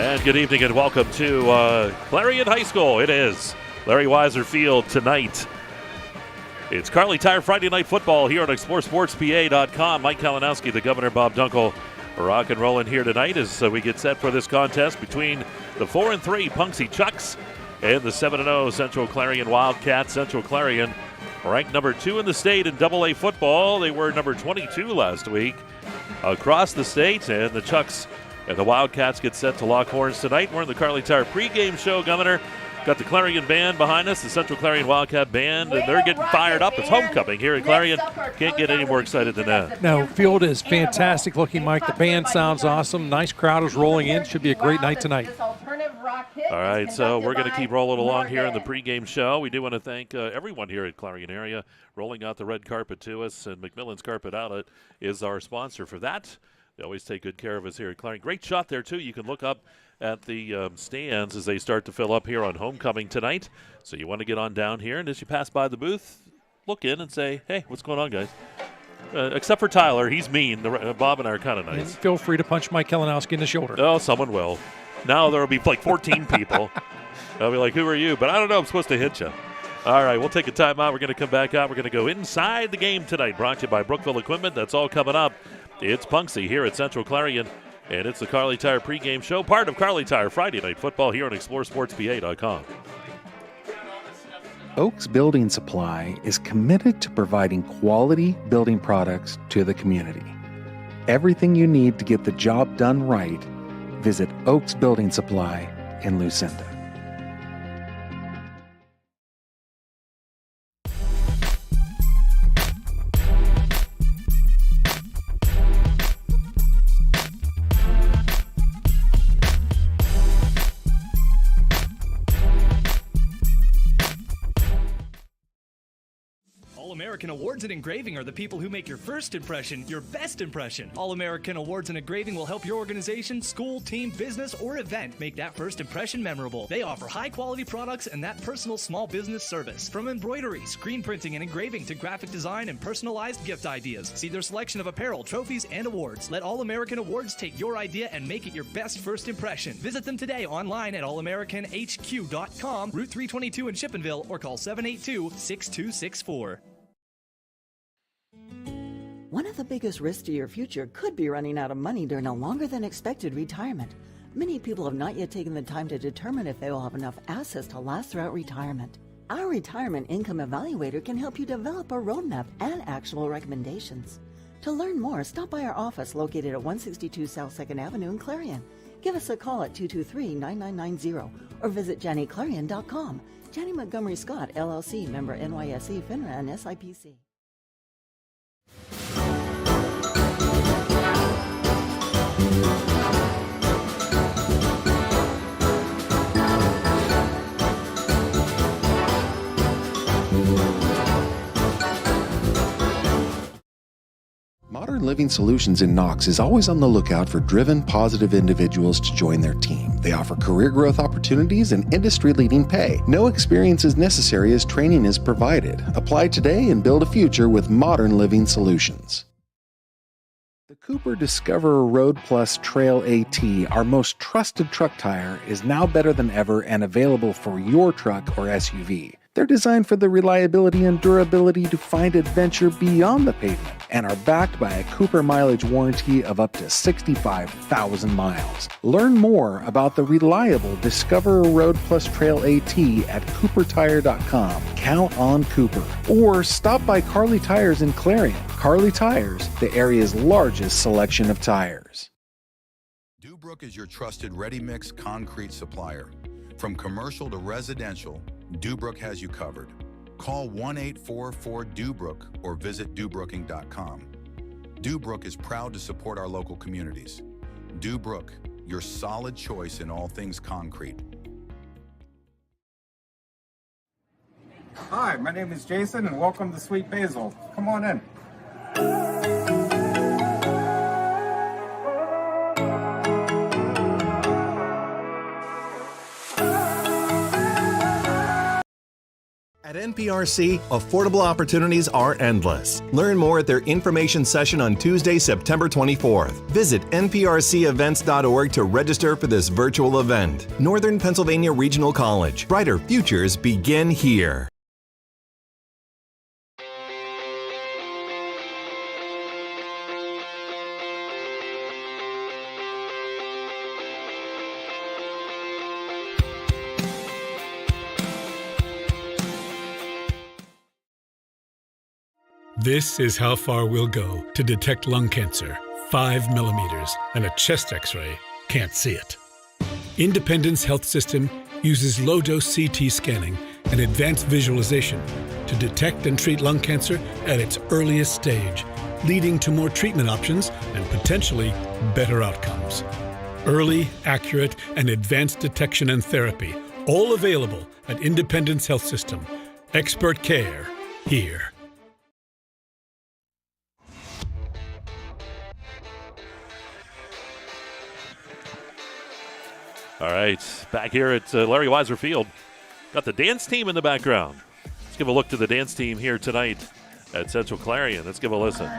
And good evening and welcome to Clarion High School. It is Larry Weiser Field tonight. It's Kerle Tire Friday Night Football here on exploreClarion.com. Mike Kalinowski, the Governor, Bob Dunkel, rock and rolling here tonight as we get set for this contest between the 4-3 Punxsutawney Chucks and the 7-0 Central Clarion Wildcats. Central Clarion ranked number 2 in the state in AA football. They were number 22 last week across the state, and the Chucks and the Wildcats get set to lock horns tonight. We're in the Kerle Tire pregame show, Governor. Got the Clarion band behind us, the Central Clarion Wildcat band, and they're getting fired up. It's homecoming here at Clarion. Can't get any more excited than that. No, field is fantastic looking, Mike. The band sounds awesome. Nice crowd is rolling in. Should be a great night tonight. All right, so we're going to keep rolling along here in the pregame show. We do want to thank everyone here at Clarion area rolling out the red carpet to us, and McMillan's Carpet Outlet is our sponsor for that. They always take good care of us here at Clarion. Great shot there, too. You can look up at the stands as they start to fill up here on homecoming tonight. So you want to get on down here, and as you pass by the booth, look in and say, hey, what's going on, guys? Except for Tyler. He's mean. Bob and I are kind of nice. And feel free to punch Mike Kalinowski in the shoulder. Oh, someone will. Now there will be like 14 people. I'll be like, who are you? But I don't know. I'm supposed to hit you. All right, we'll take a timeout. We're going to come back out. We're going to go inside the game tonight. Brought to you by Brookville Equipment. That's all coming up. It's Punxsutawney here at Central Clarion, and it's the Kerle Tire pregame show, part of Kerle Tire Friday Night Football here on exploreClarion.com. Oaks Building Supply is committed to providing quality building products to the community. Everything you need to get the job done right, visit Oaks Building Supply in Lucinda. All-American Awards and Engraving are the people who make your first impression your best impression. All-American Awards and Engraving will help your organization, school, team, business, or event make that first impression memorable. They offer high-quality products and that personal small business service. From embroidery, screen printing, and engraving to graphic design and personalized gift ideas. See their selection of apparel, trophies, and awards. Let All-American Awards take your idea and make it your best first impression. Visit them today online at allamericanhq.com, Route 322 in Chippenville, or call 782-6264. One of the biggest risks to your future could be running out of money during a longer than expected retirement. Many people have not yet taken the time to determine if they will have enough assets to last throughout retirement. Our Retirement Income Evaluator can help you develop a roadmap and actionable recommendations. To learn more, stop by our office located at 162 South 2nd Avenue in Clarion. Give us a call at 223-9990 or visit JannyClarion.com. Janney Montgomery Scott, LLC, member NYSE, FINRA, and SIPC. Modern Living Solutions in Knox is always on the lookout for driven, positive individuals to join their team. They offer career growth opportunities and industry-leading pay. No experience is necessary as training is provided. Apply today and build a future with Modern Living Solutions. The Cooper Discoverer Road Plus Trail AT, our most trusted truck tire, is now better than ever and available for your truck or SUV. They're designed for the reliability and durability to find adventure beyond the pavement and are backed by a Cooper mileage warranty of up to 65,000 miles. Learn more about the reliable Discoverer Road Plus Trail AT at CooperTire.com. Count on Cooper. Or stop by Kerle Tires in Clarion. Kerle Tires, the area's largest selection of tires. Dubrook is your trusted ready-mix concrete supplier. From commercial to residential, Dubrook has you covered. Call 1-844-DUBROOK or visit dubrooking.com. Dubrook is proud to support our local communities. Dubrook, your solid choice in all things concrete. Hi, my name is Jason and welcome to Sweet Basil. Come on in. At NPRC, affordable opportunities are endless. Learn more at their information session on Tuesday, September 24th. Visit nprcevents.org to register for this virtual event. Northern Pennsylvania Regional College. Brighter futures begin here. This is how far we'll go to detect lung cancer. 5 millimeters, and a chest x-ray can't see it. Independence Health System uses low-dose CT scanning and advanced visualization to detect and treat lung cancer at its earliest stage, leading to more treatment options and potentially better outcomes. Early, accurate, and advanced detection and therapy, all available at Independence Health System. Expert care here. All right, back here at Larry Weiser Field. Got the dance team in the background. Let's give a look to the dance team here tonight at Central Clarion. Let's give a listen.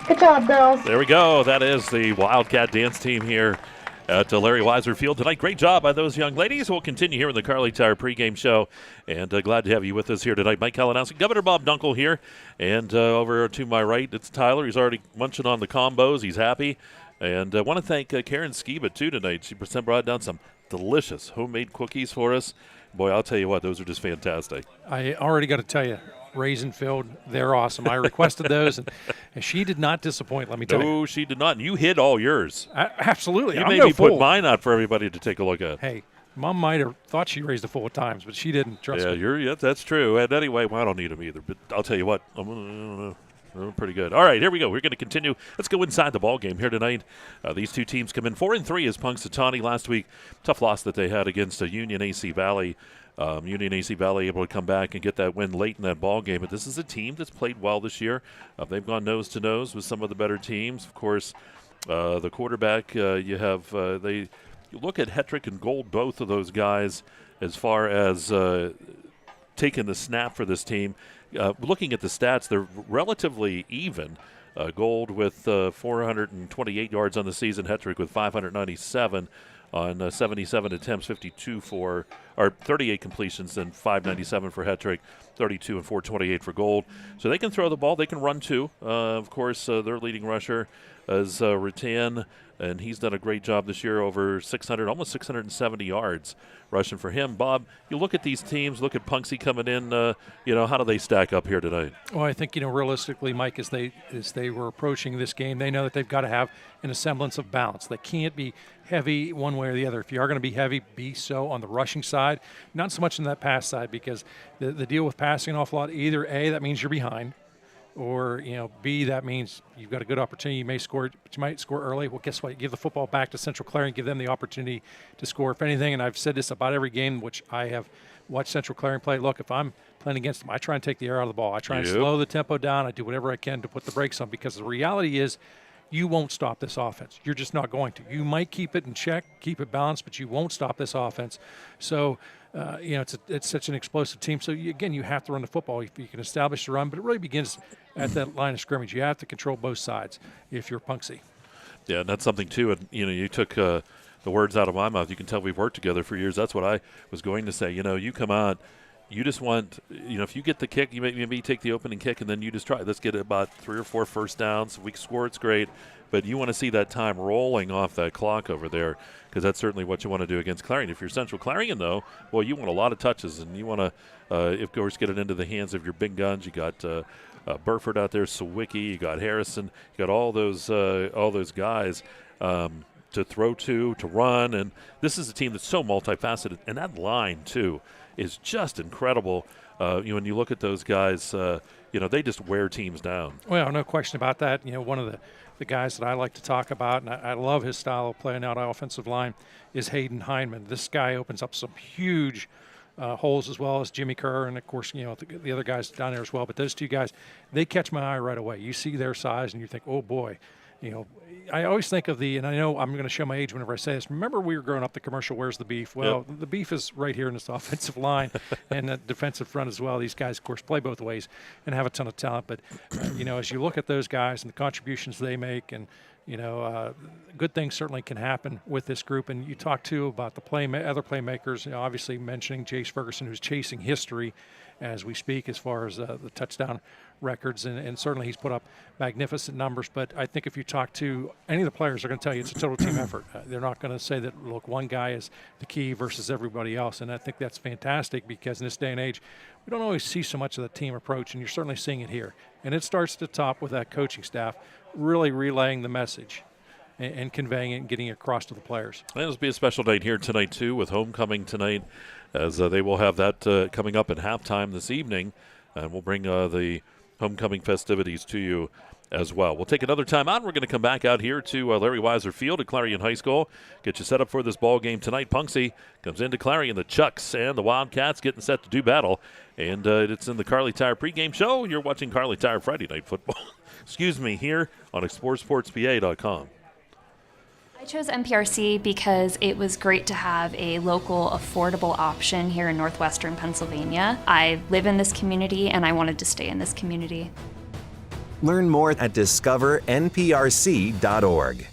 Good job, girls. There we go. That is the Wildcat dance team here at Larry Weiser Field tonight. Great job by those young ladies. We'll continue here in the Kerle Tire pregame show, and glad to have you with us here tonight. Mike Kalinowski, Governor Bob Dunkel here, and over to my right, it's Tyler. He's already munching on the combos. He's happy, and I want to thank Karen Skiba, too, tonight. She brought down some delicious homemade cookies for us. Boy, I'll tell you what, those are just fantastic. I already got to tell you, raisin filled, they're awesome. I requested those, and she did not disappoint, let me tell you. No, she did not. And you hid all yours. Absolutely. You made me put mine out for everybody to take a look at. Hey, Mom might have thought she raised a full at times, but she didn't. Trust me. Yeah, that's true. And anyway, well, I don't need them either. But I'll tell you what, I'm pretty good. All right, here we go. We're going to continue. Let's go inside the ball game here tonight. These two teams come in 4-3 as Punxsutawney last week. Tough loss that they had against Union AC Valley. Union AC Valley able to come back and get that win late in that ball game. But this is a team that's played well this year. They've gone nose to nose with some of the better teams. Of course, the quarterback, you look at Hetrick and Gold, both of those guys, as far as taking the snap for this team. Looking at the stats, they're relatively even. Gold with 428 yards on the season. Hetrick with 597 on 77 attempts, 38 completions, and 597 for Hetrick, 32 and 428 for Gold. So they can throw the ball. They can run too. Of course, their leading rusher is Rattan. and he's done a great job this year, over 600, almost 670 yards rushing for him. Bob, you look at these teams, look at Punxsutawney coming in, how do they stack up here tonight? Well, I think, realistically, Mike, as they were approaching this game, they know that they've got to have a semblance of balance. They can't be heavy one way or the other. If you are going to be heavy, be so on the rushing side, not so much on that pass side, because the deal with passing an awful lot, either A, that means you're behind, or, B, that means you've got a good opportunity. You may score, but you might score early. Well, guess what? You give the football back to Central Clarion, give them the opportunity to score. If anything, and I've said this about every game which I have watched Central Clarion play, look, if I'm playing against them, I try and take the air out of the ball. I try and slow the tempo down. I do whatever I can to put the brakes on, because the reality is you won't stop this offense. You're just not going to. You might keep it in check, keep it balanced, but you won't stop this offense. So, it's such an explosive team. So, you have to run the football if you can establish the run, but it really begins at that line of scrimmage. You have to control both sides if you're Punxsutawney. Yeah, and that's something, too. And, you took the words out of my mouth. You can tell we've worked together for years. That's what I was going to say. You come out, you just want, if you get the kick, you maybe take the opening kick, and then you just try. Let's get about 3 or 4 first downs. If we score, it's great. But you want to see that time rolling off that clock over there, because that's certainly what you want to do against Clarion. If you're Central Clarion, though, well, you want a lot of touches, and you want to, of course, get it into the hands of your big guns. You got Burford out there, Sawicki, you got Harrison, you got all those guys to throw to run. And this is a team that's so multifaceted, and that line, too, is just incredible. When you look at those guys, they just wear teams down. Well, no question about that. One of the guys that I like to talk about, and I love his style of playing out offensive line, is Hayden Hindman. This guy opens up some huge holes, as well as Jimmy Kerr, and of course, the other guys down there as well. But those two guys, they catch my eye right away. You see their size, and you think, oh boy. I always think of and I know I'm going to show my age whenever I say this. Remember we were growing up, the commercial, where's the beef? Well, The beef is right here in this offensive line and the defensive front as well. These guys, of course, play both ways and have a ton of talent. But, as you look at those guys and the contributions they make, and, good things certainly can happen with this group. And you talk, too, about the other playmakers, obviously mentioning Jace Ferguson, who's chasing history as we speak as far as the touchdown records, and certainly he's put up magnificent numbers. But I think if you talk to any of the players, they're going to tell you it's a total team effort. They're not going to say that, look, one guy is the key versus everybody else, and I think that's fantastic, because in this day and age, we don't always see so much of the team approach, and you're certainly seeing it here. And it starts at the top with that coaching staff really relaying the message and conveying it and getting it across to the players. And it'll be a special night here tonight, too, with homecoming tonight, as they will have that coming up at halftime this evening, and we'll bring the homecoming festivities to you as well. We'll take another time out. We're going to come back out here to Larry Weiser Field at Clarion High School, get you set up for this ball game tonight. Punxsutawney comes into Clarion, the Chucks and the Wildcats getting set to do battle, and it's in the Kerle Tire Pregame Show. You're watching Kerle Tire Friday Night Football. Excuse me, here on exploreClarion.com. I chose MPRC because it was great to have a local, affordable option here in northwestern Pennsylvania. I live in this community, and I wanted to stay in this community. Learn more at discovernprc.org.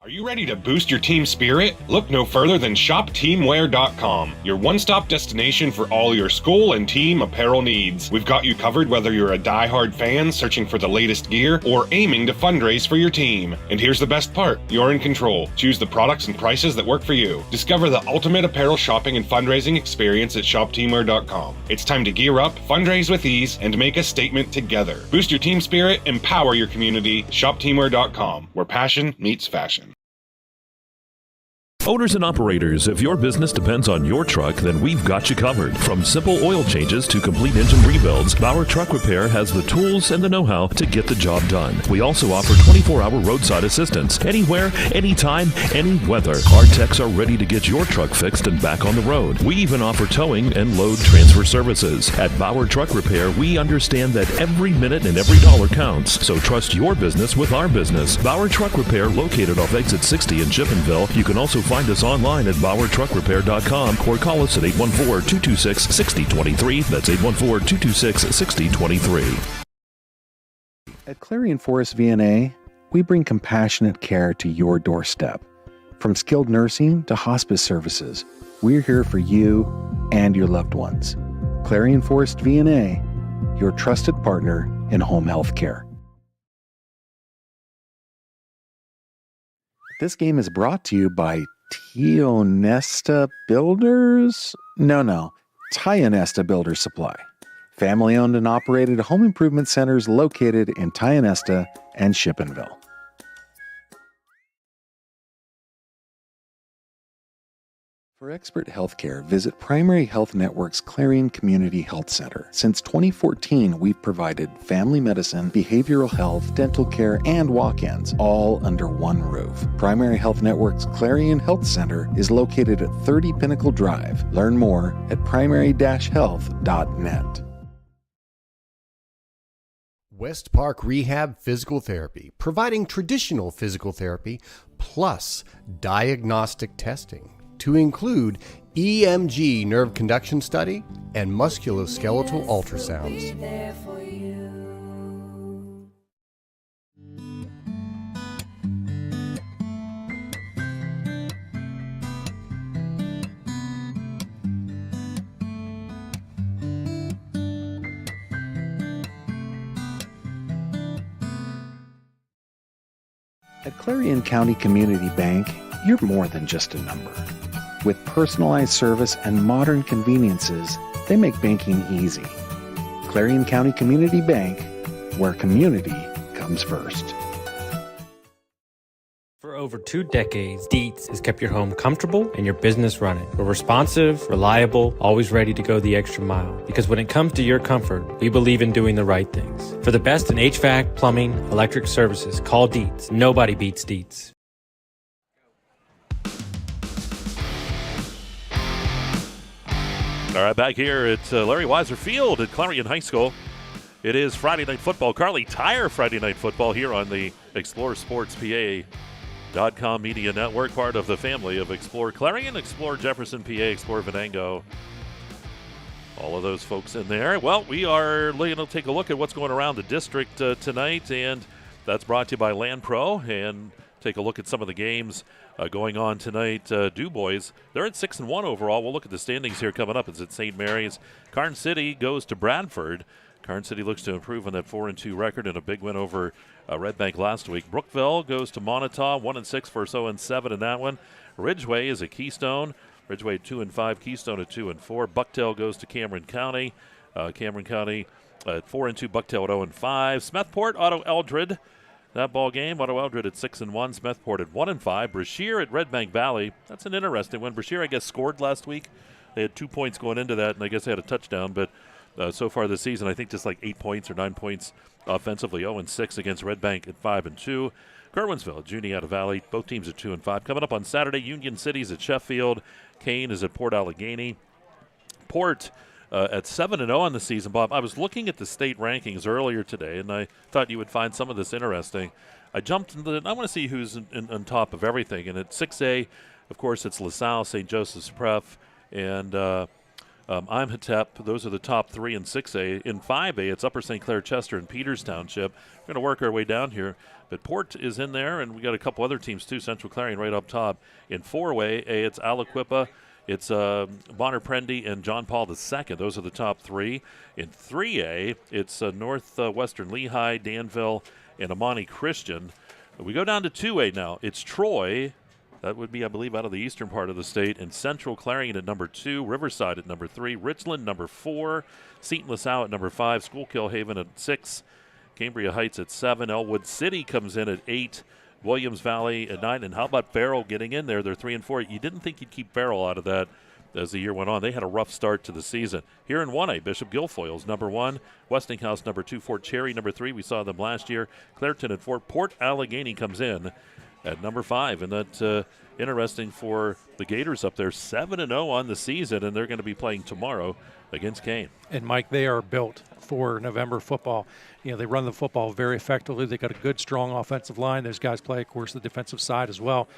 Are you ready to boost your team spirit? Look no further than shopteamwear.com, your one-stop destination for all your school and team apparel needs. We've got you covered whether you're a die-hard fan searching for the latest gear or aiming to fundraise for your team. And here's the best part, you're in control. Choose the products and prices that work for you. Discover the ultimate apparel shopping and fundraising experience at shopteamwear.com. It's time to gear up, fundraise with ease, and make a statement together. Boost your team spirit, empower your community. Shopteamwear.com, where passion meets fashion. Owners and operators, if your business depends on your truck, then we've got you covered. From simple oil changes to complete engine rebuilds, Bauer Truck Repair has the tools and the know-how to get the job done. We also offer 24-hour roadside assistance. Anywhere, anytime, any weather. Our techs are ready to get your truck fixed and back on the road. We even offer towing and load transfer services. At Bauer Truck Repair, we understand that every minute and every dollar counts. So trust your business with our business. Bauer Truck Repair, located off exit 60 in Chippenville. You can also find us online at BauerTruckRepair.com or call us at 814-226-6023. That's 814-226-6023. At Clarion Forest VNA, we bring compassionate care to your doorstep. From skilled nursing to hospice services, we're here for you and your loved ones. Clarion Forest VNA, your trusted partner in home health care. This game is brought to you by Tionesta Builders? No. Tionesta Builders Supply. Family-owned and operated home improvement centers located in Tionesta and Shippenville. For expert healthcare, visit Primary Health Network's Clarion Community Health Center. Since 2014, we've provided family medicine, behavioral health, dental care, and walk-ins, all under one roof. Primary Health Network's Clarion Health Center is located at 30 Pinnacle Drive. Learn more at primary-health.net. West Park Rehab Physical Therapy, providing traditional physical therapy plus diagnostic testing to include EMG nerve conduction study and musculoskeletal ultrasounds. At Clarion County Community Bank, you're more than just a number. With personalized service and modern conveniences, they make banking easy. Clarion County Community Bank, where community comes first. For over 2 decades, Dietz has kept your home comfortable and your business running. We're responsive, reliable, always ready to go the extra mile. Because when it comes to your comfort, we believe in doing the right things. For the best in HVAC, plumbing, electric services, call Dietz. Nobody beats Dietz. All right, back here at Larry Weiser Field at Clarion High School. It is Friday Night Football, Kerle Tire Friday Night Football here on the exploreClarion.com media network, part of the family of Explore Clarion, Explore Jefferson, PA, Explore Venango. All of those folks in there. Well, we are going to take a look at what's going around the district tonight, and that's brought to you by Land Pro, and take a look at some of the games going on tonight. Du Bois, they're at 6-1 overall. We'll look at the standings here coming up. It's at St. Mary's. Karn City goes to Bradford. Karn City looks to improve on that 4-2 record and a big win over Red Bank last week. Brookville goes to Montauk, 1-6 for 0-7 in that one. Ridgeway is at Keystone. Ridgeway 2-5, Keystone at 2-4. Bucktail goes to Cameron County. Cameron County at 4-2, Bucktail at 0-5. Smethport, Otto Eldred. That ball game, Otto Eldred at 6-1, Smethport at 1-5. Brashear at Red Bank Valley. That's an interesting one. Brashear, I guess, scored last week. They had 2 points going into that, and I guess they had a touchdown. But so far this season, I think just like 8 points or 9 points offensively. 0-6 against Red Bank at 5-2. Kerwinsville, Juniata Valley, both teams at 2-5. Coming up on Saturday, Union City's at Sheffield. Kane is at Port Allegheny. Port at 7-0 on the season, Bob. I was looking at the state rankings earlier today, and I thought you would find some of this interesting. I jumped into I want to see who's on top of everything. And at 6A, of course, it's LaSalle, St. Joseph's Prep, and Imhotep. Those are the top 3 in 6A. In 5A, it's Upper St. Clair, Chester, and Peters Township. We're going to work our way down here. But Port is in there, and we got a couple other teams, too. Central Clarion right up top. In 4A, it's Aliquippa. It's Bonner Prendy and John Paul II. Those are the top 3. In 3A, it's Northwestern Lehigh, Danville, and Amani Christian. We go down to 2A now. It's Troy. That would be, I believe, out of the eastern part of the state. And Central Clarion at number 2. Riverside at number 3. Richland, number 4. Seton LaSalle at number 5. Schuylkill Haven at 6. Cambria Heights at 7. Elwood City comes in at 8. Williams Valley at 9, and how about Farrell getting in there? They're 3-4. You didn't think you'd keep Farrell out of that as the year went on. They had a rough start to the season. Here in 1A, Bishop Guilfoyle's number 1, Westinghouse number 2, Fort Cherry number 3. We saw them last year. Clairton at 4. Port Allegheny comes in at number 5, and that's interesting for the Gators up there. 7-0 on the season, and they're going to be playing tomorrow against Kane. And Mike, they are built for November football. You know, they run the football very effectively. They got a good, strong offensive line. Those guys play, of course, the defensive side as well.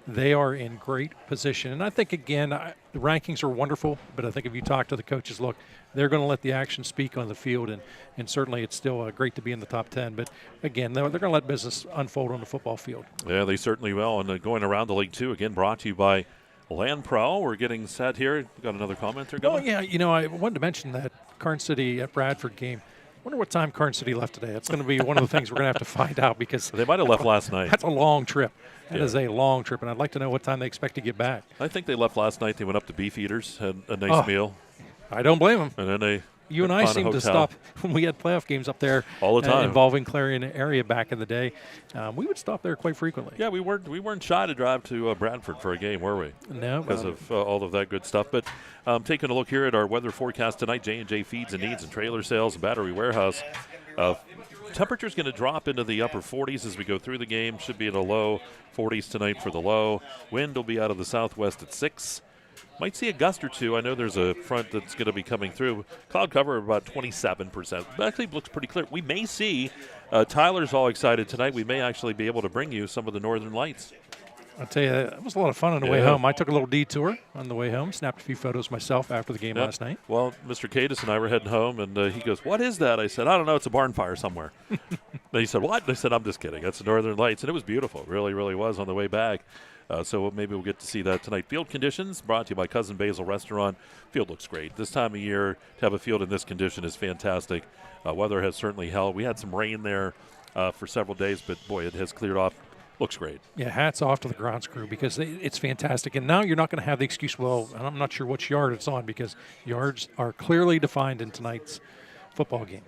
They are in great position. And I think, again, the rankings are wonderful, but I think if you talk to the coaches, look, they're going to let the action speak on the field, and certainly it's still great to be in the top 10. But, again, they're going to let business unfold on the football field. Yeah, they certainly will. And going around the league, too, again, brought to you by Land Pro. We're getting set here. Got another comment there going? Oh, yeah. You know, I wanted to mention that Karn City at Bradford game. Wonder what time Karn City left today. That's going to be one of the things we're going to have to find out because they might have left last night. That's a long trip. That is a long trip, and I'd like to know what time they expect to get back. I think they left last night. They went up to Beefeaters, had a nice meal. I don't blame them. And then you and I seem to stop when we had playoff games up there all the time involving Clarion area back in the day. We would stop there quite frequently. Yeah, we weren't shy to drive to Bradford for a game, were we? No, because of all of that good stuff. But taking a look here at our weather forecast tonight, J&J Feeds and Needs and Trailer Sales and Battery Warehouse. Temperature's going to drop into the upper 40s as we go through the game. Should be at a low 40s tonight for the low. Wind will be out of the southwest at 6. Might see a gust or two. I know there's a front that's going to be coming through. Cloud cover of about 27%. It actually looks pretty clear. We may see, Tyler's all excited tonight. We may actually be able to bring you some of the northern lights. I'll tell you, it was a lot of fun on the way home. I took a little detour on the way home, snapped a few photos myself after the game last night. Well, Mr. Katis and I were heading home, and he goes, "What is that?" I said, "I don't know. It's a barn fire somewhere." And he said, "What?" And I said, "I'm just kidding. That's the northern lights." And it was beautiful. It really, really was on the way back. So maybe we'll get to see that tonight. Field conditions brought to you by Cousin Basil Restaurant. Field looks great. This time of year, to have a field in this condition is fantastic. Weather has certainly held. We had some rain there for several days, but, boy, it has cleared off. Looks great. Yeah, hats off to the grounds crew because it's fantastic. And now you're not going to have the excuse, well, I'm not sure which yard it's on because yards are clearly defined in tonight's football game.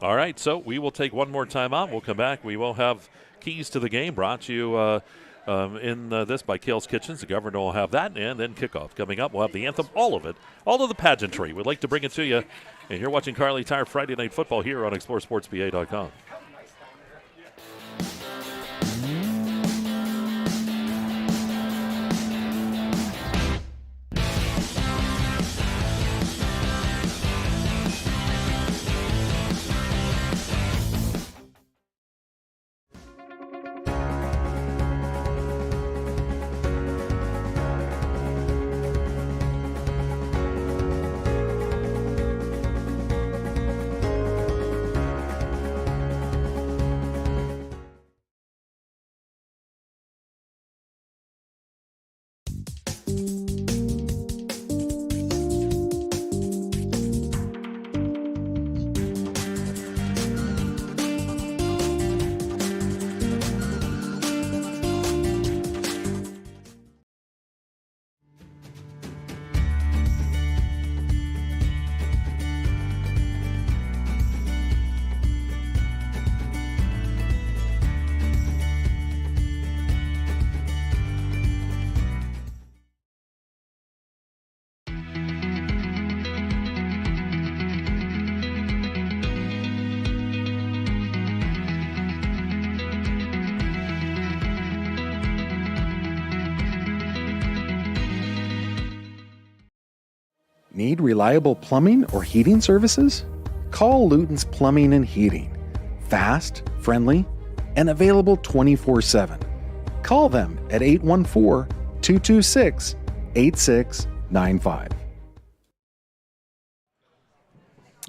All right, so we will take one more time out. We'll come back. We will have keys to the game brought to you in this by Kale's Kitchens. The governor will have that, and then kickoff. Coming up, we'll have the anthem, all of it, all of the pageantry. We'd like to bring it to you. And you're watching Kerle Tire Friday Night Football here on exploreSportsPA.com. Need reliable plumbing or heating services? Call Luton's Plumbing and Heating. Fast, friendly, and available 24/7. Call them at 814-226-8695.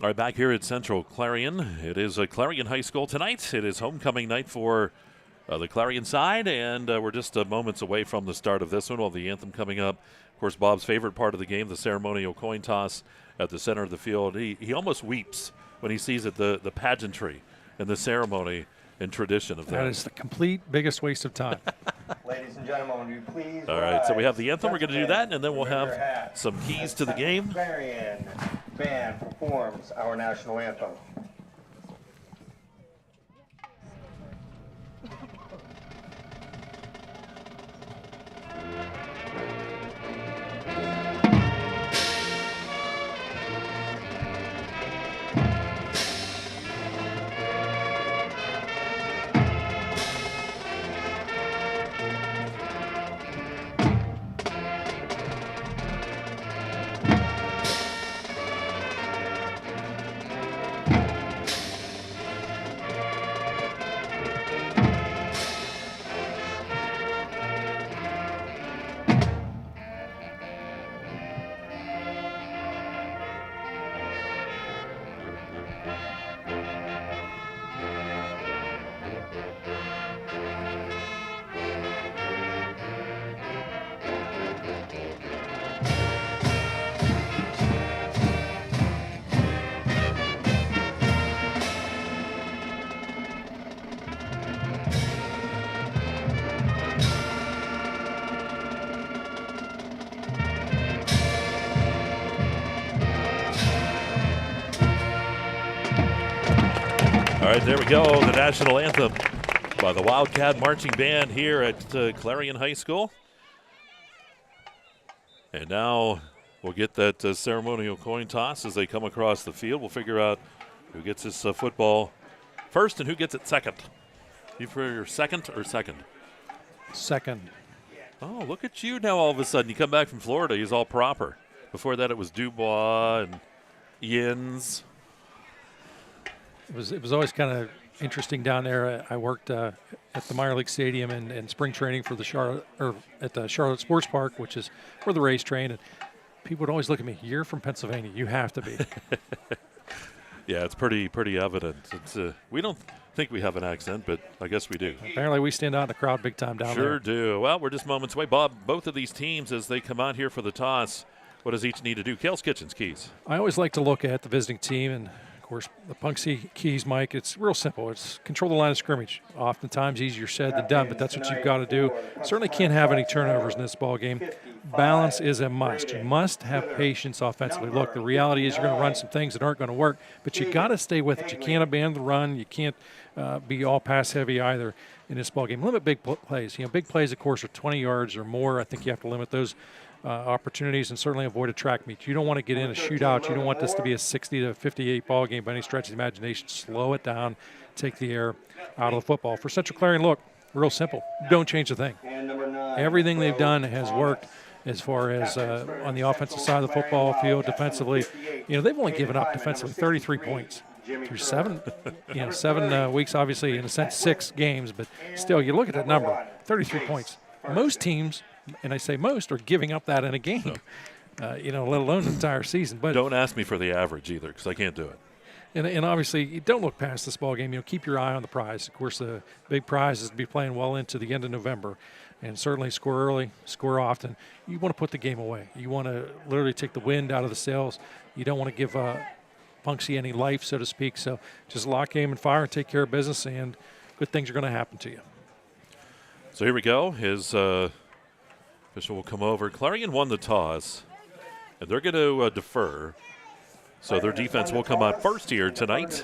All right, back here at Central Clarion. It is Clarion High School tonight. It is homecoming night for the Clarion side, and we're just moments away from the start of this one. We'll have the anthem coming up. Of course, Bob's favorite part of the game, the ceremonial coin toss at the center of the field. He almost weeps when he sees it, the pageantry and the ceremony and tradition of that. That is the complete biggest waste of time. Ladies and gentlemen, will you please All right, so we have the anthem. We're going to do that, and then we'll have some keys to the game. Clarion band performs our national anthem. right, there we go. The national anthem by the Wildcat Marching Band here at Clarion High School. And now we'll get that ceremonial coin toss as they come across the field. We'll figure out who gets this football first and who gets it second. You for your second or second? Second. Oh, look at you now all of a sudden. You come back from Florida, he's all proper. Before that it was Dubois and Yins. It was always kind of interesting down there. I worked at the minor league stadium and spring training for the at the Charlotte Sports Park, which is where the Rays train. And people would always look at me, "You're from Pennsylvania. You have to be." Yeah, it's pretty evident. It's we don't think we have an accent, but I guess we do. Apparently, we stand out in the crowd big time down there. Sure do. Well, we're just moments away, Bob. Both of these teams, as they come out here for the toss, what does each need to do? Kale's Kitchens, Keys. I always like to look at the visiting team, and of course, the Punxsutawney Keys, Mike. It's real simple. It's control the line of scrimmage. Oftentimes easier said than done, but that's what you've got to do. Certainly can't have any turnovers in this ball game. Balance is a must. You must have patience offensively. Look, the reality is you're going to run some things that aren't going to work, but you got to stay with it. You can't abandon the run. You can't be all pass heavy either in this ball game. Limit big plays. Big plays, of course, are 20 yards or more. I think you have to limit those opportunities and certainly avoid a track meet. You don't want to get in a shootout. You don't want this to be a 60 to 58 ball game by any stretch of the imagination. Slow it down. Take the air out of the football. For Central Clarion, look, real simple. Don't change a thing. Everything they've done has worked. As far as on the offensive side of the football field, defensively, they've only given up defensively 33 points through 7 weeks, obviously, in a sense, 6 games. But still, you look at that number, 33 points. Most teams, and I say most, are giving up that in a game, let alone the entire season. But don't ask me for the average either, because I can't do it. And obviously, you don't look past this ball game. Keep your eye on the prize. Of course, the big prize is to be playing well into the end of November. And certainly score early, score often. You want to put the game away. You want to literally take the wind out of the sails. You don't want to give Punxsutawney any life, so to speak. So just lock, aim, and fire and take care of business, and good things are going to happen to you. So here we go. His official will come over. Clarion won the toss, and they're going to defer. So their defense will come out first here tonight.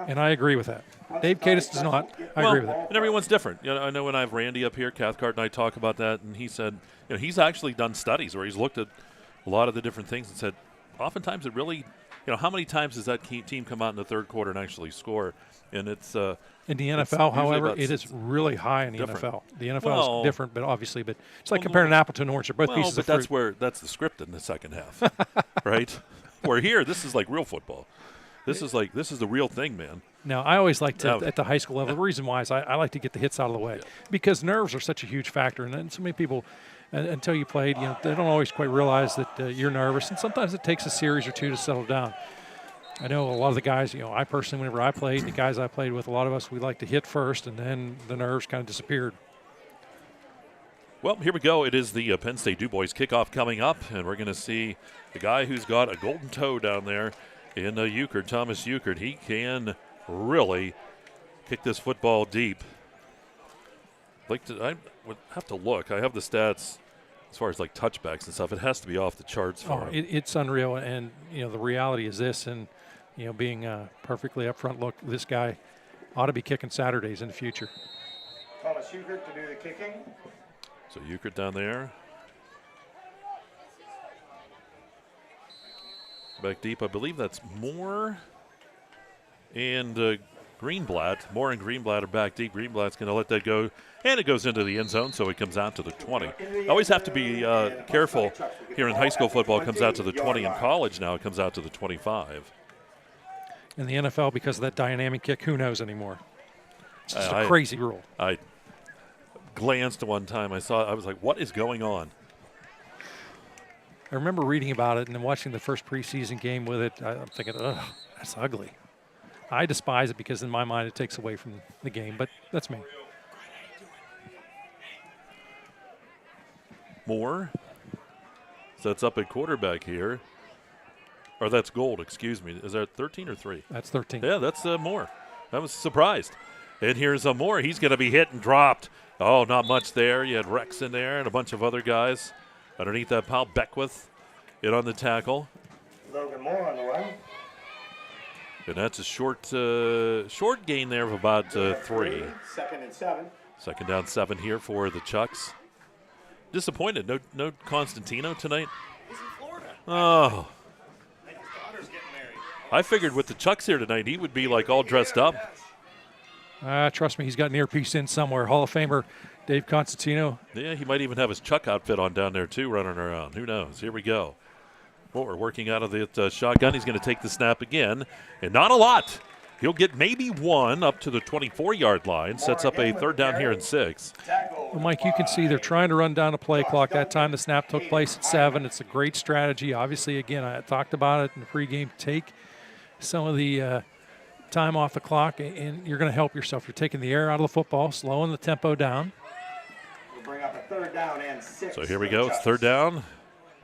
And I agree with that. Dave Katis does not. I agree with that. And everyone's different. I know when I have Randy up here, Cathcart and I talk about that, and he said he's actually done studies where he's looked at a lot of the different things and said oftentimes it really, how many times does that team come out in the third quarter and actually score? And it's in the NFL, however, it is really high in the NFL. The NFL is different, but obviously, it's like comparing an apple to an orange. They're both pieces of fruit. That's the script in the second half, right? Where here, this is like real football. This is the real thing, man. Now, I always like to, at the high school level, the reason why is I like to get the hits out of the way because nerves are such a huge factor. And so many people, until you played, they don't always quite realize that you're nervous. And sometimes it takes a series or two to settle down. I know a lot of the guys, I personally, whenever I played, the guys I played with, a lot of us, we like to hit first, and then the nerves kind of disappeared. Well, here we go. It is the Penn State DuBois kickoff coming up, and we're going to see the guy who's got a golden toe down there in Euchard, Thomas Euchard. He can really kick this football deep. I would have to look. I have the stats as far as like touchbacks and stuff. It has to be off the charts for him. It's unreal, and the reality is this, and being perfectly upfront, look, this guy ought to be kicking Saturdays in the future. Thomas Euchard to do the kicking. So Euchard down there. Back deep, I believe that's Moore and Greenblatt. Moore and Greenblatt are back deep. Greenblatt's going to let that go, and it goes into the end zone, so it comes out to the 20. Always have to be careful here in high school football. It comes out to the 20. In college now, it comes out to the 25. In the NFL, because of that dynamic kick, who knows anymore? It's just a crazy rule. I glanced one time. I was like, what is going on? I remember reading about it and then watching the first preseason game with it. I'm thinking, ugh, that's ugly. I despise it because in my mind it takes away from the game, but that's me. Moore sets up a quarterback here. Or that's Gold, excuse me. Is that 13 or 3? That's 13. Yeah, that's Moore. I was surprised. And here's Moore. He's going to be hit and dropped. Oh, not much there. You had Rex in there and a bunch of other guys underneath that pile. Beckwith in on the tackle. Logan Moore on the run. And that's a short gain there of about 3. 2nd and 7. 2nd down 7 here for the Chucks. Disappointed. No Constantino tonight. He's in Florida. Oh. His daughter's getting married. I figured with the Chucks here tonight, he would be like all dressed up. Trust me, he's got an earpiece in somewhere. Hall of Famer Dave Constantino. Yeah, he might even have his Chuck outfit on down there too, running around. Who knows? Here we go. We're working out of the shotgun. He's going to take the snap again, and not a lot. He'll get maybe 1 up to the 24-yard line. Sets up a 3rd down here and 6. Well, Mike, you can see they're trying to run down a play clock. That time the snap took place at 7. It's a great strategy. Obviously, again, I talked about it in the pregame. Take some of the time off the clock, and you're going to help yourself. You're taking the air out of the football, slowing the tempo down. We'll bring up a 3rd down and 6. So here we go. It's 3rd down.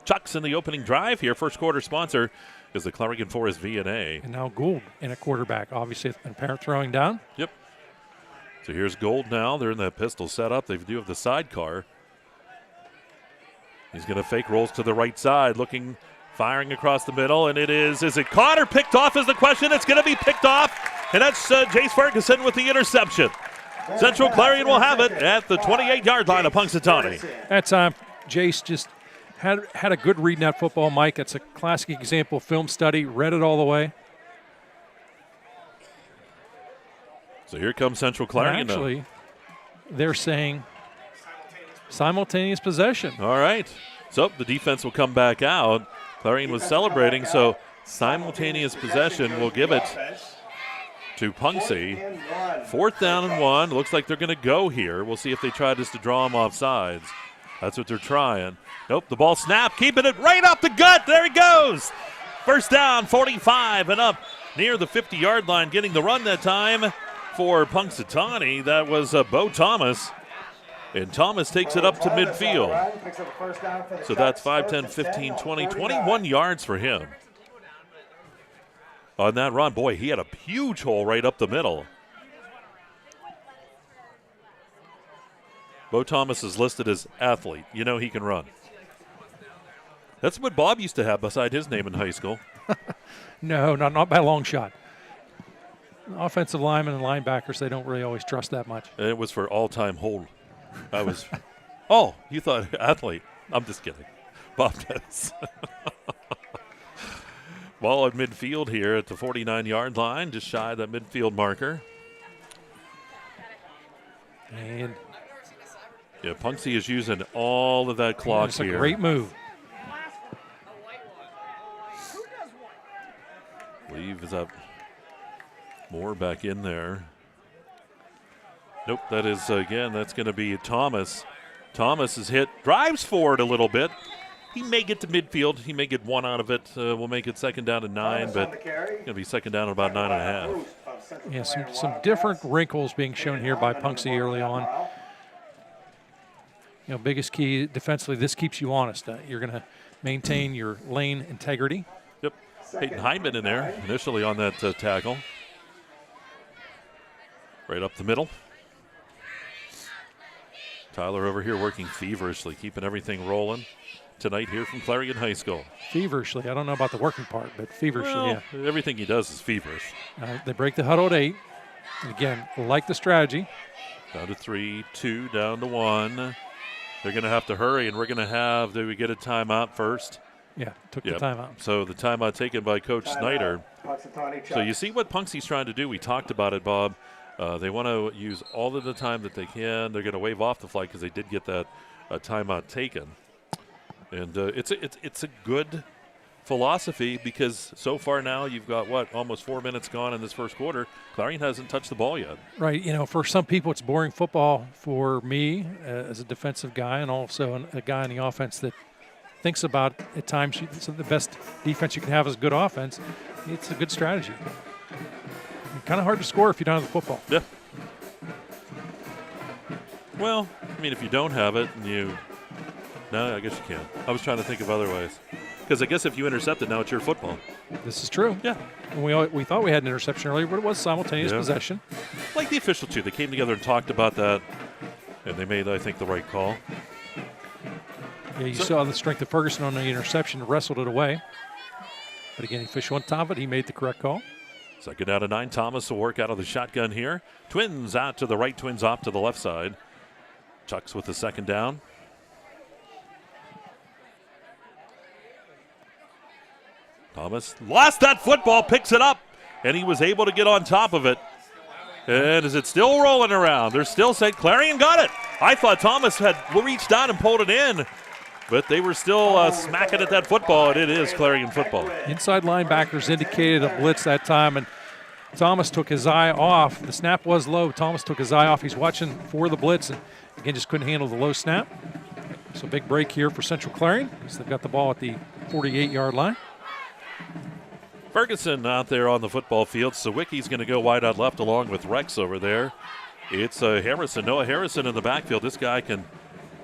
Chucks in the opening drive here. First quarter sponsor is the Clarion Forest V&A. And now Gould in a quarterback, obviously, and parent throwing down. Yep. So here's Gould now. They're in that pistol setup. They do have the sidecar. He's going to fake, rolls to the right side, looking, firing across the middle, and is it caught or picked off is the question. It's going to be picked off, and that's Jace Ferguson with the interception. Central Clarion will have it at the 28-yard line of Punxsutawney. That time, Jace just had a good read in that football, Mike. It's a classic example of film study. Read it all the way. So here comes Central Clarion. And actually, they're saying simultaneous possession. All right. So the defense will come back out. Clarion was celebrating, so simultaneous possession will give it to Punxsy. 4th down and 1. Looks like they're going to go here. We'll see if they try just to draw them off sides. That's what they're trying. Nope, the ball snapped, keeping it right up the gut. There he goes. 1st down, 45 and up near the 50-yard line, getting the run that time for Punxsutawney. That was Bo Thomas. And Thomas takes it up to midfield. So that's 5, 10, 15, 20, 21 yards for him. On that run, boy, he had a huge hole right up the middle. Bo Thomas is listed as athlete. You know he can run. That's what Bob used to have beside his name in high school. No, not by a long shot. Offensive linemen and linebackers, they don't really always trust that much. And it was for all-time hold. I was, oh, you thought athlete. I'm just kidding. Bob does. Ball at midfield here at the 49-yard line, just shy of that midfield marker. And yeah, Punxsy is using all of that clock here. It's a great move. Leave is up. Moore back in there. Nope, that is, again, that's going to be Thomas. Thomas is hit, drives forward a little bit. He may get to midfield. He may get 1 out of it. We'll make it 2nd down and 9, but it's going to be 2nd down at about 9.5. Yeah, some different wrinkles being shown here by Punxsy early on. You know, biggest key defensively, this keeps you honest. You're going to maintain your lane integrity. Yep. Peyton Hyman in there initially on that tackle. Right up the middle. Tyler over here working feverishly, keeping everything rolling tonight here from Clarion High School. Feverishly. I don't know about the working part, but feverishly, well, yeah. Everything he does is feverish. They break the huddle at 8. And again, like the strategy. Down to 3, 2, down to 1. They're going to have to hurry, and we're going to have, do we get a timeout first? Yeah, took the timeout. So the timeout taken by Coach Snyder. So you see what Punxsy's trying to do. We talked about it, Bob. They want to use all of the time that they can. They're going to wave off the flag because they did get that timeout taken. And it's a good philosophy because so far now you've got, almost 4 minutes gone in this first quarter. Clarion hasn't touched the ball yet. Right. You know, for some people it's boring football. For me, as a defensive guy and also a guy in the offense that thinks about at times the best defense you can have is good offense, it's a good strategy. Kind of hard to score if you don't have the football. Yeah. Well, I mean, if you don't have it, no, I guess you can. I was trying to think of other ways. Because I guess if you intercept it, now it's your football. This is true. Yeah. And we thought we had an interception earlier, but it was simultaneous possession. Like the official, too. They came together and talked about that, and they made, I think, the right call. Yeah, you saw the strength of Ferguson on the interception, wrestled it away. But again, the official on top of it, he made the correct call. Second down and 9. Thomas will work out of the shotgun here. Twins out to the right, Twins off to the left side. Chucks with the second down. Thomas lost that football, picks it up, and he was able to get on top of it. And is it still rolling around? They're still saying Clarion got it. I thought Thomas had reached down and pulled it in, but they were still smacking at that football, and it is Clarion football. Inside linebackers indicated a blitz that time, and Thomas took his eye off. The snap was low. Thomas took his eye off. He's watching for the blitz, and again, just couldn't handle the low snap. So big break here for Central Clarion because they've got the ball at the 48-yard line. Ferguson out there on the football field. Sawicki's going to go wide out left along with Rex over there. It's Harrison, Noah Harrison in the backfield. This guy can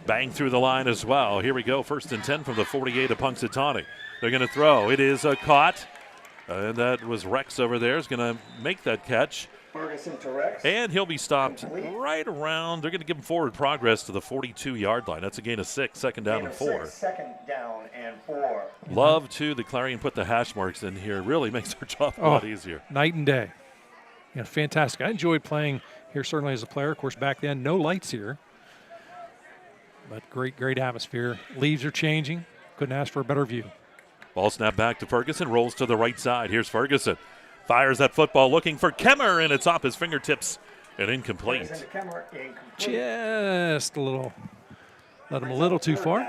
bang through the line as well. Here we go, 1st and 10 from the 48 of Punxsutawney. They're going to throw. It is caught. And that was Rex over there is going to make that catch. Ferguson to Rex. And he'll be stopped right around. They're going to give him forward progress to the 42-yard line. That's a gain of 6, 2nd down and 4. 2nd down and 4. Love to the Clarion put the hash marks in here. Really makes their job a lot easier. Night and day. Yeah, fantastic. I enjoyed playing here certainly as a player. Of course, back then, no lights here. But great atmosphere. Leaves are changing. Couldn't ask for a better view. Ball snap back to Ferguson. Rolls to the right side. Here's Ferguson. Fires that football looking for Kemmer, and it's off his fingertips and incomplete. Just a little. Let him a little too far.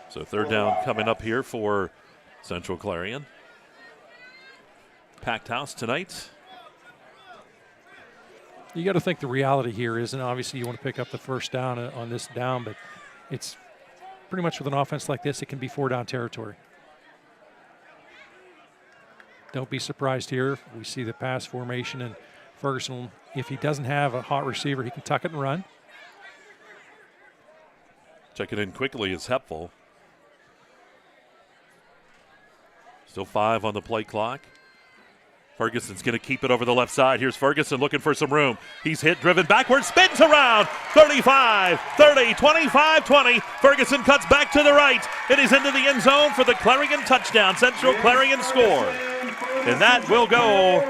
So 3rd down coming up here for Central Clarion. Packed house tonight. You got to think the reality here is, and obviously you want to pick up the 1st down on this down, but it's pretty much with an offense like this, it can be 4-down territory. Don't be surprised here. We see the pass formation, and Ferguson, if he doesn't have a hot receiver, he can tuck it and run. Checking in quickly is Hepful. Still 5 on the play clock. Ferguson's going to keep it over the left side. Here's Ferguson looking for some room. He's hit, driven backwards, spins around. 35, 30, 25, 20. Ferguson cuts back to the right. It is into the end zone for the Clarion touchdown. Central Clarion score. And that will go,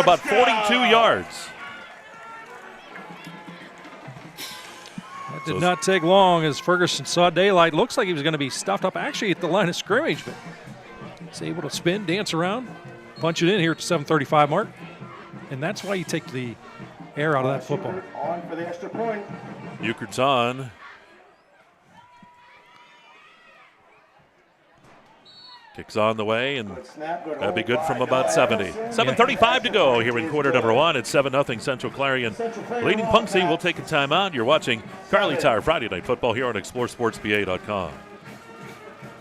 about 42 yards. That did not take long as Ferguson saw daylight. Looks like he was going to be stuffed up actually at the line of scrimmage, but he's able to spin, dance around, punch it in here at the 7:35 mark. And that's why you take the air out of that football. On for the extra point. Euchre's on. Kicks on the way, and that'd be good from about 70. 7:35 to go here in quarter number 1. It's 7-0 Central Clarion. Leading Punxsutawney will take a timeout. You're watching Kerle Tire Friday Night Football here on exploreClarion.com.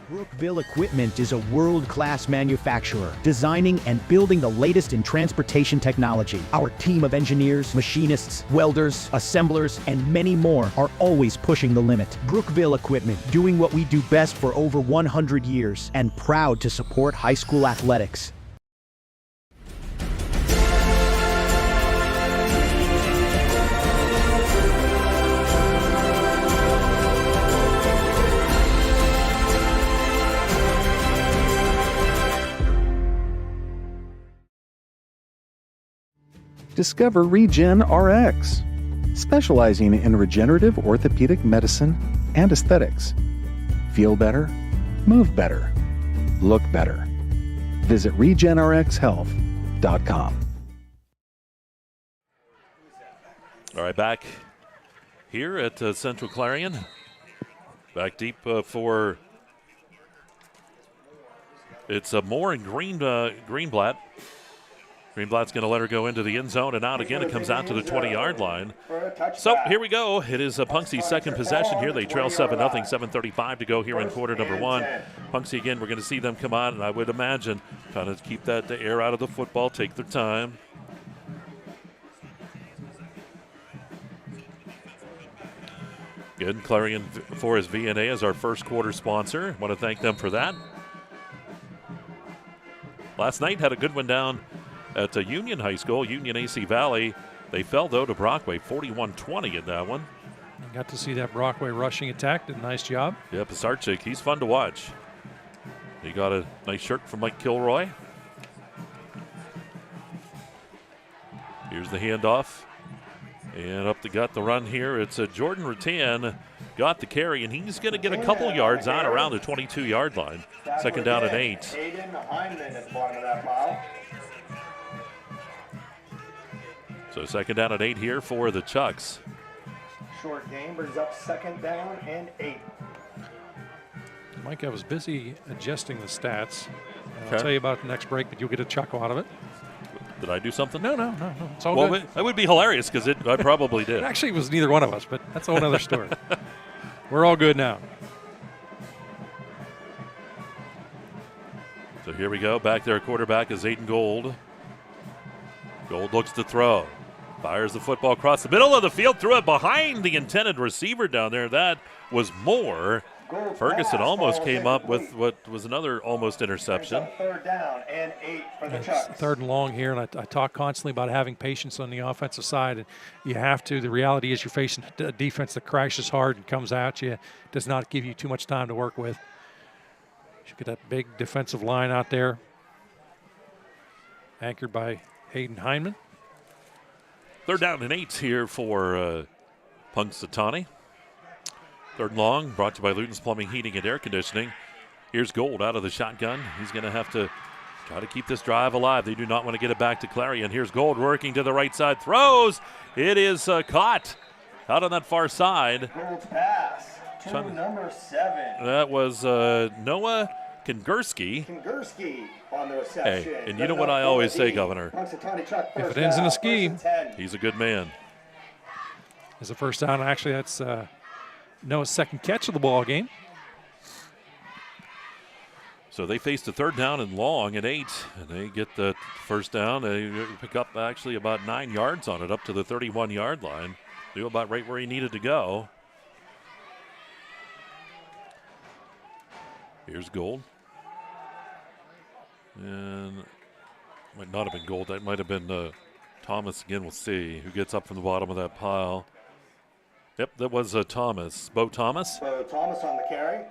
Brookville Equipment is a world-class manufacturer, designing and building the latest in transportation technology. Our team of engineers, machinists, welders, assemblers, and many more are always pushing the limit. Brookville Equipment, doing what we do best for over 100 years, and proud to support high school athletics. Discover Regen RX, specializing in regenerative orthopedic medicine and aesthetics. Feel better, move better, look better. Visit regenrxhealth.com. All right, back here at Central Clarion. Back deep for it's Moore and Greenblatt. Greenblatt's going to let her go into the end zone, and out again. It comes out to the 20-yard line. So here we go. It is Punxsutawney's second possession here. They trail 7-0, 7:35 to go here in quarter number 1. Punxsutawney, again, we're going to see them come on, and I would imagine trying to keep the air out of the football, take their time. Good. Clarion Forest VNA is our first quarter sponsor. Want to thank them for that. Last night had a good one down at Union High School, Union AC Valley. They fell, though, to Brockway, 41-20 in that one. You got to see that Brockway rushing attack. Did a nice job. Yeah, Pisarczyk, he's fun to watch. He got a nice shirt from Mike Kilroy. Here's the handoff. And up the gut the run here. It's Jordan Rattan got the carry, and he's going to get a couple yards out around the 22-yard line. Second down and 8. Hayden Hyman at the bottom of that pile. So second down and 8 here for the Chucks. Short game brings up second down and 8. Mike, I was busy adjusting the stats. I'll Okay. tell you about the next break, but you'll get a chuckle out of it. Did I do something? No. It's all Well, good. that would be hilarious because I probably did. It actually was neither one of us, but that's a whole other story. We're all good now. So here we go. Back there, quarterback is Aiden Gold. Gold looks to throw. Fires the football across the middle of the field, threw it behind the intended receiver down there. That was Moore. Ferguson almost came up with what was another almost interception. Third down and 8 for the Chucks. It's third and long here, and I talk constantly about having patience on the offensive side. And you have to. The reality is you're facing a defense that crashes hard and comes at you. Does not give you too much time to work with. You get that big defensive line out there, anchored by Hayden Hyman. Third down and 8 here for Punxsutawney. Third and long, brought to you by Luton's Plumbing, Heating, and Air Conditioning. Here's Gold out of the shotgun. He's going to have to try to keep this drive alive. They do not want to get it back to Clarion. Here's Gold working to the right side. Throws. It is caught out on that far side. Gold's pass to number 7. That was Noah Kongursky. Kongursky on the reception. Hey, and you know what I always say, Governor? Punxsutawney Chucks If first it ends in down, a ski, first and 10. He's a good man. Is the first down. Actually, that's Noah's second catch of the ball game. So they faced a third down and long at 8, and they get the first down. They pick up actually about 9 yards on it, up to the 31-yard line. Do about right where he needed to go. Here's Gold. And might not have been Gold. That might have been Thomas again. We'll see who gets up from the bottom of that pile. Yep, that was Thomas. Bo Thomas. Bo Thomas on the carry.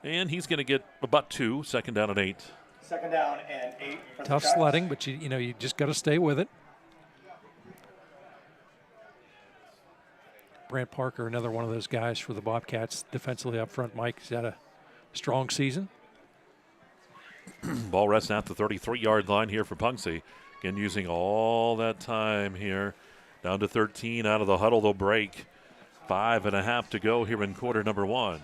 And he's going to get about 2, second down and 8. Second down and 8 for Tough the Chucks. sledding, but you just got to stay with it. Brant Parker, another one of those guys for the Bobcats defensively up front. Mike, he's had a strong season. Ball rests at the 33-yard line here for Punxsy. Again, using all that time here. Down to 13 out of the huddle. They'll break. 5.5 to go here in quarter number 1.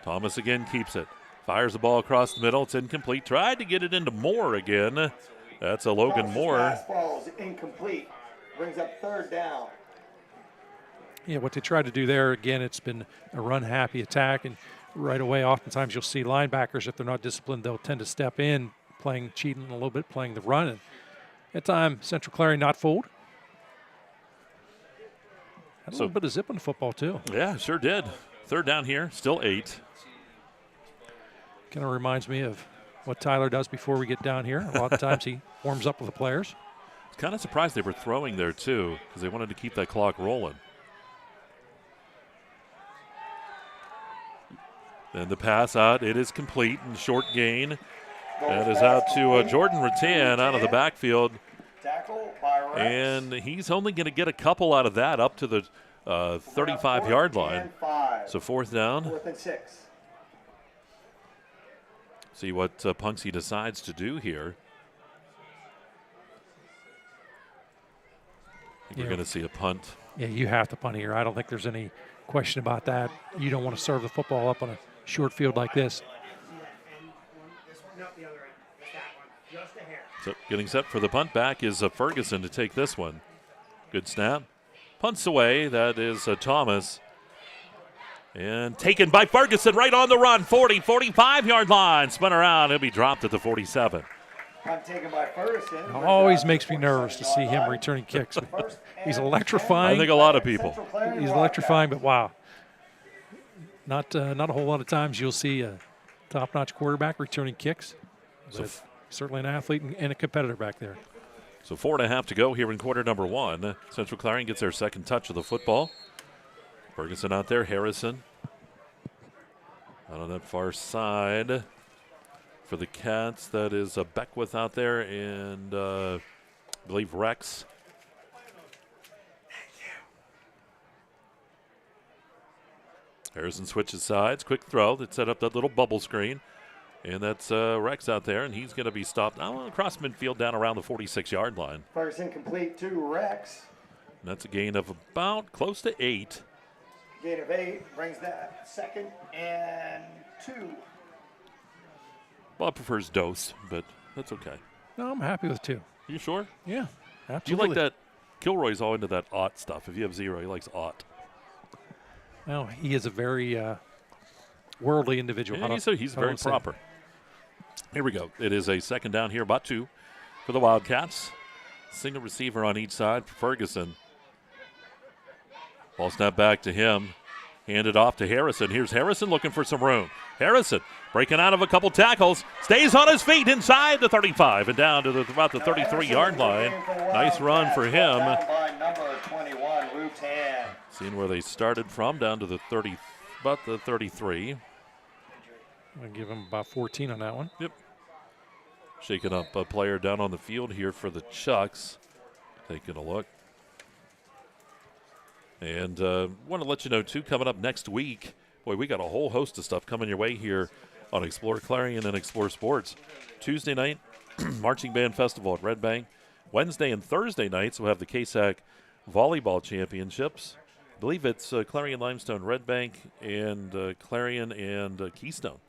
Thomas again keeps it. Fires the ball across the middle. It's incomplete. Tried to get it into Moore again. That's a Logan Moore. Fastball is incomplete. Brings up third down. Yeah, what they tried to do there, again, it's been a run-happy attack, and right away, oftentimes you'll see linebackers, if they're not disciplined, they'll tend to step in, cheating a little bit, playing the run. And at time, Central Clarion not fooled. Had a little bit of zip in the football, too. Yeah, sure did. Third down here, still 8. Kind of reminds me of what Tyler does before we get down here. A lot of times he warms up with the players. I was kind of surprised they were throwing there, too, because they wanted to keep that clock rolling. Then the pass out. It is complete and short gain. That is out to Jordan Rattan out of the backfield. Tackle by Rex. And he's only going to get a couple out of that up to the 35-yard line. So fourth down. 4th and 6. See what Punxsy decides to do here. I think we're going to see a punt. Yeah, you have to punt here. I don't think there's any question about that. You don't want to serve the football up on a short field like this. So getting set for the punt back is Ferguson to take this one. Good snap. Punts away. That is Thomas. And taken by Ferguson right on the run. 40, 45-yard line. Spun around. He'll be dropped at the 47. Punt taken by Ferguson. It always makes me nervous to see him returning kicks. He's electrifying. I think a lot of people. He's electrifying, but wow. Not a whole lot of times you'll see a top-notch quarterback returning kicks. So certainly an athlete and a competitor back there. So 4.5 to go here in quarter number 1. Central Clarion gets their second touch of the football. Ferguson out there. Harrison out on that far side. For the Cats, that is Beckwith out there and I believe Rex. Harrison switches sides. Quick throw that set up that little bubble screen. And that's Rex out there, and he's going to be stopped across midfield down around the 46-yard line. Ferguson complete to Rex. And that's a gain of about close to 8. Gain of 8 brings that 2nd and 2. Bob prefers dose, but that's okay. No, I'm happy with 2. You sure? Yeah, absolutely. Do you like that? Kilroy's all into that aught stuff. If you have 0, he likes aught. Well, he is a very worldly individual. Yeah, he's very proper. Here we go. It is a 2nd down here, about 2 for the Wildcats. Single receiver on each side for Ferguson. Ball snap back to him. Handed off to Harrison. Here's Harrison looking for some room. Harrison breaking out of a couple tackles. Stays on his feet inside the 35 and down to about the 33-yard line. Nice run for him. Number 21, Rutan. Seeing where they started from, down to the 30, about the 33. I'm going to give him about 14 on that one. Yep. Shaking up a player down on the field here for the Chucks. Taking a look. And want to let you know, too, coming up next week, boy, we got a whole host of stuff coming your way here on Explore Clarion and Explore Sports. Tuesday night, Marching Band Festival at Red Bank. Wednesday and Thursday nights, we'll have the KSAC Volleyball Championships. I believe it's Clarion Limestone, Red Bank, and Clarion and Keystone.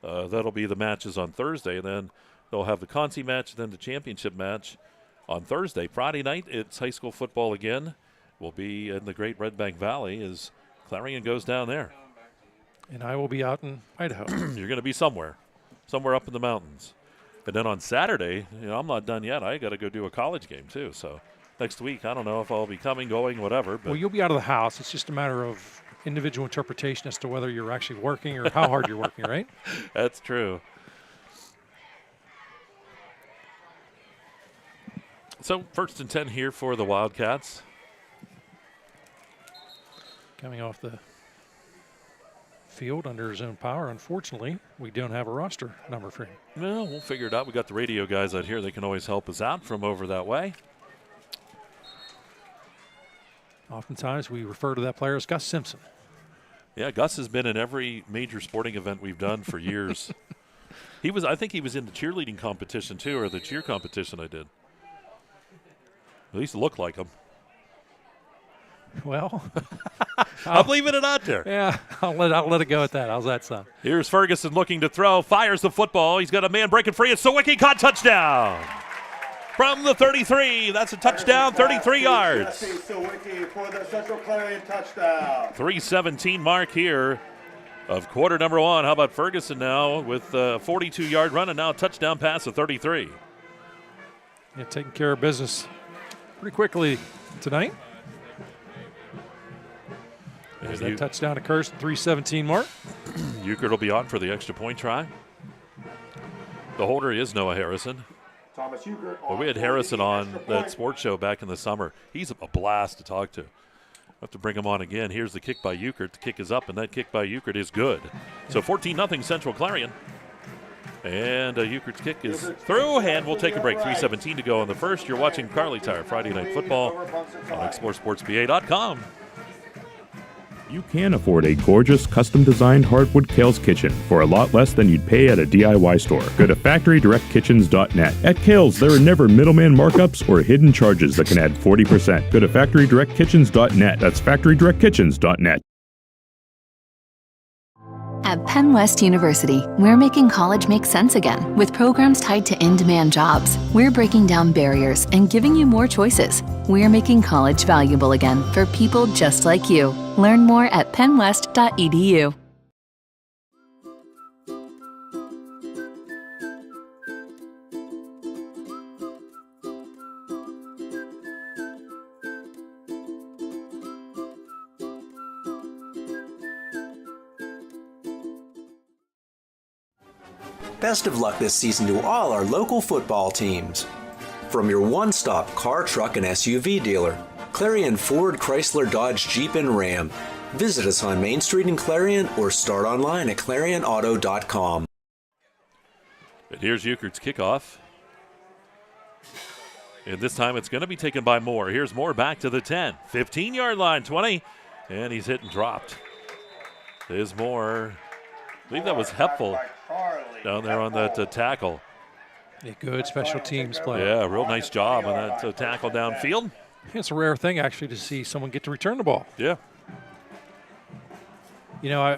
That'll be the matches on Thursday. And then they'll have the Consi match, then the championship match on Thursday. Friday night, it's high school football again. We'll be in the great Red Bank Valley as Clarion goes down there. And I will be out in Idaho. You're going to be somewhere up in the mountains. And then on Saturday, I'm not done yet. I got to go do a college game too. So next week, I don't know if I'll be coming, going, whatever. But well, you'll be out of the house. It's just a matter of individual interpretation as to whether you're actually working or how hard you're working, right? That's true. So 1st and 10 here for the Wildcats. Coming off the field under his own power. Unfortunately, we don't have a roster number for him. No, we'll figure it out. We got the radio guys out here. They can always help us out from over that way. Oftentimes, we refer to that player as Gus Simpson. Yeah, Gus has been in every major sporting event we've done for years. I think he was in the cheerleading competition, too, or the cheer competition I did. At least it looked like him. Well, I'm leaving it out there. Yeah, I'll let it go at that. How's that sound? Here's Ferguson looking to throw, fires the football. He's got a man breaking free. It's Sawicki, caught, touchdown. From the 33, that's a touchdown, 33 yards. Sawicki for the Central Clarion touchdown. 3:17 mark here of quarter number 1. How about Ferguson now with a 42-yard run and now a touchdown pass of 33. Yeah, taking care of business pretty quickly tonight. As that touchdown occurs at 3:17 mark. Euchert will be on for the extra point try. The holder is Noah Harrison. Thomas Euchert. Well, we had Harrison on that sports show back in the summer. He's a blast to talk to. We'll have to bring him on again. Here's the kick by Euchert. The kick is up, and that kick by Euchert is good. So 14-0 Central Clarion. And Euchert's kick is through, and we'll take a break. 3:17 to go in the first. You're watching Kerle Tire Friday Night Football on exploresportspa.com. You can afford a gorgeous, custom-designed hardwood Kerle's kitchen for a lot less than you'd pay at a DIY store. Go to FactoryDirectKitchens.net. At Kerle's, there are never middleman markups or hidden charges that can add 40%. Go to FactoryDirectKitchens.net. That's FactoryDirectKitchens.net. At Penn West University, we're making college make sense again with programs tied to in-demand jobs. We're breaking down barriers and giving you more choices. We're making college valuable again for people just like you. Learn more at pennwest.edu. Best of luck this season to all our local football teams. From your one-stop car, truck, and SUV dealer, Clarion Ford, Chrysler, Dodge, Jeep, and Ram. Visit us on Main Street in Clarion or start online at ClarionAuto.com. Here's Euchre's kickoff. And this time it's going to be taken by Moore. Here's Moore back to the 10. 15-yard line, 20. And he's hit and dropped. There's Moore. I believe that was Hepfel down there on that tackle. A good special teams play. Yeah, real nice job on that tackle downfield. It's a rare thing, actually, to see someone get to return the ball. Yeah. You know, I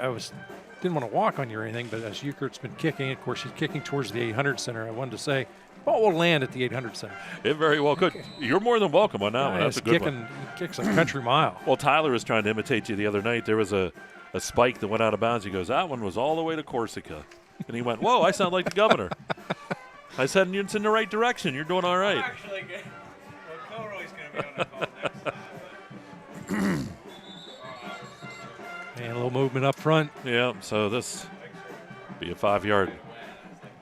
didn't want to walk on you or anything, but as Euchre's been kicking, of course, he's kicking towards the 800 center. I wanted to say, ball will land at the 800 center. It very well could. You're more than welcome on that one. That's a good one. He kicks a country mile. Well, Tyler was trying to imitate you the other night. There was a spike that went out of bounds. He goes, that one was all the way to Corsica. And he went, whoa, I sound like the governor. I said, it's in the right direction. You're doing all right. Actually, Kilroy's going to be on the phone next. And a little movement up front. Yeah, so this be a 5-yard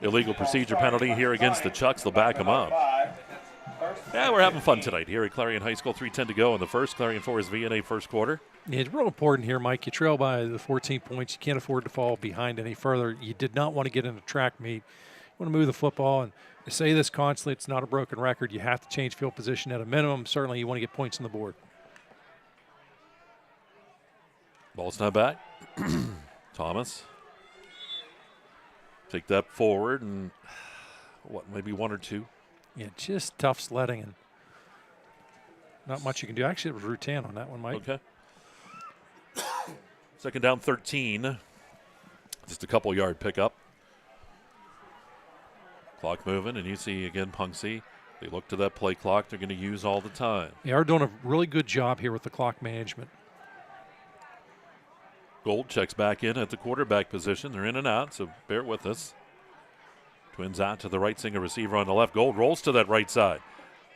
illegal procedure penalty here against the Chucks. They'll back them up. Yeah, we're having fun tonight here at Clarion High School. 3:10 to go in the first. Clarion 4 is VNA first quarter. Yeah, it's real important here, Mike. You trail by the 14 points. You can't afford to fall behind any further. You did not want to get in a track meet. You want to move the football. And I say this constantly, it's not a broken record. You have to change field position at a minimum. Certainly you want to get points on the board. Ball's not back. Thomas. Take that forward and, maybe 1 or 2? Yeah, just tough sledding and not much you can do. Actually, it was Rutan on that one, Mike. Okay. Second down, 13. Just a couple yard pickup. Clock moving, and you see again Punxsutawney. They look to that play clock they're going to use all the time. They are doing a really good job here with the clock management. Gold checks back in at the quarterback position. They're in and out, so bear with us. Twins out to the right, single receiver on the left. Gold rolls to that right side.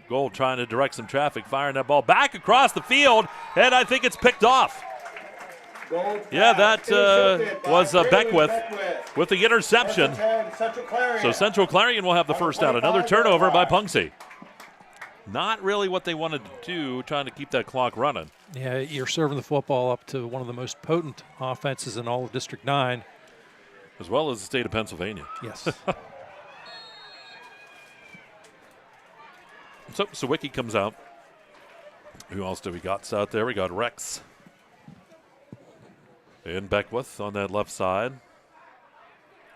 Gold trying to direct some traffic, firing that ball back across the field, and I think it's picked off. Yeah, that was Beckwith with the interception. So Central Clarion will have the first down. Another turnover by Punxsutawney. Not really what they wanted to do, trying to keep that clock running. Yeah, you're serving the football up to one of the most potent offenses in all of District 9. As well as the state of Pennsylvania. Yes. So Sawicki comes out. Who else do we got out there? We got Rex. And Beckwith on that left side.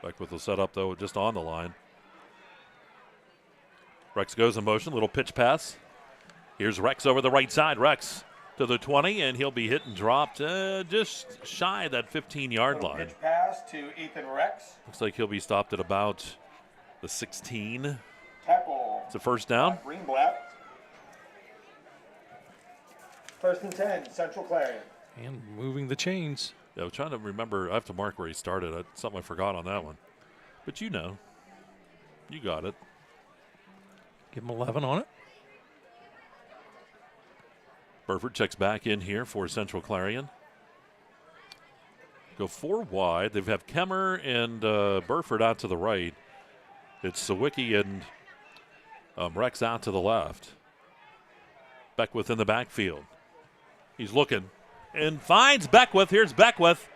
Beckwith will set up, though, just on the line. Rex goes in motion, little pitch pass. Here's Rex over the right side. Rex to the 20, and he'll be hit and dropped just shy of that 15-yard line. Pitch pass to Ethan Rex. Looks like he'll be stopped at about the 16. Tackle. It's a first down. Greenblatt. First and 10, Central Clarion. And moving the chains. Yeah, I'm trying to remember. I have to mark where he started. Something I forgot on that one. But you know. You got it. Give him 11 on it. Burford checks back in here for Central Clarion. Go 4 wide. They have Kemmer and Burford out to the right. It's Sawicki and Rex out to the left. Beckwith in the backfield. He's looking and finds Beckwith. Here's Beckwith.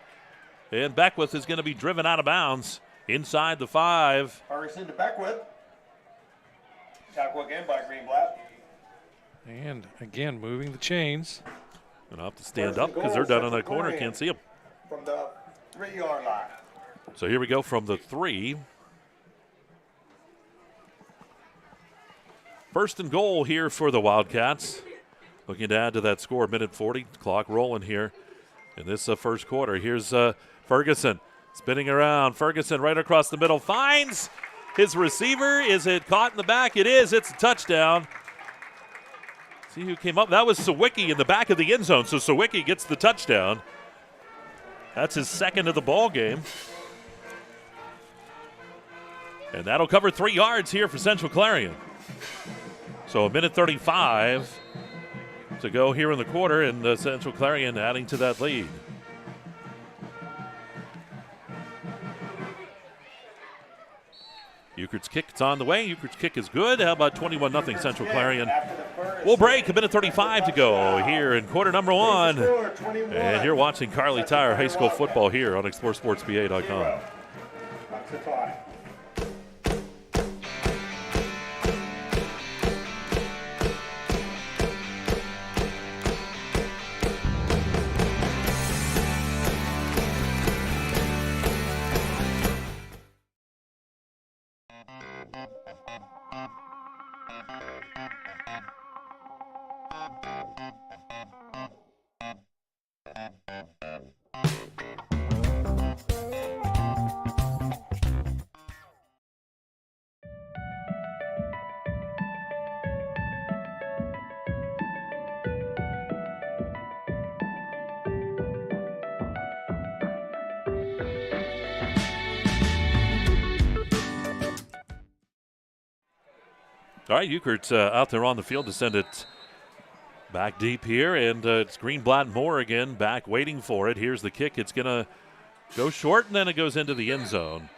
And Beckwith is going to be driven out of bounds inside the 5. Ferguson to Beckwith. Tackle again by Greenblatt. And again, moving the chains. And I'll have to stand up because they're down in that corner. Can't see them. From the 3-yard line. So here we go from the 3. First and goal here for the Wildcats. Looking to add to that score. Minute 40. Clock rolling here in this first quarter. Here's Ferguson spinning around. Ferguson right across the middle. Finds his receiver. Is it caught in the back? It is. It's a touchdown. See who came up. That was Sawicki in the back of the end zone. So Sawicki gets the touchdown. That's his second of the ball game. And that'll cover 3 yards here for Central Clarion. So a minute 35 to go here in the quarter, and Central Clarion adding to that lead. Euchre's kick, it's on the way. Euchre's kick is good. How about 21-0 Central Clarion? We'll break. A minute 35 to go here in quarter number 1. And you're watching Kerle Tire High School football here on exploreClarion.com. All right, Euchre's out there on the field to send it back deep here, and it's Greenblatt Moore again back waiting for it. Here's the kick. It's going to go short, and then it goes into the end zone.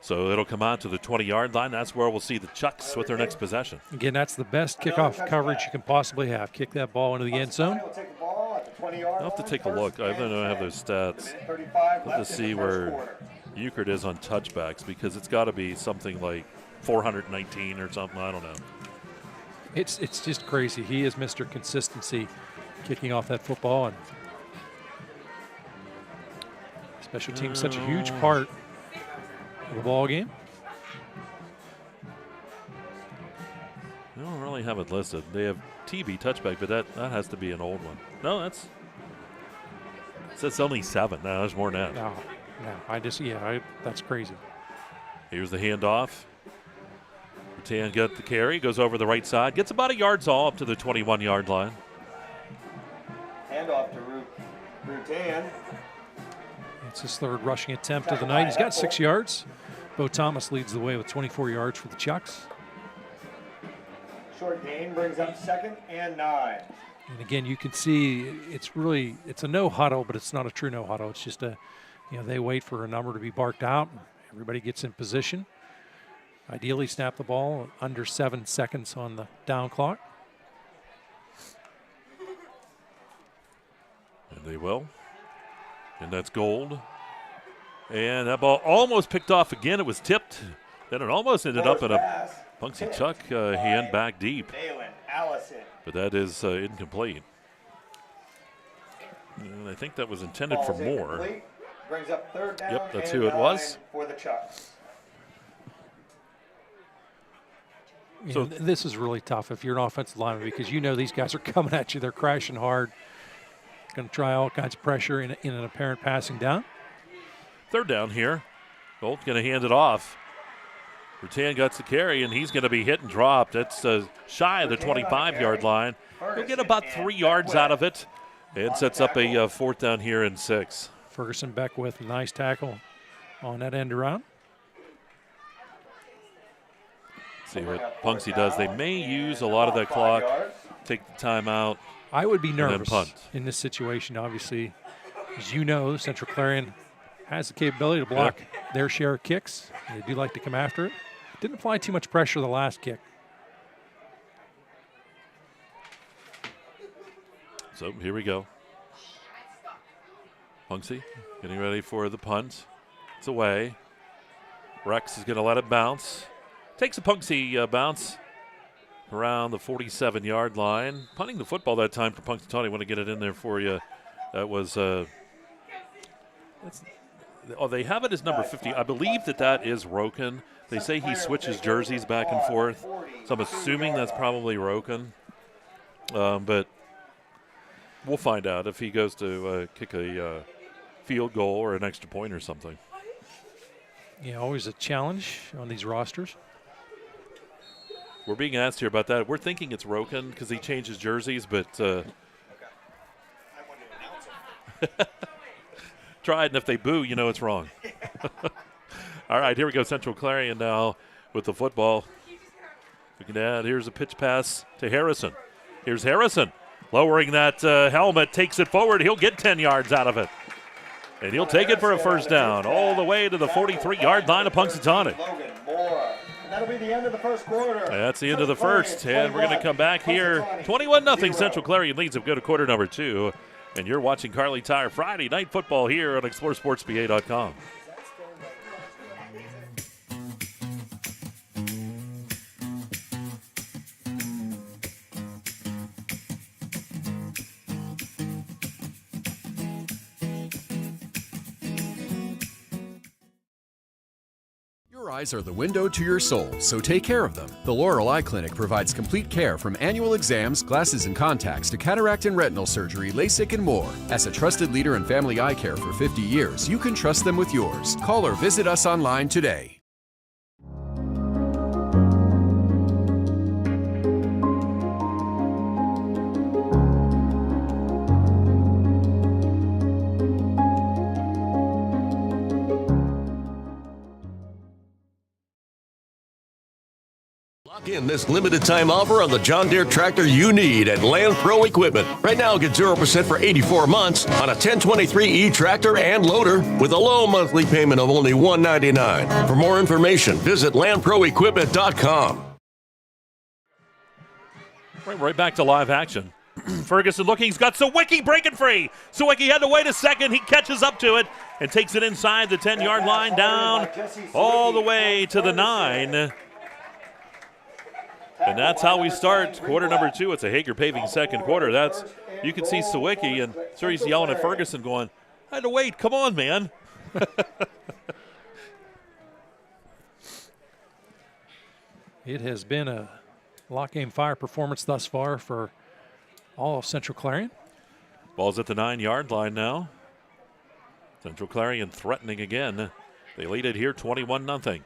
So it'll come out to the 20-yard line. That's where we'll see the Chucks with their next possession. Again, that's the best kickoff coverage you can possibly have. Kick that ball into the end zone. I'll have to take a look. I don't have those stats. Let's see where Euchre is on touchbacks, because it's got to be something like 419 or something. I don't know. It's just crazy. He is Mr. Consistency kicking off that football, and special teams such a huge part of the ball game. They don't really have it listed. They have TB touchback, but that has to be an old one. No, it says only 7. No, there's more than that. No, that's crazy. Here's the handoff. Rutan got the carry, goes over the right side, gets about a yard's all up to the 21-yard line. Handoff to Rutan. It's his third rushing attempt of the night. He's got 6 yards. Bo Thomas leads the way with 24 yards for the Chucks. Short gain brings up 2nd and 9. And again, you can see it's a no huddle, but it's not a true no huddle. It's just they wait for a number to be barked out. Everybody gets in position. Ideally, snap the ball under 7 seconds on the down clock. And they will. And that's Gold. And that ball almost picked off again. It was tipped. Then it almost ended up in a Punxsutawney Chuck hand back deep. But that is incomplete. And I think that was intended for Moore. Brings up 3rd down. Yep, that's who it was. For the Chucks. So this is really tough if you're an offensive lineman, because these guys are coming at you. They're crashing hard. Going to try all kinds of pressure in an apparent passing down. 3rd down here. Gold's going to hand it off. Rutan got the carry, and he's going to be hit and dropped. That's shy of the 25-yard line. He'll get about 3 yards out of it, and sets up a 4th down here and 6. Ferguson Beckwith, nice tackle on that end around. See what Punxsutawney does. They may use a lot of that clock, take the timeout. I would be nervous and punt. in this situation, obviously. As you know, Central Clarion has the capability to block their share of kicks. They do like to come after it. Didn't apply too much pressure the last kick. So here we go. Punxsutawney getting ready for the punt. It's away. Rex is going to let it bounce. Takes a Punxsutawney bounce around the 47-yard line. Punting the football that time for Punxsutawney. Want to get it in there for you. That was they have it as number 50. I believe that is Roken. They say he switches jerseys back and forth, so I'm assuming that's probably Roken. But we'll find out if he goes to kick a field goal or an extra point or something. Yeah, always a challenge on these rosters. We're being asked here about that. We're thinking it's Roken because he changes jerseys, but try it, and if they boo, it's wrong. All right, here we go. Central Clarion now with the football. We can add, here's a pitch pass to Harrison. Here's Harrison lowering that helmet, takes it forward. He'll get 10 yards out of it. And he'll take it for a 1st down all the way to the 43-yard line of Punxsutawney. That'll be the end of the first quarter. That's the end of the first, and we're going to come back here. 21-0 Central Clarion leads. Go to quarter number 2, and you're watching Kerle Tire Friday Night Football here on exploreSportsPA.com. Your eyes are the window to your soul, so take care of them. The Laurel Eye Clinic provides complete care from annual exams, glasses and contacts to cataract and retinal surgery, LASIK, and more. As a trusted leader in family eye care for 50 years, you can trust them with yours. Call or visit us online today. Lock in this limited time offer on the John Deere tractor you need at Land Pro Equipment. Right now, get 0% for 84 months on a 1023E tractor and loader with a low monthly payment of only $199. For more information, visit landproequipment.com. Right back to live action. Ferguson looking, he's got Sawicki breaking free. Sawicki had to wait a second. He catches up to it and takes it inside the 10-yard line down all the way to the 9. And that's how we start quarter number 2. It's a Hager Paving second quarter. You can see Sawicki, and sure he's yelling at Ferguson going, I had to wait. Come on, man. It has been a lock game fire performance thus far for all of Central Clarion. Ball's at the 9-yard line now. Central Clarion threatening again. They lead it here 21-0.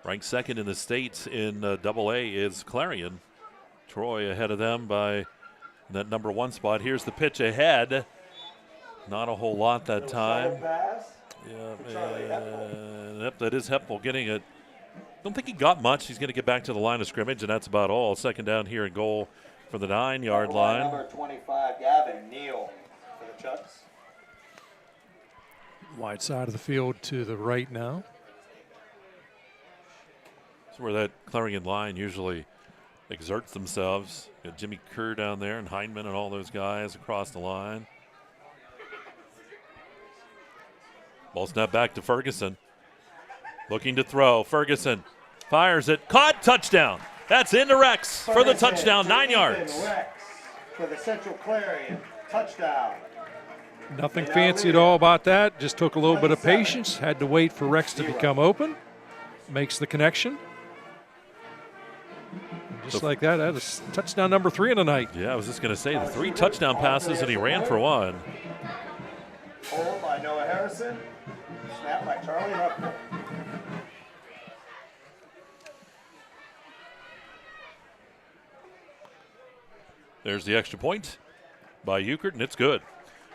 Ranked second in the state in AA is Clarion. Troy ahead of them by that number 1 spot. Here's the pitch ahead. Not a whole lot that time. Yep, that is Hepfel getting it. Don't think he got much. He's going to get back to the line of scrimmage, and that's about all. Second down here and goal for the 9-yard line. Number 25, Gavin Neal for the Chucks. Wide side of the field to the right now. Where that Clarion line usually exerts themselves. Got Jimmy Kerr down there and Hindman and all those guys across the line. Ball snap back to Ferguson. Looking to throw. Ferguson fires it. Caught. Touchdown. That's into Rex for the touchdown. 9 yards. Rex for the Central Clarion touchdown. Nothing fancy at all about that. Just took a little bit of patience. Had to wait for Rex to become open. Makes the connection. Just like that is touchdown number 3 in the night. Yeah, I was just going to say the 3 touchdown passes, and he ran for 1. Hold by Noah Harrison. Snap by Charlie Hucknall. There's the extra point by Euchert, and it's good.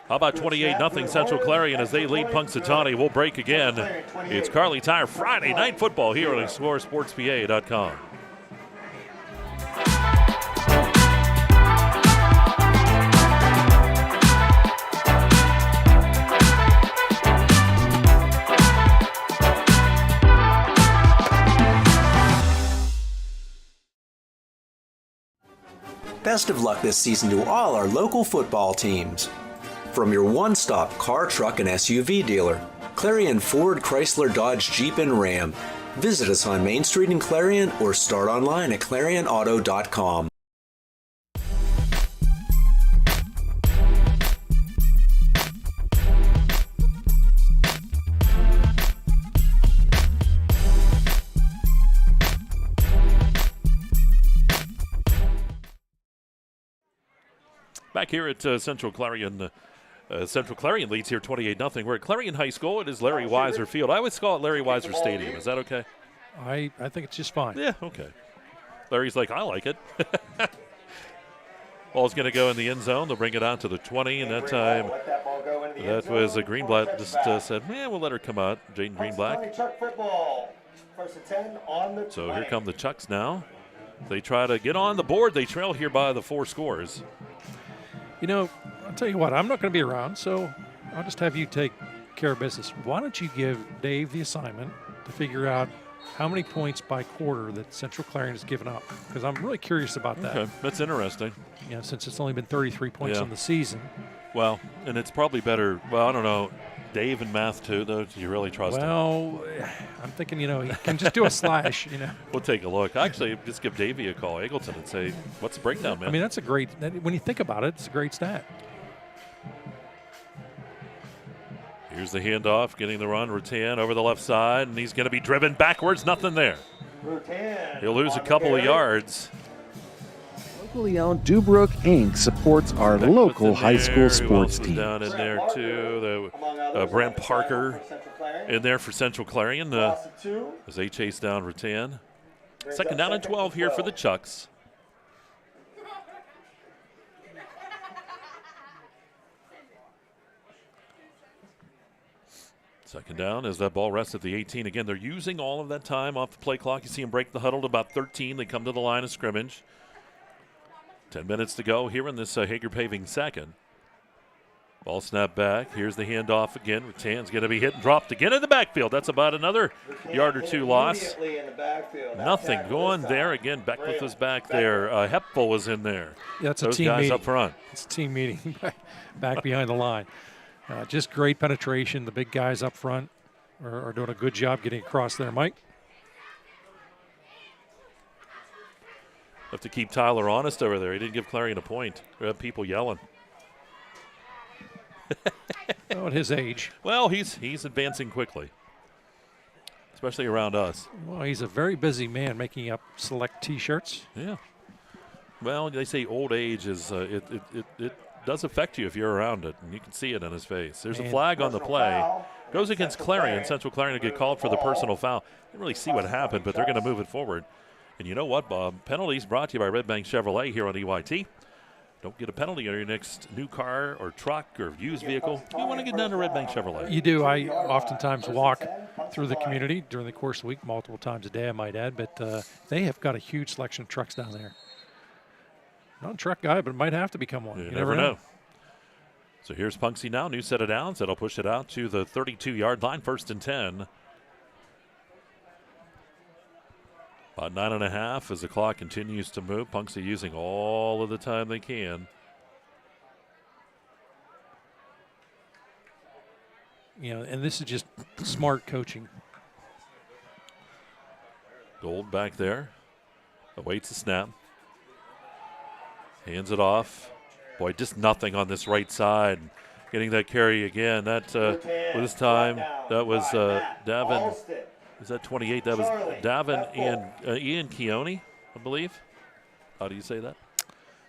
How about 28-0 Central Clarion as they lead Punxsutawney? We'll break again. It's Kerle Tire Friday Night Football here on exploreClarion.com. Best of luck this season to all our local football teams. From your one-stop car, truck, and SUV dealer, Clarion Ford, Chrysler, Dodge, Jeep, and Ram. Visit us on Main Street in Clarion or start online at ClarionAuto.com. Back here at Central Clarion. Central Clarion leads here 28-0. We're at Clarion High School. It is Larry Weiser Field. I always call it Larry Weiser Stadium. Is that okay? I think it's just fine. Yeah, okay. Larry's like, I like it. Ball's going to go in the end zone. They'll bring it out to the 20, and that time that was Greenblatt just said, man, we'll let her come out, Jaden Greenblatt. So here come the Chucks now. They try to get on the board. They trail here by the 4 scores. You know, I'll tell you what, I'm not going to be around, so I'll just have you take care of business. Why don't you give Dave the assignment to figure out how many points by quarter that Central Clarion has given up? Because I'm really curious about that. Okay, that's interesting. You know, since it's only been 33 points in the season. Well, and it's probably better, well, I don't know, Dave in math too, though. Do you really trust him? Well, I'm thinking, you know, he can just do a slash, you know. We'll take a look. Actually, just give Davey a call, Eagleton, and say, what's the breakdown, man? I mean, that's a great, when you think about it, it's a great stat. Here's the handoff, getting the run. Rutan over the left side, and he's going to be driven backwards. Nothing there. He'll lose a couple of yards. Locally owned Dubrook Inc. supports our local high school sports team. Down in there too. Brent Parker in there for Central Clarion as they chase down Rutan. Second down and 12 here for the Chucks. Second down as that ball rests at the 18. Again, they're using all of that time off the play clock. You see them break the huddle to about 13. They come to the line of scrimmage. 10 minutes to go here in this Hager Paving second. Ball snap back. Here's the handoff again. Rutan's going to be hit and dropped again in the backfield. That's about another yard or two loss. Nothing going there. Again, Beckwith was back there. Hepful was in there. Yeah, that's a Those team guys meeting. up front. It's a team meeting back behind the line. Just great penetration. The big guys up front are doing a good job getting across there, Mike. Have to keep Tyler honest over there. He didn't give Clarion a point. We have people yelling. At his age. Well, he's advancing quickly, especially around us. Well, he's a very busy man making up select T-shirts. Yeah. Well, they say old age is it does affect you if you're around it, and you can see it on his face. There's a flag on the play. Goes against Clarion. Central Clarion to get called for the personal foul. Didn't really see what happened, but they're going to move it forward. And you know what, Bob? Penalties brought to you by Red Bank Chevrolet here on EYT. Don't get a penalty on your next new car or truck or used vehicle. You want to get down to Red Bank Chevrolet. You do. I oftentimes walk through the community during the course of the week, multiple times a day, I might add. But they have got a huge selection of trucks down there. Not a truck guy, but it might have to become one. You never know. So here's Punxsutawney now. New set of downs. That'll push it out to the 32-yard line. 1st and 10. About 9.5 as the clock continues to move. Punxsutawney using all of the time they can. And this is just smart coaching. Gold back there. Awaits the snap. Hands it off. Boy, just nothing on this right side. Getting that carry again. That this time, that was Davin. Is that 28? That was Davin and Ian Keone, I believe. How do you say that?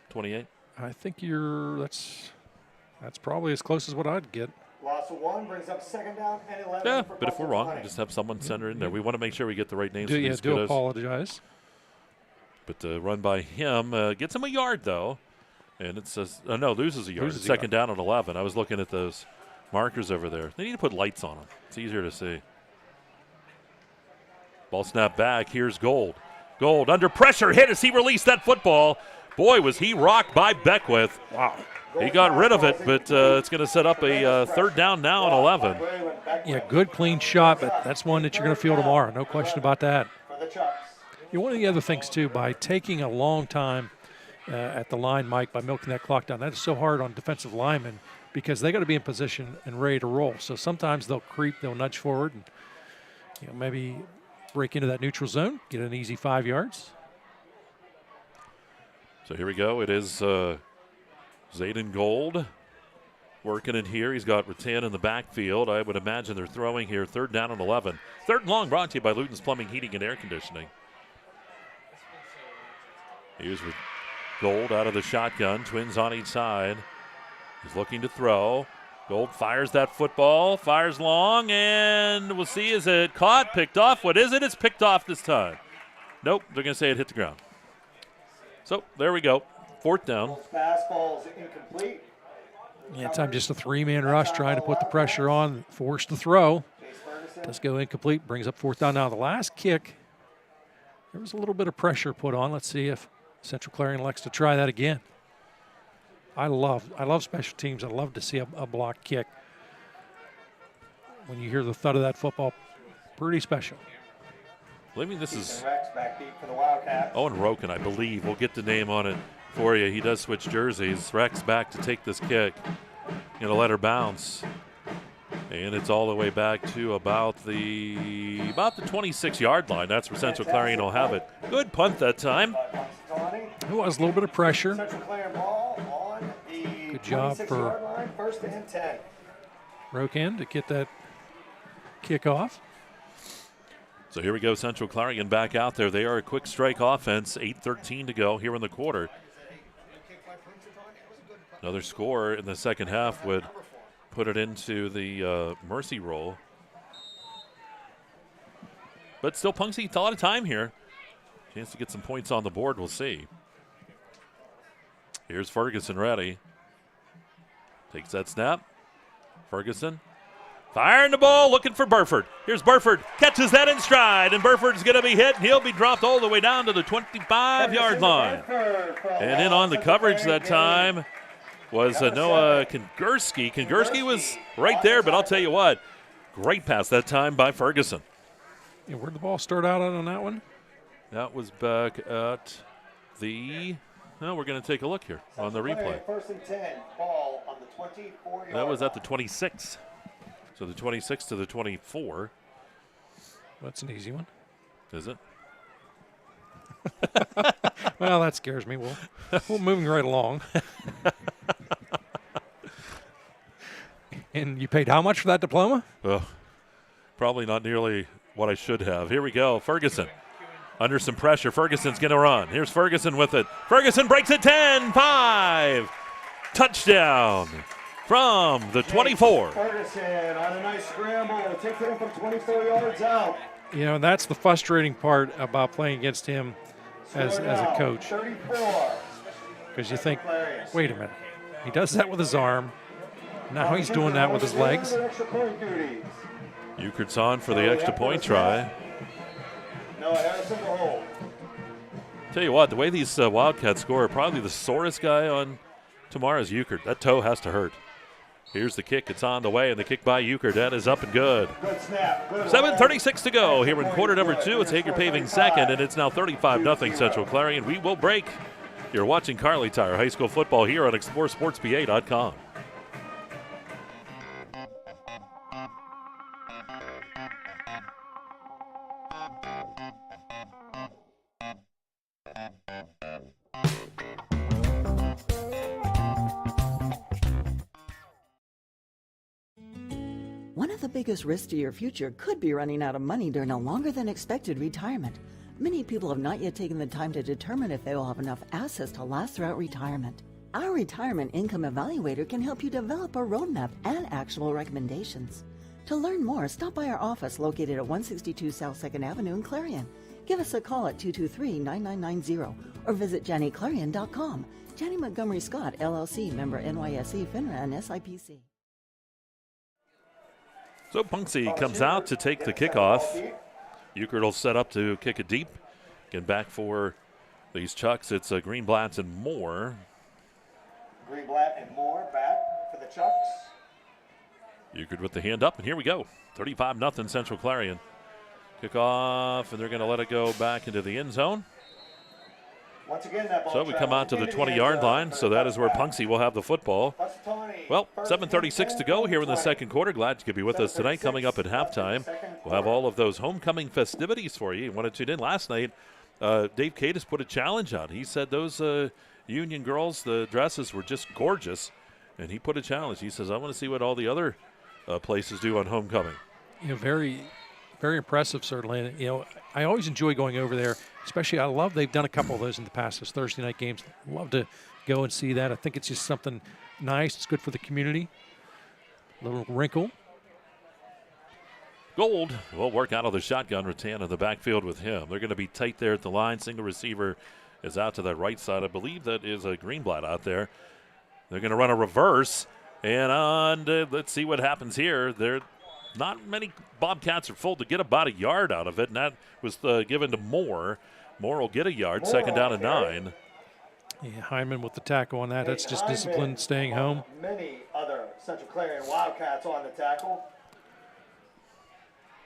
28? I think that's probably as close as what I'd get. Loss of 1 brings up 2nd down and 11. Yeah, but if we're wrong, we just have someone center in there. We want to make sure we get the right names. Do apologize. But the run by him gets him a yard, though. And it says, loses a yard. It's 2nd down at 11. I was looking at those markers over there. They need to put lights on them. It's easier to see. Ball snap back. Here's Gold. Gold under pressure. Hit as he released that football. Boy, was he rocked by Beckwith. Wow. He got rid of it, but it's going to set up a 3rd down now at 11. Yeah, good clean shot, but that's one that you're going to feel tomorrow. No question about that. One of the other things, too, by taking a long time at the line, Mike, by milking that clock down, that is so hard on defensive linemen because they got to be in position and ready to roll. So sometimes they'll creep, they'll nudge forward, and maybe break into that neutral zone, get an easy 5 yards. So here we go. It is Zayden Gold working in here. He's got Rutan in the backfield. I would imagine they're throwing here. 3rd down and 11. 3rd and long brought to you by Luton's Plumbing, Heating, and Air Conditioning. Here's with Gold out of the shotgun. Twins on each side. He's looking to throw. Gold fires that football, fires long, and we'll see, is it caught, picked off? What is it? It's picked off this time. Nope, they're going to say it hit the ground. So there we go. 4th down. Fastball's incomplete. Yeah, time just a 3-man rush trying to put the pressure on, forced to throw. Does go incomplete, brings up 4th down. Now the last kick, there was a little bit of pressure put on. Let's see if Central Clarion likes to try that again. I love special teams. I love to see a block kick. When you hear the thud of that football, pretty special. Believing this is back deep for the Wildcats. Owen Roken, I believe. We'll get the name on it for you. He does switch jerseys. Rex back to take this kick. Going to let her bounce. And it's all the way back to about the 26-yard line. That's where Central Clarion will have it. Good punt that time. It was a little bit of pressure. Central Clarion ball on the Good job for 26-yard line, 1st and 10. broke in to get that kickoff. So here we go, Central Clarion back out there. They are a quick strike offense, 8:13 to go here in the quarter. Another score in the second half would put it into the mercy roll. But still, Punxsutawney, a lot of time here. Chance to get some points on the board, we'll see. Here's Ferguson ready. Takes that snap. Ferguson firing the ball, looking for Burford. Here's Burford, catches that in stride, and Burford's going to be hit. He'll be dropped all the way down to the 25-yard line. And in on the coverage that time was Noah Kongursky. Kongursky was right there, but I'll tell you what, great pass that time by Ferguson. Yeah, where'd the ball start out on that one? That was back at the... Well, we're going to take a look here on the replay. First and 10, ball on the 24-yard That was at the 26. So the 26 to the 24. That's an easy one. Is it? Well, that scares me. We're moving right along. And you paid how much for that diploma? Probably not nearly what I should have. Here we go. Ferguson under some pressure. Ferguson's going to run. Here's Ferguson with it. Ferguson breaks it 10-5. Touchdown from the 24. Ferguson on a nice scramble. Takes it in from 24 yards out. You know, that's the frustrating part about playing against him as a coach. 34. Because you think, wait a minute. He does that with his arm. Now he's doing that with his legs. Euchre's on for the extra point try. Tell you what, the way these Wildcats score, probably the sorest guy on tomorrow's Euchre. That toe has to hurt. Here's the kick. It's on the way, and the kick by Euchre. That is up and good. 7:36 to go here in quarter number 2. It's Hager Paving second, and it's now 35-0 Central Clarion. We will break. You're watching Kerle Tire High School football here on exploreSportsPA.com. One of the biggest risks to your future could be running out of money during a longer than expected retirement. Many people have not yet taken the time to determine if they will have enough assets to last throughout retirement. Our Retirement Income Evaluator can help you develop a roadmap and actionable recommendations. To learn more, stop by our office located at 162 South 2nd Avenue in Clarion. Give us a call at 223-9990 or visit JannyClarion.com. Janney Montgomery Scott, LLC, member NYSE, FINRA, and SIPC. So Punxsutawney comes out to take the kickoff. Euchre will set up to kick it deep. Get back for these Chucks. It's Greenblatt and Moore. Greenblatt and Moore back for the Chucks. Euchre with the hand up, and here we go. 35-0 Central Clarion. Kickoff, and they're going to let it go back into the end zone. Once again, that ball so we come out to the 20-yard line, so that is where Punxsutawney will have the football. Well, 7:36 to go here in the second quarter. Glad you could be with us tonight. Coming up at halftime, we'll have all of those homecoming festivities for you. You want to tune in. Last night, Dave Katis put a challenge out. He said those Union girls, the dresses were just gorgeous, and he put a challenge. He says, I want to see what all the other places do on homecoming. You know, very, very impressive, certainly. And, you know, I always enjoy going over there, especially I love they've done a couple of those in the past, those Thursday night games. Love to go and see that. I think it's just something nice. It's good for the community. A little wrinkle. Gold will work out of the shotgun. Rattan in the backfield with him. They're going to be tight there at the line. Single receiver is out to the right side. I believe that is a Greenblatt out there. They're going to run a reverse. And let's see what happens here. There, not many Bobcats are full to get about a yard out of it, and that was given to Moore. Moore will get a yard, second down and 9. Yeah, Hyman with the tackle on that. That's just discipline, staying home. Many other Central Clarion Wildcats on the tackle.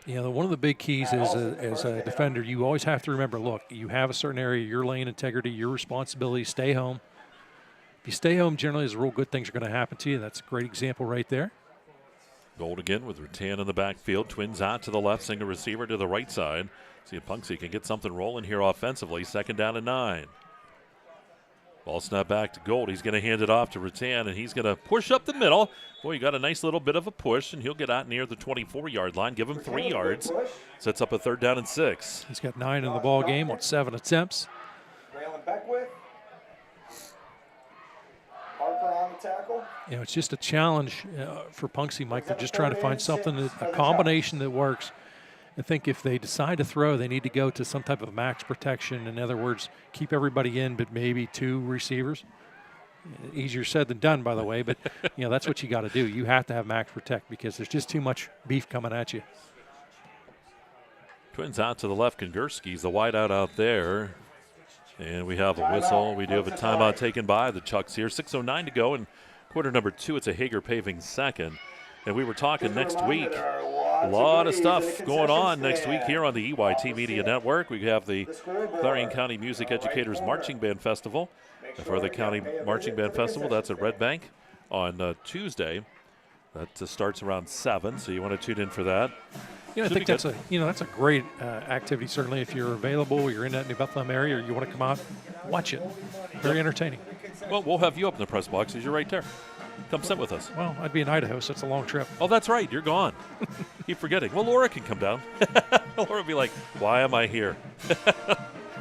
You know, one of the big keys is as a defender, you always have to remember, look, you have a certain area, your lane integrity, your responsibility, stay home. If you stay home, generally, there's real good things are going to happen to you. That's a great example right there. Gold again with Rattan in the backfield. Twins out to the left, single receiver to the right side. See if Punxsutawney can get something rolling here offensively. Second down and 9. Ball snap back to Gold. He's going to hand it off to Rattan, and he's going to push up the middle. Boy, he got a nice little bit of a push, and he'll get out near the 24-yard line. Give him 3 yards. Sets up a 3rd down and 6. He's got 9 in the ball game on 7 attempts. Braylon Beckwith. Parker on the tackle. You know, it's just a challenge for Punxsutawney, Mike. They're just trying to find something, a combination that works. I think if they decide to throw, they need to go to some type of max protection. In other words, keep everybody in, but maybe 2 receivers. Easier said than done, by the way, but you know that's what you got to do. You have to have max protect because there's just too much beef coming at you. Twins out to the left. Kongurski's the wideout out there. And we have a whistle. We do have a timeout taken by the Chucks here. 6:09 to go in quarter number 2. It's a Hager paving second. And we were talking next week. A lot of stuff going on next week here on the EYT Media Network. We have the Clarion County Music Educators Marching Band Festival. For the County Marching Band Festival, that's at Red Bank on Tuesday. That starts around 7, so you want to tune in for that. You know, I think that's a great activity. Certainly, if you're available, you're in that New Bethlehem area, or you want to come out, watch it. Very entertaining. Well, we'll have you up in the press box as you're right there. Come sit with us. Well, I'd be in Idaho, so it's a long trip. Oh, that's right. You're gone. Keep forgetting. Well, Laura can come down. Laura will be like, why am I here?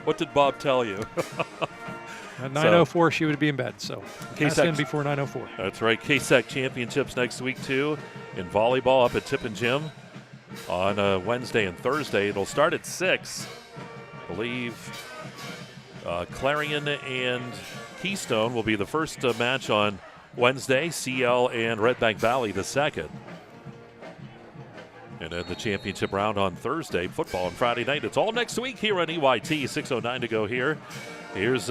What did Bob tell you? At 9:04, she would be in bed, so ask in before 9:04. That's right. KSAC Championships next week, too, in volleyball up at Tippin Gym on Wednesday and Thursday. It'll start at 6. I believe Clarion and Keystone will be the first match on Wednesday. CL and Red Bank Valley the second. And then the championship round on Thursday. Football on Friday night. It's all next week here on EYT. 6:09 to go here. Here's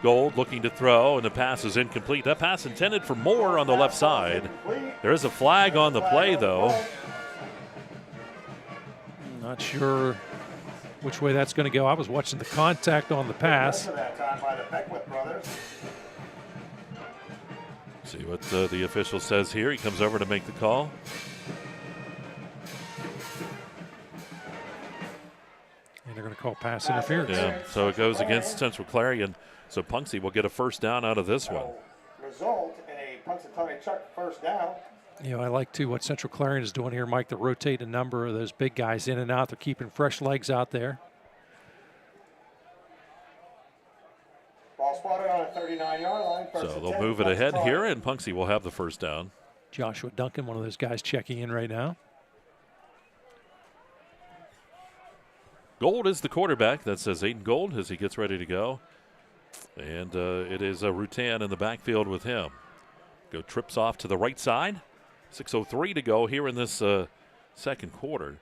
Gold looking to throw, and the pass is incomplete. That pass intended for Moore on the left side. There is a flag on the play, though. Not sure which way that's going to go. I was watching the contact on the pass. See what the official says here. He comes over to make the call. And they're going to call pass interference. Yeah, so it goes against Central Clarion. So Punxsutawney will get a 1st down out of this one. Result in a Punxsutawney Chuck 1st down. You know, I like, too, what Central Clarion is doing here, Mike, to rotate a number of those big guys in and out. They're keeping fresh legs out there. Ball spotted on a 39-yard line. So they'll move it ahead here, and Punxsutawney will have the 1st down. Joshua Duncan, one of those guys checking in right now. Gold is the quarterback. That says Aiden Gold as he gets ready to go. And it is Rutan in the backfield with him. Go trips off to the right side. 6:03 to go here in this second quarter.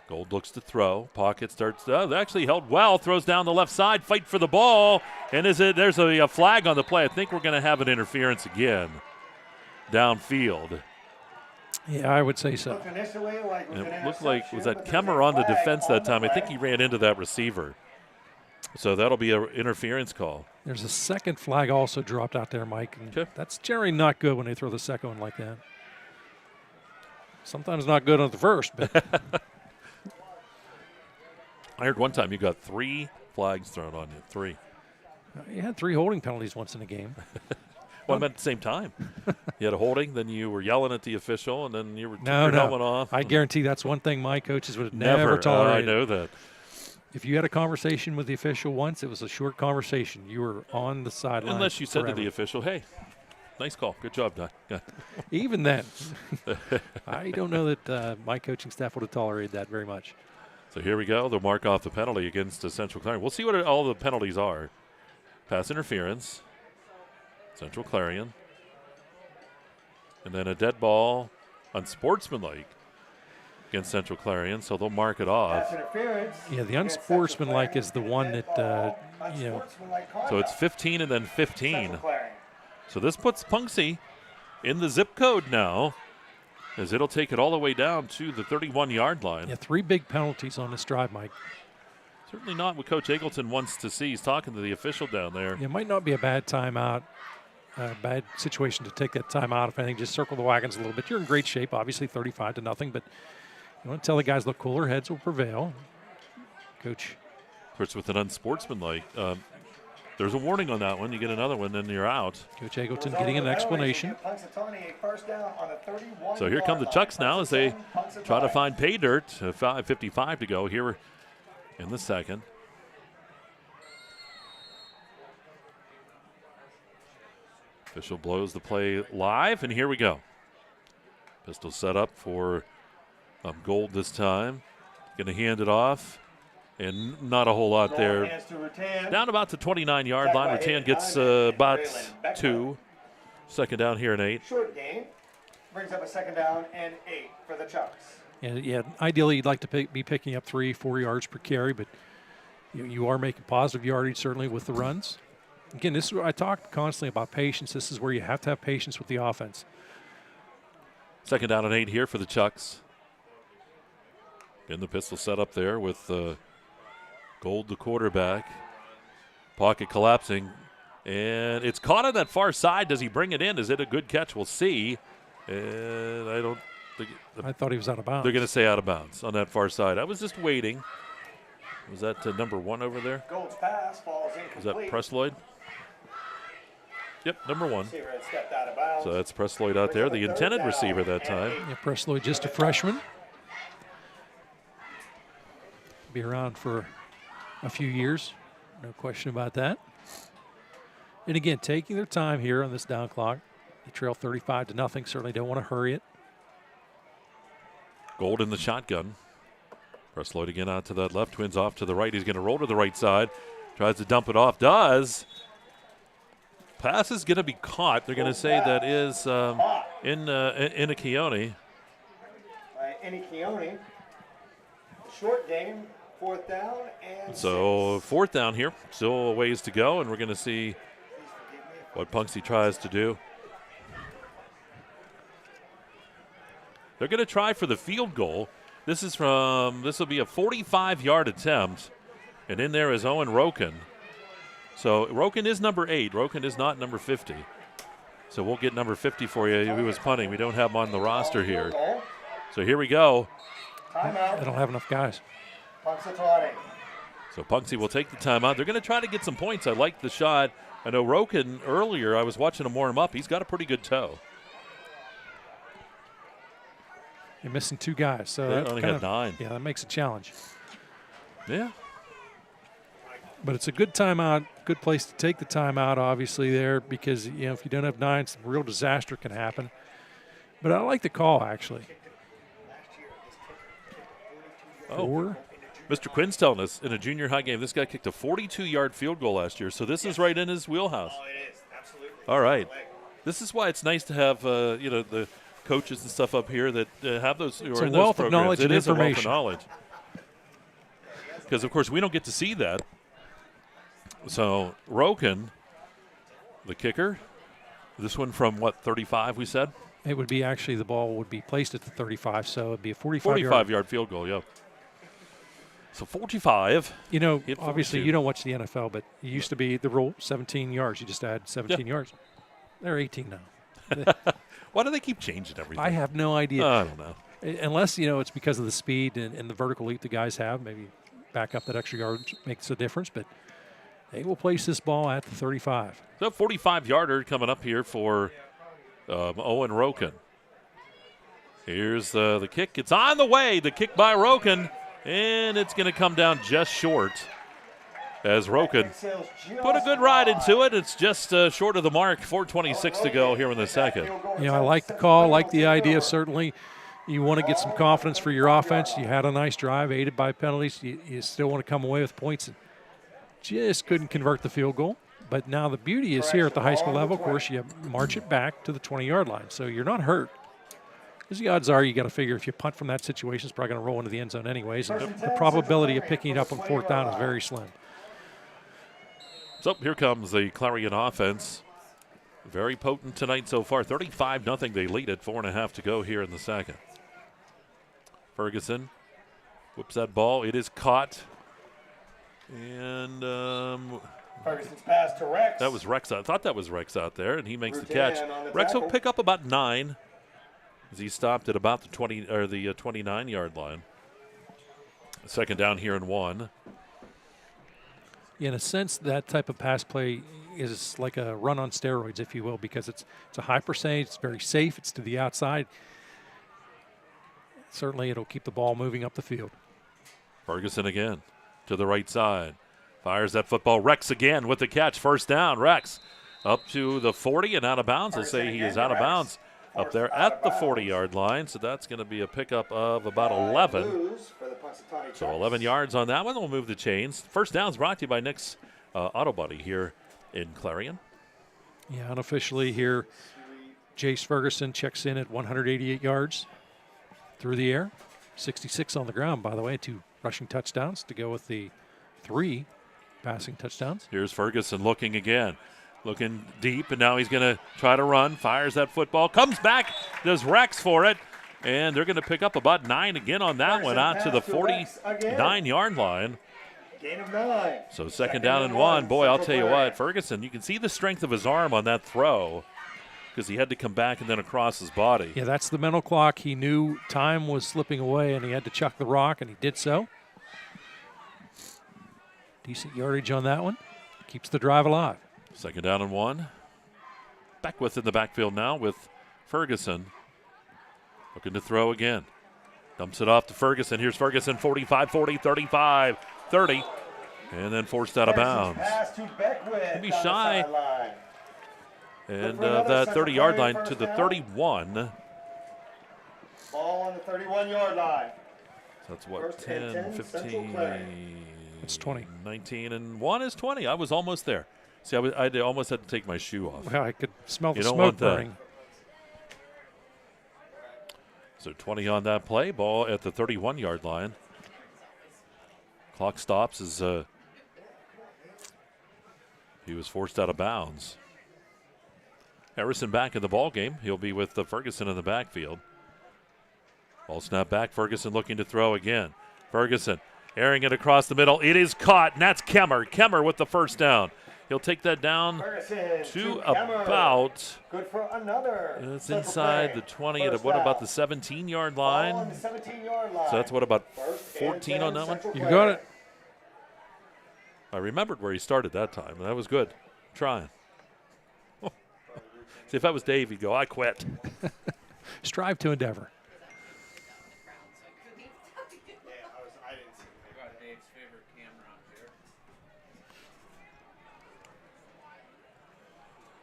Gold looks to throw. Pocket starts. Actually held well. Throws down the left side. Fight for the ball. And there's a flag on the play. I think we're going to have an interference again downfield. Yeah, I would say so. It looked like, was that Kemmer on the defense that time? I think he ran into that receiver. So that'll be an interference call. There's a second flag also dropped out there, Mike. And that's generally not good when they throw the second one like that. Sometimes not good on the first, but. I heard one time you got 3 flags thrown on you. 3. You had 3 holding penalties once in a game. Well, I meant at the same time. You had a holding, then you were yelling at the official, and then you were no. helmet off. I guarantee that's one thing my coaches would have never tolerated. I know that. If you had a conversation with the official once, it was a short conversation. You were on the sideline. Unless you said forever. to the official, hey, nice call. Good job, Don. Yeah. Even then, I don't know that my coaching staff would have tolerated that very much. So here we go. They'll mark off the penalty against Central Clarion. We'll see what all the penalties are. Pass interference, Central Clarion. And then a dead ball, unsportsmanlike against Central Clarion, so they'll mark it off. Yeah, the unsportsmanlike is the one that, So it's 15 and then 15. So this puts Punxsutawney in the zip code now, as it'll take it all the way down to the 31-yard line. Yeah, 3 big penalties on this drive, Mike. Certainly not what Coach Eagleton wants to see. He's talking to the official down there. It might not be a bad timeout, a bad situation to take that timeout. If anything, just circle the wagons a little bit. You're in great shape, obviously 35-0, but you want to tell the guys, look, cooler heads will prevail. Coach course, with an unsportsmanlike, there's a warning on that one. You get another one, then you're out. Coach Eggleton getting an explanation. So here come the Chucks now as they try to find pay dirt. 5:55 to go here in the second. Official blows the play live, and here we go. Pistol set up for Gold this time. Going to hand it off, and not a whole lot there. Down about the 29-yard line. Rattan gets about 2. Second down here and 8. Short game brings up a second down and 8 for the Chucks. Yeah, ideally you'd like to be picking up 3-4 yards per carry, but you are making positive yardage certainly with the runs. Again, this is where I talk constantly about patience. This is where you have to have patience with the offense. Second down and 8 here for the Chucks. In the pistol set up there with Gold, the quarterback. Pocket collapsing. And it's caught on that far side. Does he bring it in? Is it a good catch? We'll see. And I don't think. I thought he was out of bounds. They're going to say out of bounds on that far side. I was just waiting. Was that number 1 over there? Gold's pass falls incomplete. Was that Presloyd? Yep, number 1. Stepped out of bounds. So that's Presloyd out there, the intended receiver that time. Yeah, Presloyd just a freshman. Be around for a few years, no question about that. And again, taking their time here on this down clock. They trail 35-0. Certainly don't want to hurry it. Gold in the shotgun. Presloyd again out to that left. Twins off to the right. He's going to roll to the right side. Tries to dump it off. Does. Pass is going to be caught. They're going to say that is Inikione. Inikione. Short game, 4th down and so 4th down here. Still a ways to go, and we're going to see what Punxsutawney tries to do. They're going to try for the field goal. This will be a 45-yard attempt, and in there is Owen Roken. So Roken is number 8. Roken is not number 50. So we'll get number 50 for you. He was punting. We don't have him on the roster here. So here we go. They don't have enough guys. So Punxsutawney will take the timeout. They're going to try to get some points. I like the shot. I know Roken earlier, I was watching him warm up. He's got a pretty good toe. You're missing 2 guys. So they only had 9. Yeah, that makes a challenge. Yeah. But it's a good timeout, good place to take the timeout, obviously, there, because, if you don't have 9, some real disaster can happen. But I like the call, actually. Oh, Mr. Quinn's telling us in a junior high game, this guy kicked a 42-yard field goal last year, so this is right in his wheelhouse. Oh, it is, absolutely. All right. This is why it's nice to have, the coaches and stuff up here that have those. It's a wealth of knowledge and information. It is a wealth of knowledge. Because, of course, we don't get to see that. So, Roken, the kicker, this one from, 35 we said? It would be actually the ball would be placed at the 35, so it would be a 45-yard field goal, yeah. So 45. Obviously you don't watch the NFL, but it used to be the rule 17 yards. You just add 17 yards. They're 18 now. Why do they keep changing everything? I have no idea. I don't know. Unless, it's because of the speed and the vertical leap the guys have. Maybe back up that extra yard makes a difference, but they will place this ball at the 35. So 45-yarder coming up here for Owen Roken. Here's the kick. It's on the way. The kick by Roken, and it's going to come down just short as Roken put a good ride into it. It's just short of the mark. 4:26 to go here in the second. I like the call, like the idea. Certainly, you want to get some confidence for your offense. You had a nice drive, aided by penalties. You still want to come away with points. And just couldn't convert the field goal. But now the beauty is here at the high school level, of course, you march it back to the 20-yard line. So you're not hurt. Because the odds are you got to figure if you punt from that situation, it's probably going to roll into the end zone anyways. And the probability of picking it up on 4th down is very slim. So here comes the Clarion offense. Very potent tonight so far. 35-0. They lead it. 4.5 to go here in the second. Ferguson whoops that ball. It is caught. And Ferguson's pass to Rex. That was Rex. I thought that was Rex out there, and he makes the catch. Rex will pick up about 9 as he stopped at about the 29-yard line. Second down here and 1. In a sense, that type of pass play is like a run on steroids, if you will, because it's a high percentage, it's very safe, it's to the outside. Certainly it'll keep the ball moving up the field. Ferguson again to the right side. Fires that football. Rex again with the catch. First down. Rex up to the 40 and out of bounds. They'll say he is out of bounds up there at the 40-yard line. So that's going to be a pickup of about 11. So 11 yards on that one. We'll move the chains. First down's brought to you by Nick's Auto Body here in Clarion. Yeah, unofficially here, Jace Ferguson checks in at 188 yards through the air. 66 on the ground, by the way. 2 rushing touchdowns to go with the 3 passing touchdowns. Here's Ferguson looking again. Looking deep, and now he's going to try to run. Fires that football. Comes back. Does Rex for it. And they're going to pick up about 9 again on that one out to the 49-yard line. Gain of 9. So second down and 1. Boy, I'll tell you what, Ferguson, you can see the strength of his arm on that throw because he had to come back and then across his body. Yeah, that's the mental clock. He knew time was slipping away, and he had to chuck the rock, and he did so. Decent yardage on that one. Keeps the drive alive. Second down and 1. Beckwith in the backfield now with Ferguson. Looking to throw again. Dumps it off to Ferguson. Here's Ferguson, 45, 40, 35, 30. And then forced out of bounds. He'll be shy. And that 30-yard line to the 31. Ball on the 31-yard line. So that's what, 10, 15. It's 20. 19 and 1 is 20. I was almost there. See, I almost had to take my shoe off. Well, I could smell the don't smoke want that. burning. So 20 on that play. Ball at the 31-yard line. Clock stops as he was forced out of bounds. Harrison back in the ball game. He'll be with Ferguson in the backfield. Ball snap back. Ferguson looking to throw again. Ferguson airing it across the middle. It is caught, and that's Kemmer. Kemmer with the first down. He'll take that down to about. Good for another. It's inside the 20 at what about the 17-yard line? On the 17-yard line. So that's what, about 14 on that one? You got it. I remembered where he started that time, and that was good. Trying. See, if that was Dave, he'd go, I quit. Strive to endeavor.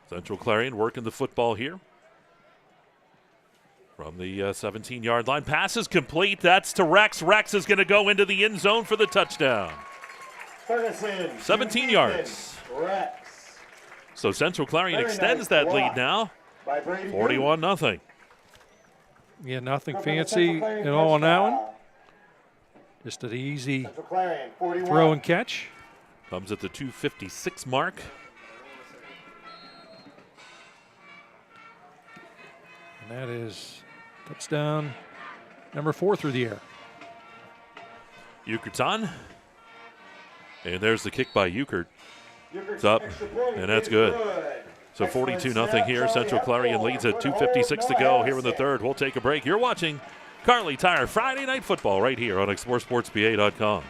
Central Clarion working the football here. From the 17-yard line. Pass is complete. That's to Rex. Rex is going to go into the end zone for the touchdown. Ferguson. 17 yards. Rex. So Central Clarion Very extends nice that block lead now. By Brady 41-0. Yeah, nothing From the fancy Central Clarion at all on that one. touchdown. Just an easy Central Clarion, 41. throw and catch. Comes at the 2:56 mark. And that is touchdown number 4 through the air. Euchart's on. And there's the kick by Euchart. It's up, and that's good. So 42-0 here. Central Clarion leads at 2:56 to go here in the third. We'll take a break. You're watching Kerle Tire Friday Night Football right here on exploreClarion.com.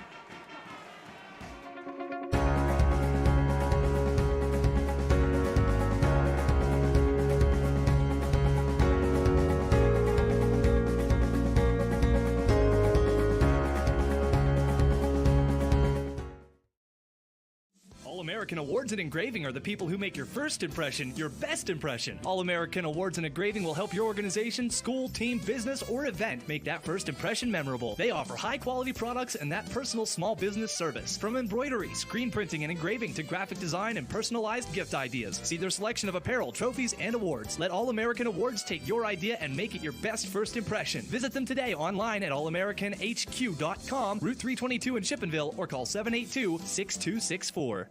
All-American Awards and Engraving are the people who make your first impression your best impression. All-American Awards and Engraving will help your organization, school, team, business, or event make that first impression memorable. They offer high-quality products and that personal small business service. From embroidery, screen printing, and engraving to graphic design and personalized gift ideas. See their selection of apparel, trophies, and awards. Let All-American Awards take your idea and make it your best first impression. Visit them today online at allamericanhq.com, Route 322 in Chippenville, or call 782-6264.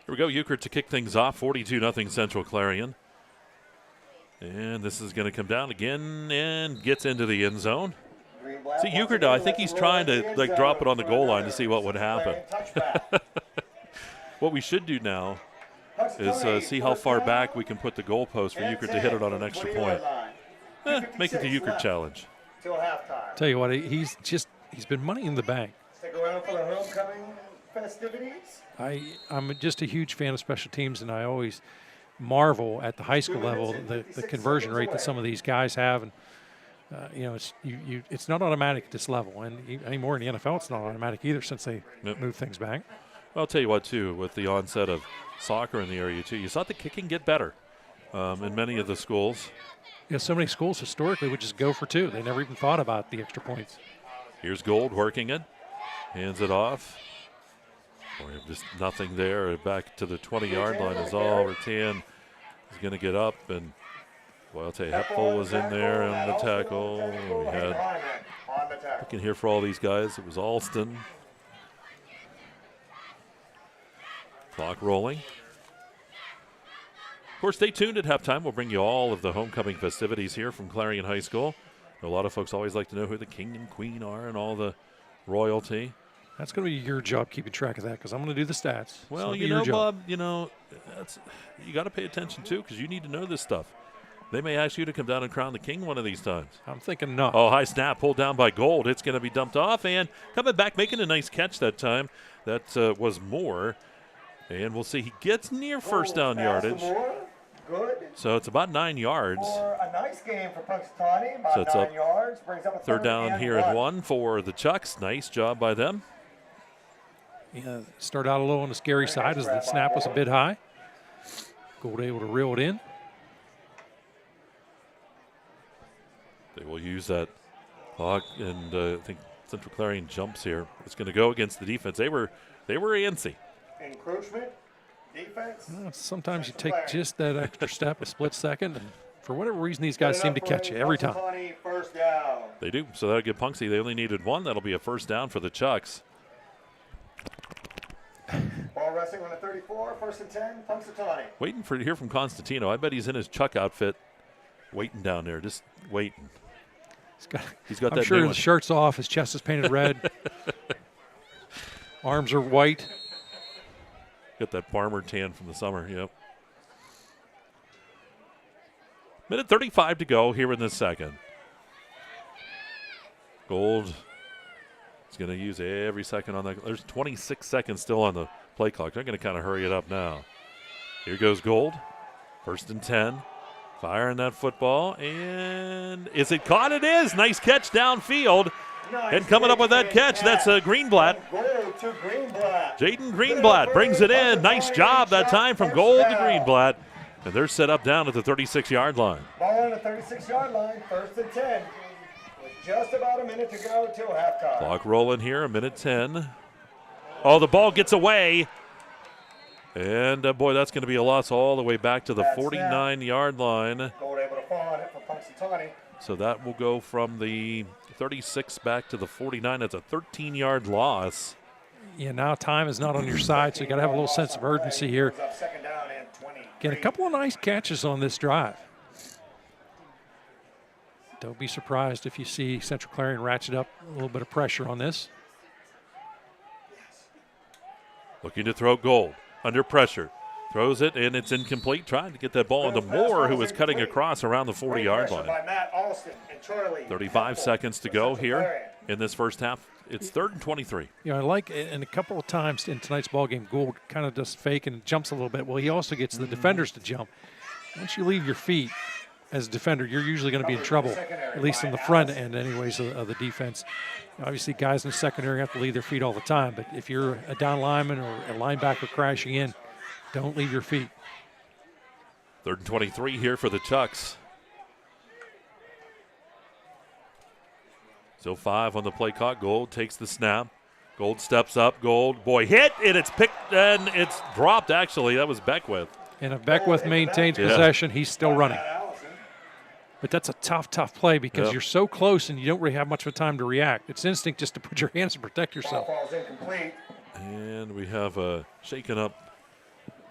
Here we go, Euchart to kick things off, 42-0 Central Clarion. And this is going to come down again and gets into the end zone. See, Euchart, I think he's trying to drop it on the goal line to see what would happen. What we should do now is see how far back we can put the goalpost for Euchart to hit it on an extra point. Make it the Euchart challenge. Till halftime. Tell you what, he's been money in the bank Stick around for the homecoming festivities. I'm just a huge fan of special teams, and I always marvel at the high school level the conversion rate that some of these guys have, and it's not automatic at this level, and anymore in the NFL it's not automatic either since they move things back. Well, I'll tell you what too, with the onset of soccer in the area too, you saw the kicking get better in many of the schools. Yeah, so many schools historically would just go for two. They never even thought about the extra points. Here's Gold working it, hands it off. Boy, just nothing there. Back to the 20-yard line is all. Rattan is going to get up, and well, I'll tell you, Hepful was in there on the tackle. We had, looking here for all these guys, it was Alston. Clock rolling. Of course, stay tuned at halftime. We'll bring you all of the homecoming festivities here from Clarion High School. A lot of folks always like to know who the king and queen are and all the royalty. That's going to be your job, keeping track of that, because I'm going to do the stats. Well, you know, Bob, you got to pay attention, too, because you need to know this stuff. They may ask you to come down and crown the king one of these times. I'm thinking no. Oh, high snap, pulled down by Gold. It's going to be dumped off, and coming back, making a nice catch that time. That was Moore. And we'll see. He gets near first down yardage. Good. So it's about 9 yards. For a nice game for Punxsutawney, about So it's 9 up yards. Brings up a third down here and 1 for the Chucks. Nice job by them. Yeah, start out a little on the scary side as the snap was a bit high. Gold able to reel it in. They will use that clock, and I think Central Clarion jumps here. It's going to go against the defense. They were antsy. Encroachment, defense. Sometimes you take just that extra step, a split second, and for whatever reason, these guys seem to catch you every time. First down. They do. So that'll give Punxsy. They only needed 1. That'll be a first down for the Chucks. Ball resting on the 34, 1st and 10, Punxsutawney. Waiting to hear from Constantino. I bet he's in his Chuck outfit, waiting down there, just waiting. He's got I'm that. sure his shirt's off, his chest is painted red, arms are white. Got that farmer tan from the summer. Yep. Minute 35 to go here in the second. Gold is going to use every second on that. There's 26 seconds still on the play clock. They're going to kind of hurry it up now. Here goes Gold. 1st and 10. Firing that football. And is it caught? It is. Nice catch downfield. Nice. And coming up with that catch, that's Greenblatt. Gold to Greenblatt. Jaden Greenblatt brings it in. Nice job that time from Gold to Greenblatt. And they're set up down at the 36-yard line. Ball on the 36-yard line, 1st and 10. With just about a minute to go till halftime. Clock rolling here, a minute 10. Oh, the ball gets away. And, boy, that's going to be a loss all the way back to the 49-yard line. Gold able to fall on it for Punxsutawney. So that will go from the 36 back to the 49. That's a 13-yard loss. Yeah, now time is not on your side, so you got to have a little sense of urgency here. Get a couple of nice catches on this drive. Don't be surprised if you see Central Clarion ratchet up a little bit of pressure on this. Looking to throw Gold. Under pressure. Throws it, and it's incomplete. Trying to get that ball into Moore, who is cutting across around the 40-yard line. 35 seconds to go here in this first half. It's 3rd and 23. You know, I like, and a couple of times in tonight's ball game, Gould kind of does fake and jumps a little bit. Well, he also gets the defenders to jump. Once you leave your feet as a defender, you're usually going to be in trouble, at least in the front end anyways of the defense. Obviously, guys in the secondary have to leave their feet all the time, but if you're a down lineman or a linebacker crashing in, don't leave your feet. 3rd and 23 here for the Chucks. Still 5 on the play clock. Gold takes the snap. Gold steps up. Gold, boy, hit, and it's picked, and it's dropped, actually. That was Beckwith. And if Beckwith maintains possession, he's still running. But that's a tough play because you're so close and you don't really have much of a time to react. It's instinct just to put your hands and protect yourself. And we have a shaken up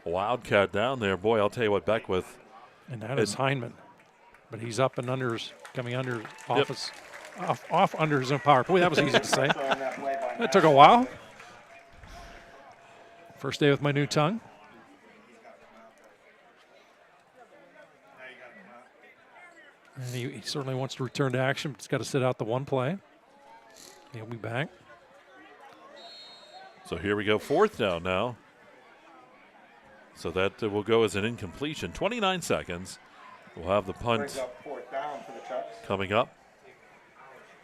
Wildcat down there. Boy, I'll tell you what, Beckwith. And that is Heineman. But he's up and under his, coming under office. Off under his own power. Boy, that was easy to say. That took a while. First day with my new tongue. And he certainly wants to return to action, but he's got to sit out the one play. He'll be back. So here we go, 4th down now. So that will go as an incompletion. 29 seconds. We'll have the punt Brings up 4th down for the Chucks. coming up.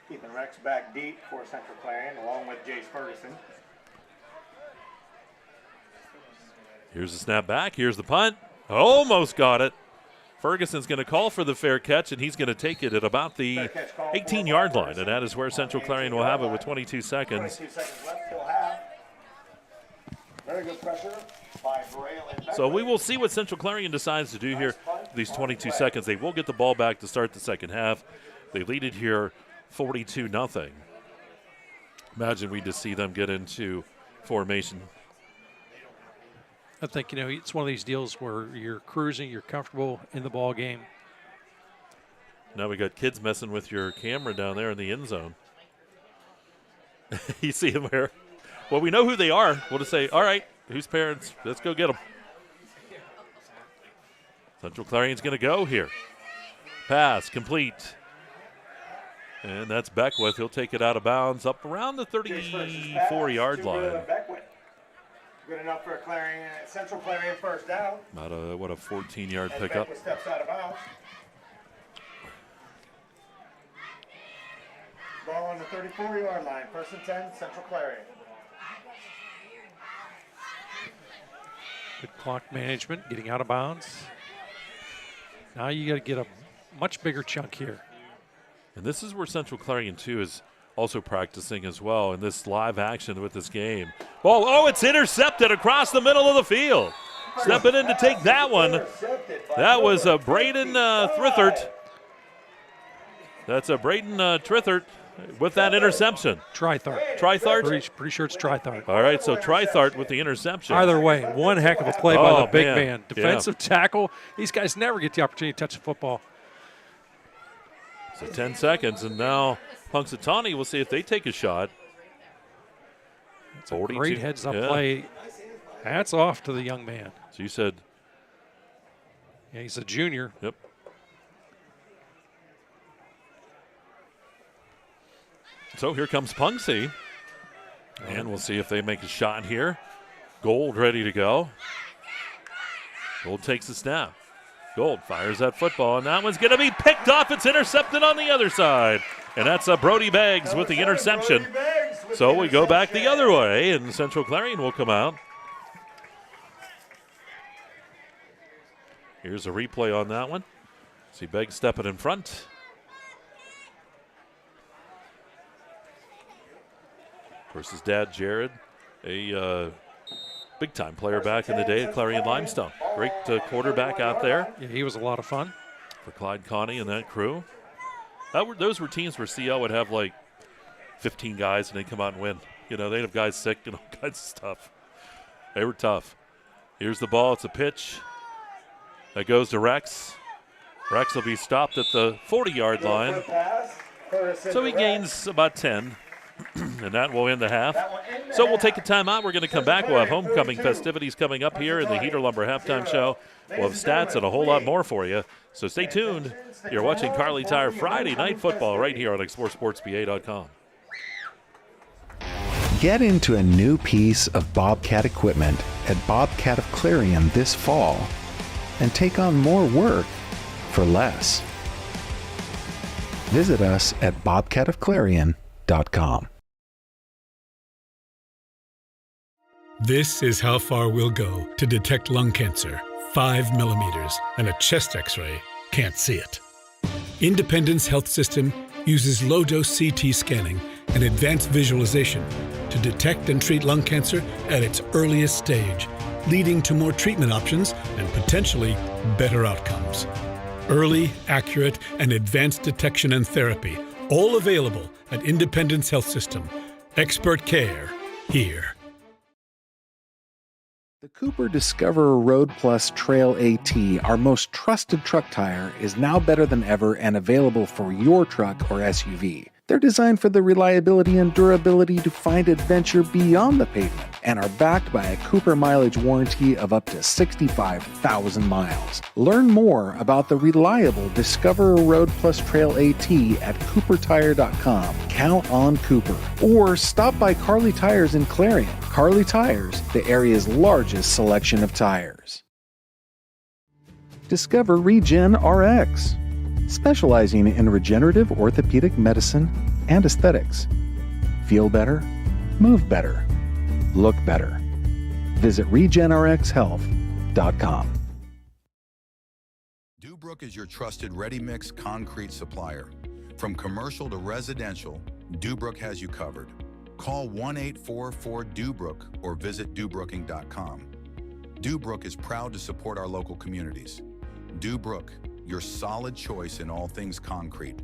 Keeping Rex back deep for Central Clarion, along with Jace Ferguson. Here's the snap back. Here's the punt. Almost got it. Ferguson's going to call for the fair catch, and he's going to take it at about the 18-yard line, and that is where Central Clarion will have it with 22 seconds. 22 seconds left till half. Very good pressure by Braille and So we will see what Central Clarion decides to do here. These 22 seconds, they will get the ball back to start the second half. They lead it here 42-0. Imagine we just see them get into formation. I think, it's one of these deals where you're cruising, you're comfortable in the ball game. Now we got kids messing with your camera down there in the end zone. You see them here. Well, we know who they are. We'll just say, all right, whose parents? Let's go get them. Central Clarion's going to go here. Pass complete. And that's Beckwith. He'll take it out of bounds up around the 34-yard line. Good enough for Central Clarion first down. About a 14-yard pickup. Beckwith steps out of bounds. Ball on the 34-yard line. 1st and 10, Central Clarion. Good clock management, getting out of bounds. Now you got to get a much bigger chunk here. And this is where Central Clarion, too, is also practicing as well in this live action with this game. Oh, it's intercepted across the middle of the field. Stepping in to take that one. That was Braden Trithert. That's a Braden Trithert with that interception. Trithart. Trithart? Pretty sure it's Trithart. All right, so Trithart with the interception. Either way, one heck of a play by the big man. Yeah. Defensive tackle. These guys never get the opportunity to touch the football. So 10 seconds, and now Punxsutawney will see if they take a shot. It's a great heads-up play. Hats off to the young man. So you said? Yeah, he's a junior. Yep. So here comes Punxsy. And we'll see if they make a shot here. Gold ready to go. Gold takes the snap. Gold fires that football, and that one's going to be picked off. It's intercepted on the other side. And that's Brody Beggs with the interception. So we go back the other way, and Central Clarion will come out. Here's a replay on that one. See Beggs stepping in front. Of course, his dad, Jared, a big-time player back in the day at Clarion Limestone. Great quarterback out there. Yeah, he was a lot of fun. For Clyde Connie and that crew. Those were teams where CL would have like 15 guys and they'd come out and win. They'd have guys sick and all kinds of stuff. They were tough. Here's the ball. It's a pitch. That goes to Rex. Rex will be stopped at the 40-yard line. So he gains about 10. And that will end the half. So we'll take a timeout. We're going to come back. We'll have homecoming festivities coming up here in the Heater Lumber halftime show. We'll have stats and a whole lot more for you. So stay tuned. You're watching Kerle Tire Friday Night Football right here on exploreClarion.com. Get into a new piece of Bobcat equipment at Bobcat of Clarion this fall and take on more work for less. Visit us at bobcatofclarion.com. This is how far we'll go to detect lung cancer. 5 millimeters and a chest x-ray can't see it. Independence Health System uses low-dose CT scanning and advanced visualization to detect and treat lung cancer at its earliest stage, leading to more treatment options and potentially better outcomes. Early, accurate, and advanced detection and therapy, all available at Independence Health System. Expert care here. The Cooper Discoverer Road Plus Trail AT, our most trusted truck tire, is now better than ever and available for your truck or SUV. They're designed for the reliability and durability to find adventure beyond the pavement and are backed by a Cooper mileage warranty of up to 65,000 miles. Learn more about the reliable Discover Road Plus Trail AT at CooperTire.com. Count on Cooper. Or stop by Kerle Tires in Clarion. Kerle Tires, the area's largest selection of tires. Discover Regen RX, specializing in regenerative orthopedic medicine and aesthetics. Feel better, move better, look better. Visit regenrxhealth.com. Dubrook is your trusted ready-mix concrete supplier. From commercial to residential, Dubrook has you covered. Call 1-844-DUBROOK or visit dubrooking.com. Dubrook is proud to support our local communities. Dubrook, your solid choice in all things concrete.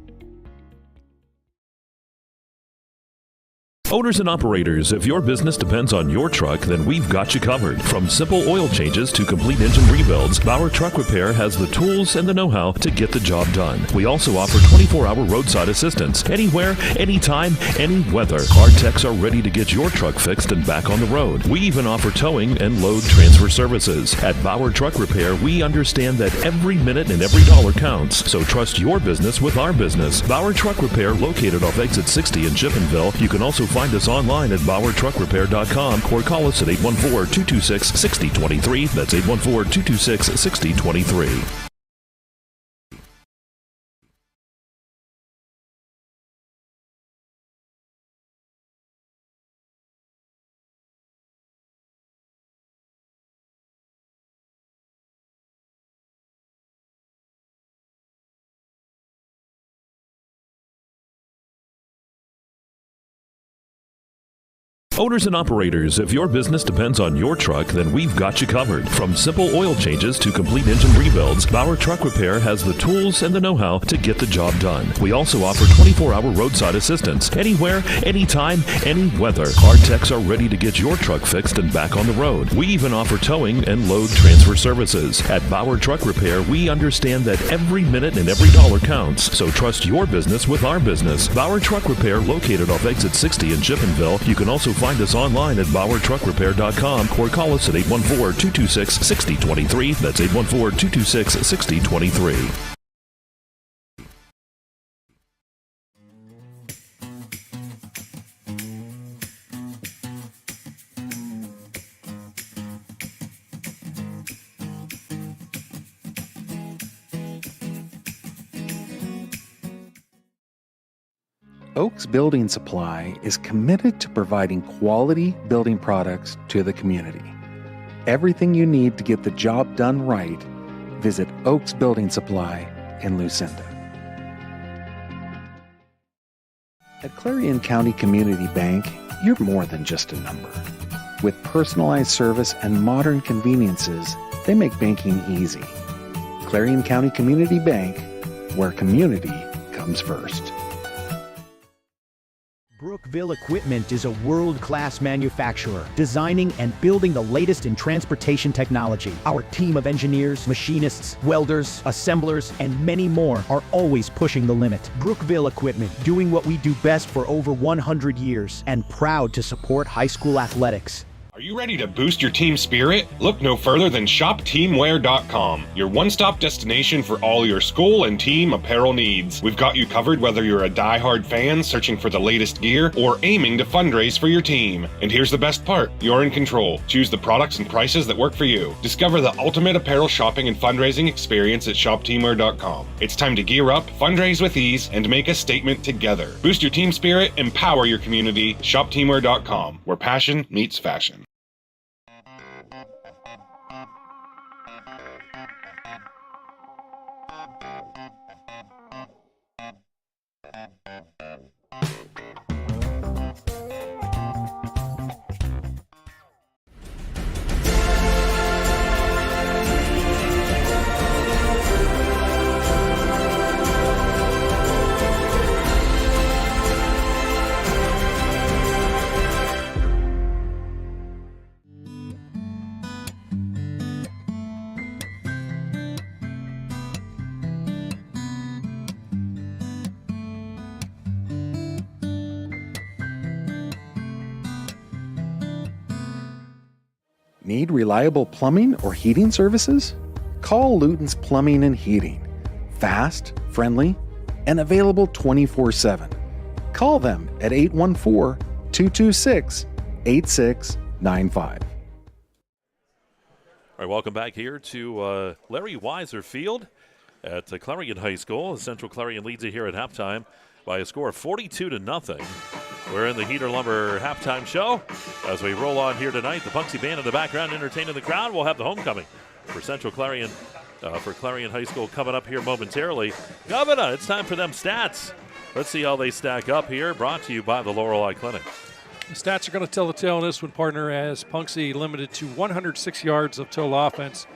Owners and operators, if your business depends on your truck, then we've got you covered. From simple oil changes to complete engine rebuilds, Bauer Truck Repair has the tools and the know-how to get the job done. We also offer 24-hour roadside assistance. Anywhere, anytime, any weather. Our techs are ready to get your truck fixed and back on the road. We even offer towing and load transfer services. At Bauer Truck Repair, we understand that every minute and every dollar counts. So trust your business with our business. Bauer Truck Repair, located off exit 60 in Chippenville. You can also find us online at exploreClarion.com or call us at 814-226-6023. That's 814-226-6023. Owners and operators, if your business depends on your truck, then we've got you covered. From simple oil changes to complete engine rebuilds, Bauer Truck Repair has the tools and the know-how to get the job done. We also offer 24-hour roadside assistance. Anywhere, anytime, any weather. Our techs are ready to get your truck fixed and back on the road. We even offer towing and load transfer services. At Bauer Truck Repair, we understand that every minute and every dollar counts. So trust your business with our business. Bauer Truck Repair, located off exit 60 in Chippenville. You can also find us online at BauerTruckRepair.com or call us at 814-226-6023. That's 814-226-6023. Oaks Building Supply is committed to providing quality building products to the community. Everything you need to get the job done right, visit Oaks Building Supply in Lucinda. At Clarion County Community Bank, you're more than just a number. With personalized service and modern conveniences, they make banking easy. Clarion County Community Bank, where community comes first. Brookville Equipment is a world-class manufacturer, designing and building the latest in transportation technology. Our team of engineers, machinists, welders, assemblers, and many more are always pushing the limit. Brookville Equipment, doing what we do best for over 100 years, and proud to support high school athletics. Are you ready to boost your team spirit? Look no further than shopteamwear.com, your one-stop destination for all your school and team apparel needs. We've got you covered whether you're a die-hard fan searching for the latest gear or aiming to fundraise for your team. And here's the best part, you're in control. Choose the products and prices that work for you. Discover the ultimate apparel shopping and fundraising experience at shopteamwear.com. It's time to gear up, fundraise with ease, and make a statement together. Boost your team spirit, empower your community. Shopteamwear.com, where passion meets fashion. Need reliable plumbing or heating services? Call Luton's Plumbing and Heating. Fast, friendly, and available 24/7. Call them at 814-226-8695. All right, welcome back here to Larry Weiser Field at Clarion High School. Central Clarion leads it here at halftime by a score of 42-0. We're in the Heater Lumber halftime show. As we roll on here tonight, the Punxsutawney Band in the background entertaining the crowd. We'll have the homecoming for Central Clarion, for Clarion High School coming up here momentarily. Governor, it's time for them stats. Let's see how they stack up here. Brought to you by the Lorelei Clinic. The stats are going to tell the tale in this one, partner, as Punxsutawney limited to 106 yards of total offense,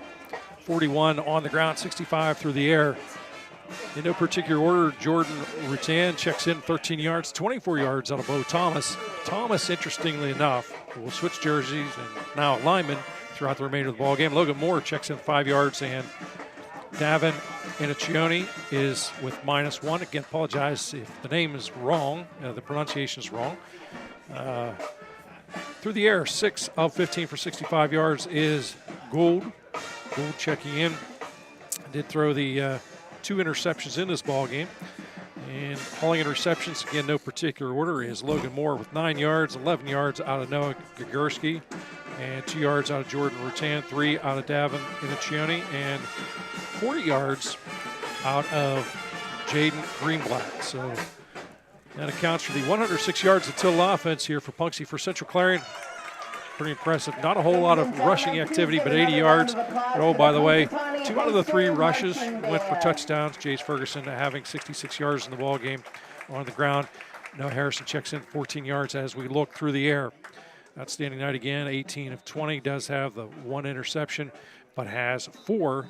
41 on the ground, 65 through the air. In no particular order, Jordan Rutan checks in 13 yards, 24 yards out of Bo Thomas. Thomas, interestingly enough, will switch jerseys and now a lineman throughout the remainder of the ball game. Logan Moore checks in 5 yards, and Davin Inaccioni is with -1. Again, apologize if the name is wrong, the pronunciation is wrong. Through the air, 6 of 15 for 65 yards is Gould. Gould checking in. Did throw the 2 interceptions in this ball game. And hauling in receptions, again, no particular order, is Logan Moore with 9 yards, 11 yards out of Noah Gagurski, and 2 yards out of Jordan Rutan, 3 out of Davin Inaccioni, and 40 yards out of Jaden Greenblatt. So that accounts for the 106 yards of total offense here for Punxsutawney for Central Clarion. Pretty impressive. Not a whole lot of rushing activity, but 80 yards. And oh, by the way, 2 out of the 3 rushes went for touchdowns. Jace Ferguson having 66 yards in the ball game on the ground. Noah Harrison checks in 14 yards as we look through the air. Outstanding night again, 18 of 20. Does have the 1 interception, but has 4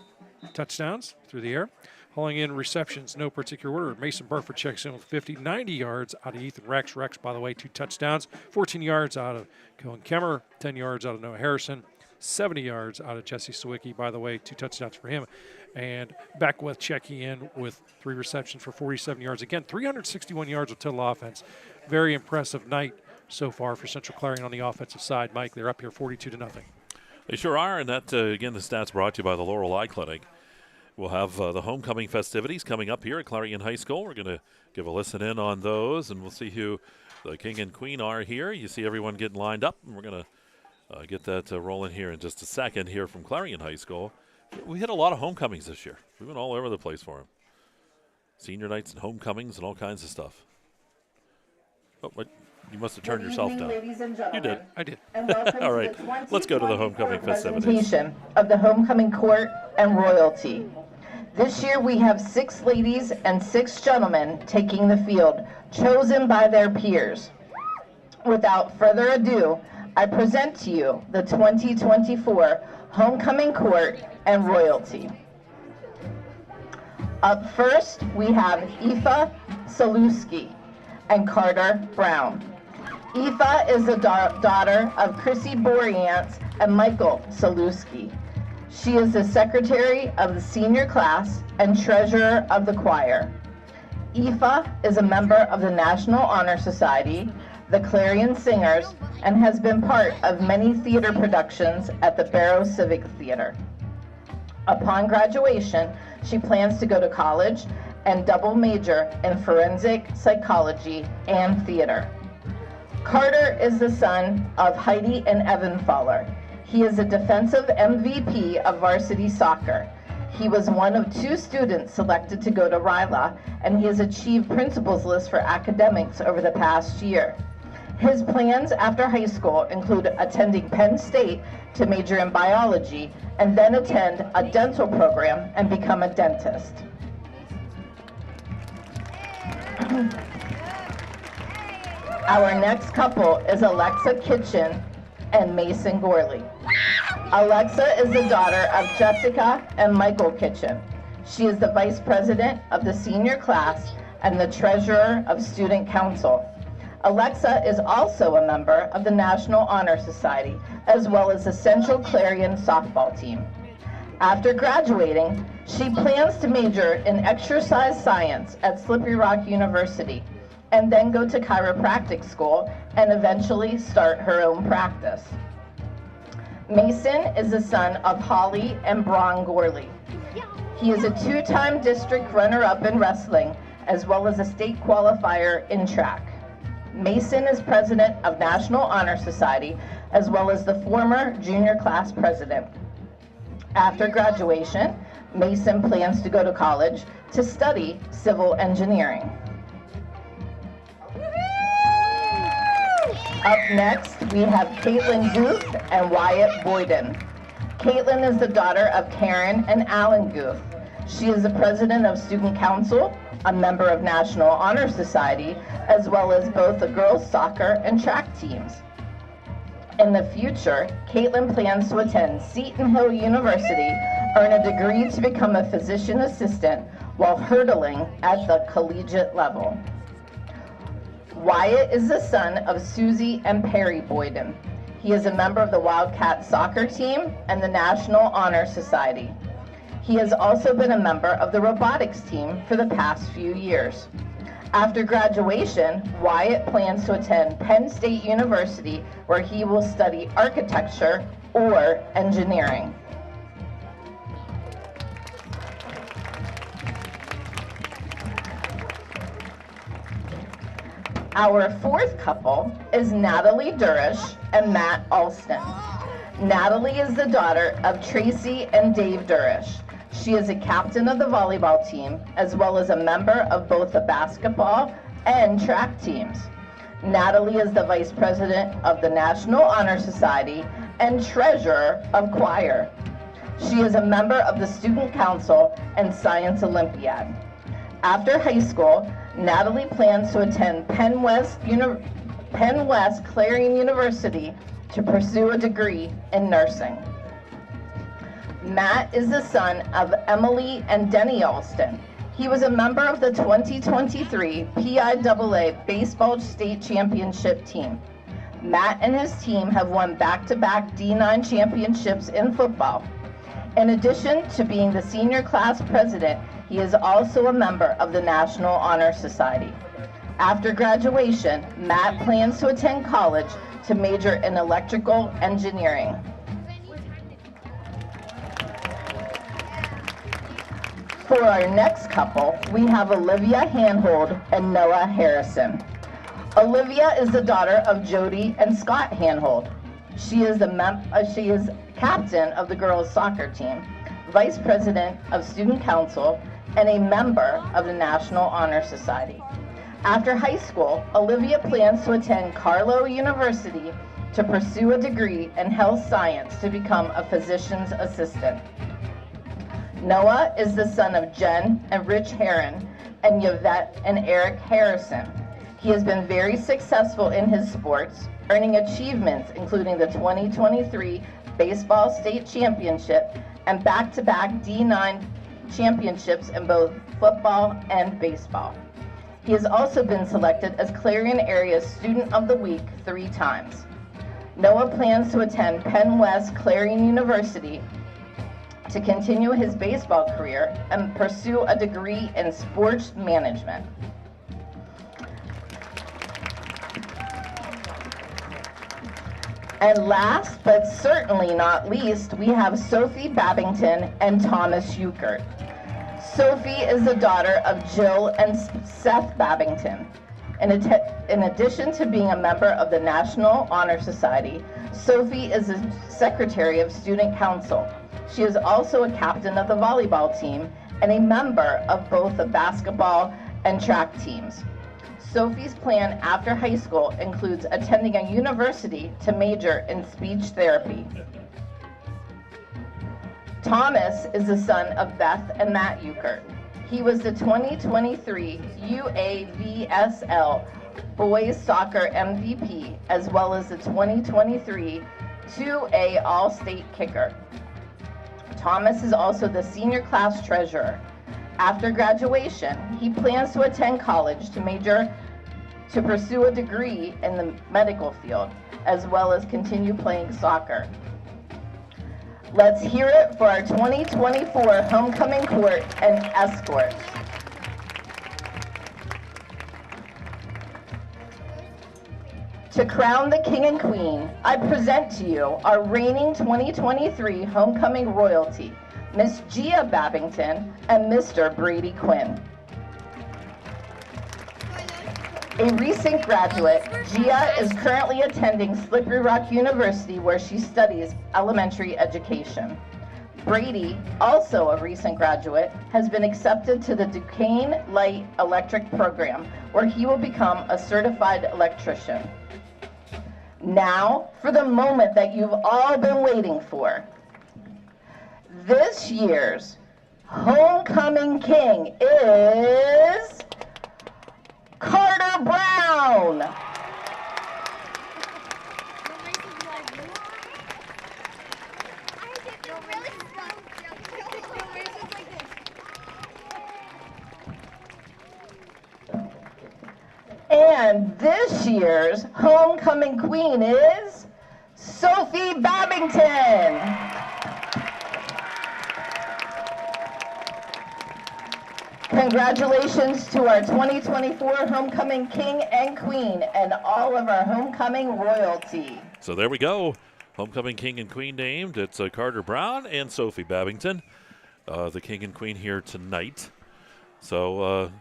touchdowns through the air. Hauling in receptions, no particular order. Mason Burford checks in with 50, 90 yards out of Ethan Rex. Rex, by the way, 2 touchdowns. 14 yards out of Cohen Kemmer, 10 yards out of Noah Harrison, 70 yards out of Jesse Sawicki, by the way, 2 touchdowns for him. And Beckwith checking in with 3 receptions for 47 yards. Again, 361 yards of total offense. Very impressive night so far for Central Clarion on the offensive side. Mike, they're up here 42-0. They sure are, and that, again, the stats brought to you by the Lorelei Clinic. We'll have the homecoming festivities coming up here at Clarion High School. We're going to give a listen in on those, and we'll see who the king and queen are here. You see everyone getting lined up, and we're going to get that rolling here in just a second here from Clarion High School. We hit a lot of homecomings this year. We've been all over the place for them. Senior nights and homecomings and all kinds of stuff. Oh, what? You must have turned yourself down. Ladies and gentlemen. You did. I did. And welcome all right, to the let's go to the homecoming festivities. Presentation of the homecoming court and royalty. This year we have 6 ladies and 6 gentlemen taking the field, chosen by their peers. Without further ado, I present to you the 2024 homecoming court and royalty. Up first, we have Aoife Saluski and Carter Brown. Aoife is the daughter of Chrissy Boriantz and Michael Saluski. She is the secretary of the senior class and treasurer of the choir. Aoife is a member of the National Honor Society, the Clarion Singers, and has been part of many theater productions at the Barrow Civic Theater. Upon graduation, she plans to go to college and double major in forensic psychology and theater. Carter is the son of Heidi and Evan Faller. He is a defensive MVP of varsity soccer. He was one of 2 students selected to go to RILA, and he has achieved principal's list for academics over the past year. His plans after high school include attending Penn State to major in biology and then attend a dental program and become a dentist. Our next couple is Alexa Kitchen and Mason Gorley. Alexa is the daughter of Jessica and Michael Kitchen. She is the vice president of the senior class and the treasurer of student council. Alexa is also a member of the National Honor Society, as well as the Central Clarion softball team. After graduating, she plans to major in exercise science at Slippery Rock University, and then go to chiropractic school and eventually start her own practice. Mason is the son of Holly and Bron Gorley. He is a 2-time district runner-up in wrestling, as well as a state qualifier in track. Mason is president of National Honor Society, as well as the former junior class president. After graduation, Mason plans to go to college to study civil engineering. Up next, we have Caitlin Guth and Wyatt Boyden. Caitlin is the daughter of Karen and Alan Guth. She is the president of Student Council, a member of National Honor Society, as well as both the girls' soccer and track teams. In the future, Caitlin plans to attend Seton Hill University, earn a degree to become a physician assistant while hurdling at the collegiate level. Wyatt is the son of Susie and Perry Boyden. He is a member of the Wildcat soccer team and the National Honor Society. He has also been a member of the robotics team for the past few years. After graduation, Wyatt plans to attend Penn State University, where he will study architecture or engineering. Our fourth couple is Natalie Durish and Matt Alston. Natalie is the daughter of Tracy and Dave Durish. She is a captain of the volleyball team, as well as a member of both the basketball and track teams. Natalie is the vice president of the National Honor Society and treasurer of choir. She is a member of the Student Council and Science Olympiad. After high school, Natalie plans to attend Penn West Clarion University to pursue a degree in nursing. Matt is the son of Emily and Denny Alston. He was a member of the 2023 PIAA Baseball State Championship team. Matt and his team have won back-to-back D9 championships in football. In addition to being the senior class president, he is also a member of the National Honor Society. After graduation, Matt plans to attend college to major in electrical engineering. For our next couple, we have Olivia Handhold and Noah Harrison. Olivia is the daughter of Jody and Scott Handhold. She is captain of the girls' soccer team, vice president of Student Council, and a member of the National Honor Society. After high school, Olivia plans to attend Carlow University to pursue a degree in health science to become a physician's assistant. Noah is the son of Jen and Rich Heron and Yvette and Eric Harrison. He has been very successful in his sports, earning achievements including the 2023 Baseball State Championship and back-to-back D9 championships in both football and baseball. He has also been selected as Clarion Area Student of the Week 3 times. Noah plans to attend Penn West Clarion University to continue his baseball career and pursue a degree in sports management. And last but certainly not least, we have Sophie Babington and Thomas Euchert. Sophie is the daughter of Jill and Seth Babington. In addition to being a member of the National Honor Society, Sophie is the secretary of Student Council. She is also a captain of the volleyball team and a member of both the basketball and track teams. Sophie's plan after high school includes attending a university to major in speech therapy. Thomas is the son of Beth and Matt Euchert. He was the 2023 UAVSL Boys Soccer MVP, as well as the 2023 2A All-State Kicker. Thomas is also the senior class treasurer. After graduation, he plans to attend college to pursue a degree in the medical field, as well as continue playing soccer. Let's hear it for our 2024 homecoming court and escort. To crown the king and queen, I present to you our reigning 2023 homecoming royalty, Miss Gia Babington and Mr. Brady Quinn. A recent graduate, Gia is currently attending Slippery Rock University where she studies elementary education. Brady, also a recent graduate, has been accepted to the Duquesne Light Electric program where he will become a certified electrician. Now, for the moment that you've all been waiting for. This year's homecoming king is Carter Brown. And this year's homecoming queen is Sophie Babington. Congratulations to our 2024 homecoming king and queen and all of our homecoming royalty. So there we go. Homecoming king and queen named. It's Carter Brown and Sophie Babington, the king and queen here tonight. So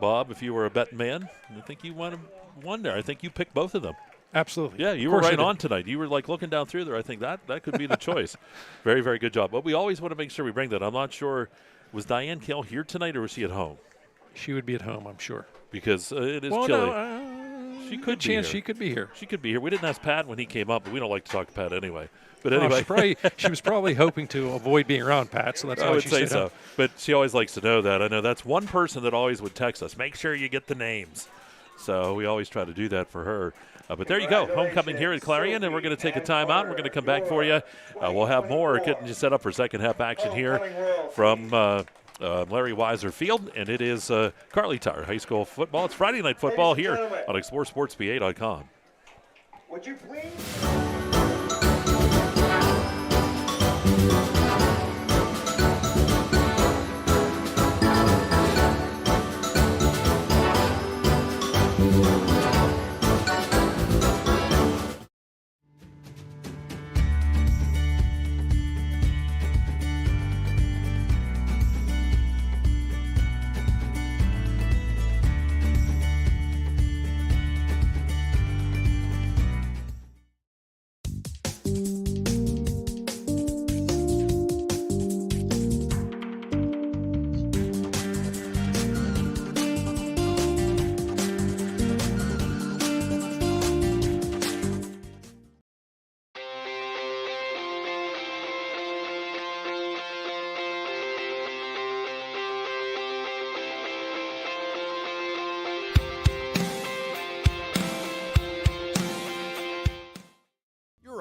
Bob, if you were a betting man, I think you won there. I think you picked both of them. Absolutely. Yeah, you were right on tonight. You were like looking down through there. I think that could be the choice. Very, very good job. But we always want to make sure we bring that. I'm not sure, was Diane Kale here tonight or was she at home? She would be at home, I'm sure. Because it is chilly. No, she could be here. She could be here. She could be here. We didn't ask Pat when he came up, but we don't like to talk to Pat anyway. But anyway, she was probably hoping to avoid being around Pat, so that's why she said so. But she always likes to know that. I know that's one person that always would text us. Make sure you get the names. So we always try to do that for her. But there you go, homecoming here at Clarion, and we're going to take a timeout. We're going to come back for you. We'll have more getting you set up for second half action here from Larry Weiser Field, and it is Kerle Tire High School football. It's Friday night football here on exploreClarion.com. Would you please?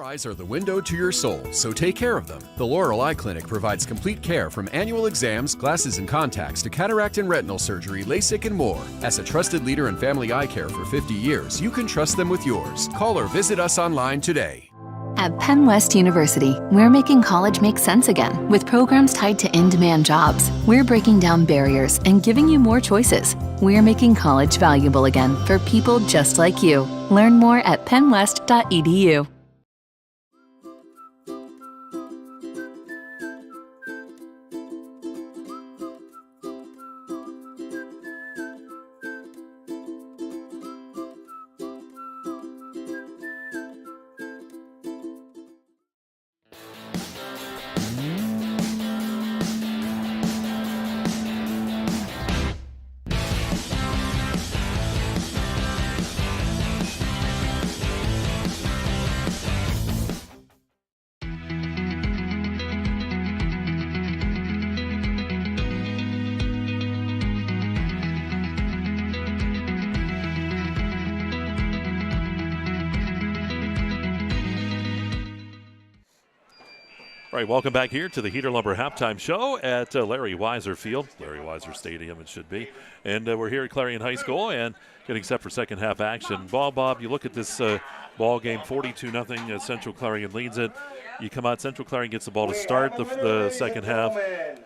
Eyes are the window to your soul, so take care of them. The Laurel Eye Clinic provides complete care from annual exams, glasses and contacts to cataract and retinal surgery, LASIK and more. As a trusted leader in family eye care for 50 years, you can trust them with yours. Call or visit us online today. At Penn West University, we're making college make sense again with programs tied to in-demand jobs. We're breaking down barriers and giving you more choices. We're making college valuable again for people just like you. Learn more at pennwest.edu. All right, welcome back here to the Heater Lumber Halftime Show at Larry Weiser Field, Larry Weiser Stadium it should be. And we're here at Clarion High School and getting set for second half action. Bob, you look at this ball game, 42-0, Central Clarion leads it. You come out, Central Clarion gets the ball to start the second half.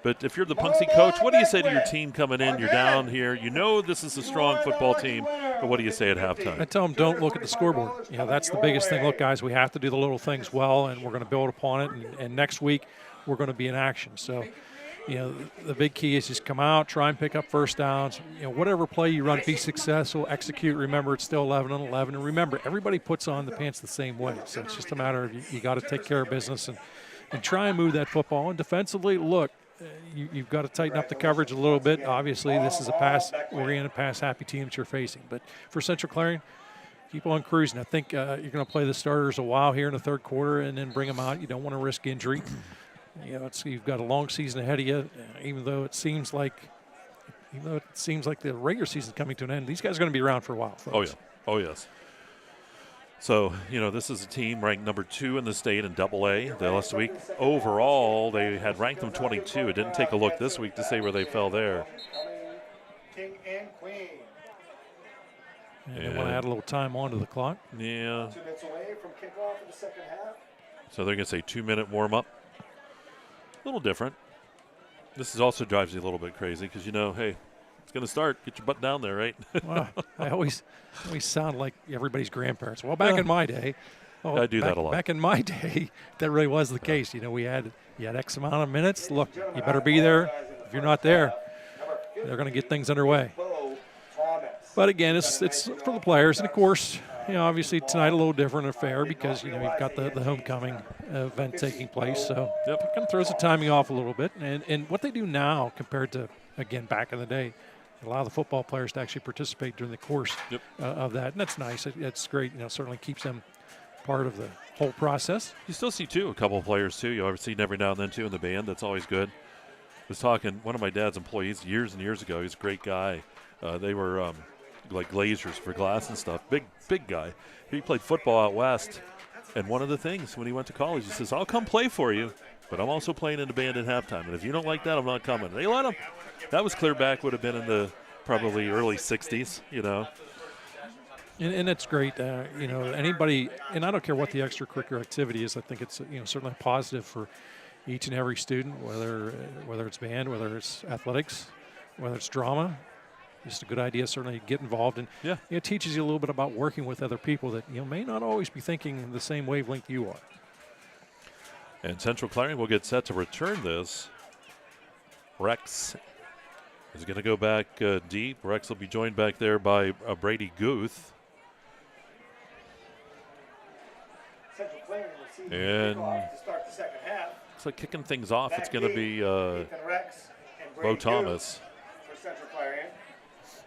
But if you're the Punxsutawney coach, what do you say to your team coming in? You're down here. You know this is a strong football team, but what do you say at halftime? I tell them don't look at the scoreboard. That's the biggest thing. Look, guys, we have to do the little things well, and we're going to build upon it. And next week we're going to be in action. So, the big key is just come out, try and pick up first downs. Whatever play you run, be successful, execute. Remember, it's still 11-11. And remember, everybody puts on the pants the same way. So it's just a matter of you got to take care of business and try and move that football. And defensively, look, you've got to tighten up the coverage a little bit. Obviously, this is a pass-oriented, pass-happy team that you're facing. But for Central Clarion, keep on cruising. I think you're going to play the starters a while here in the third quarter and then bring them out. You don't want to risk injury. You've got a long season ahead of you. Even though it seems like the regular season is coming to an end, these guys are going to be around for a while, folks. Oh yes. So this is a team ranked number 2 in the state in AA. The last week overall they had ranked them 22. It didn't take a look this week to say where they fell there. King and queen. And they want to add a little time onto the clock. Yeah. 2 minutes away from kickoff in the second half. So they're going to say 2-minute warm-up. A little different. This is also drives you a little bit crazy because hey, it's going to start. Get your butt down there, right? Well, I always sound like everybody's grandparents. Well, back in my day, I do that a lot. Back in my day, that really was the case. You had X amount of minutes. Look, you better be there. If you're not there, they're going to get things underway. But again, it's for the players, and of course, obviously tonight a little different affair because you've got the homecoming event taking place. So it kind of throws the timing off a little bit. And what they do now compared to again back in the day, allow the football players to actually participate during the course of that, and that's nice. It's great. Certainly keeps them part of the whole process. You still see a couple of players too. You ever seen every now and then too in the band. That's always good. I was talking one of my dad's employees years and years ago. He's a great guy. They were like glaziers for glass and stuff. Big guy. He played football out west, and one of the things when he went to college, he says, "I'll come play for you, but I'm also playing in the band at halftime. And if you don't like that, I'm not coming." They let him. That was clear back. Would have been in the probably early '60s. And it's great. Anybody, and I don't care what the extracurricular activity is. I think it's certainly positive for each and every student, whether it's band, whether it's athletics, whether it's drama. Just a good idea, certainly, to get involved. And it teaches you a little bit about working with other people that may not always be thinking the same wavelength you are. And Central Clarion will get set to return this. Rex is going to go back deep. Rex will be joined back there by Brady Guth. And to start the second half. Looks like kicking things off. It's going to be Bo Thomas. For Central Clarion.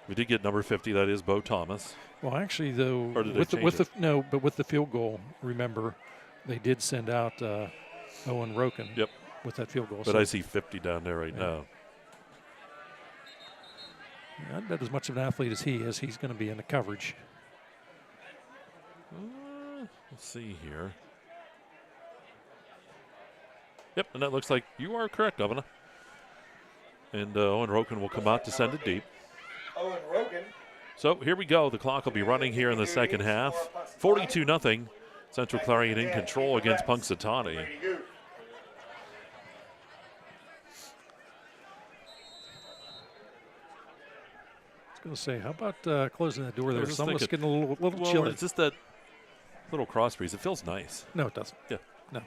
We did get number 50. That is Bo Thomas. Well, actually, though, with the field goal, remember, they did send out Owen Roken. Yep. With that field goal. But I see 50 down there right now. I bet as much of an athlete as he is, he's going to be in the coverage. Let's see here. Yep, and that looks like you are correct, Governor. And Owen Roken will come out to send it deep. Owen Roken. So here we go. The clock will be running here in the second half. 42-0. Central Clarion in control against Punxsutawney. I was going to say, how about closing the door there? Some of us getting a little chilly. It's just that little cross breeze. It feels nice. No, it doesn't. Yeah. No.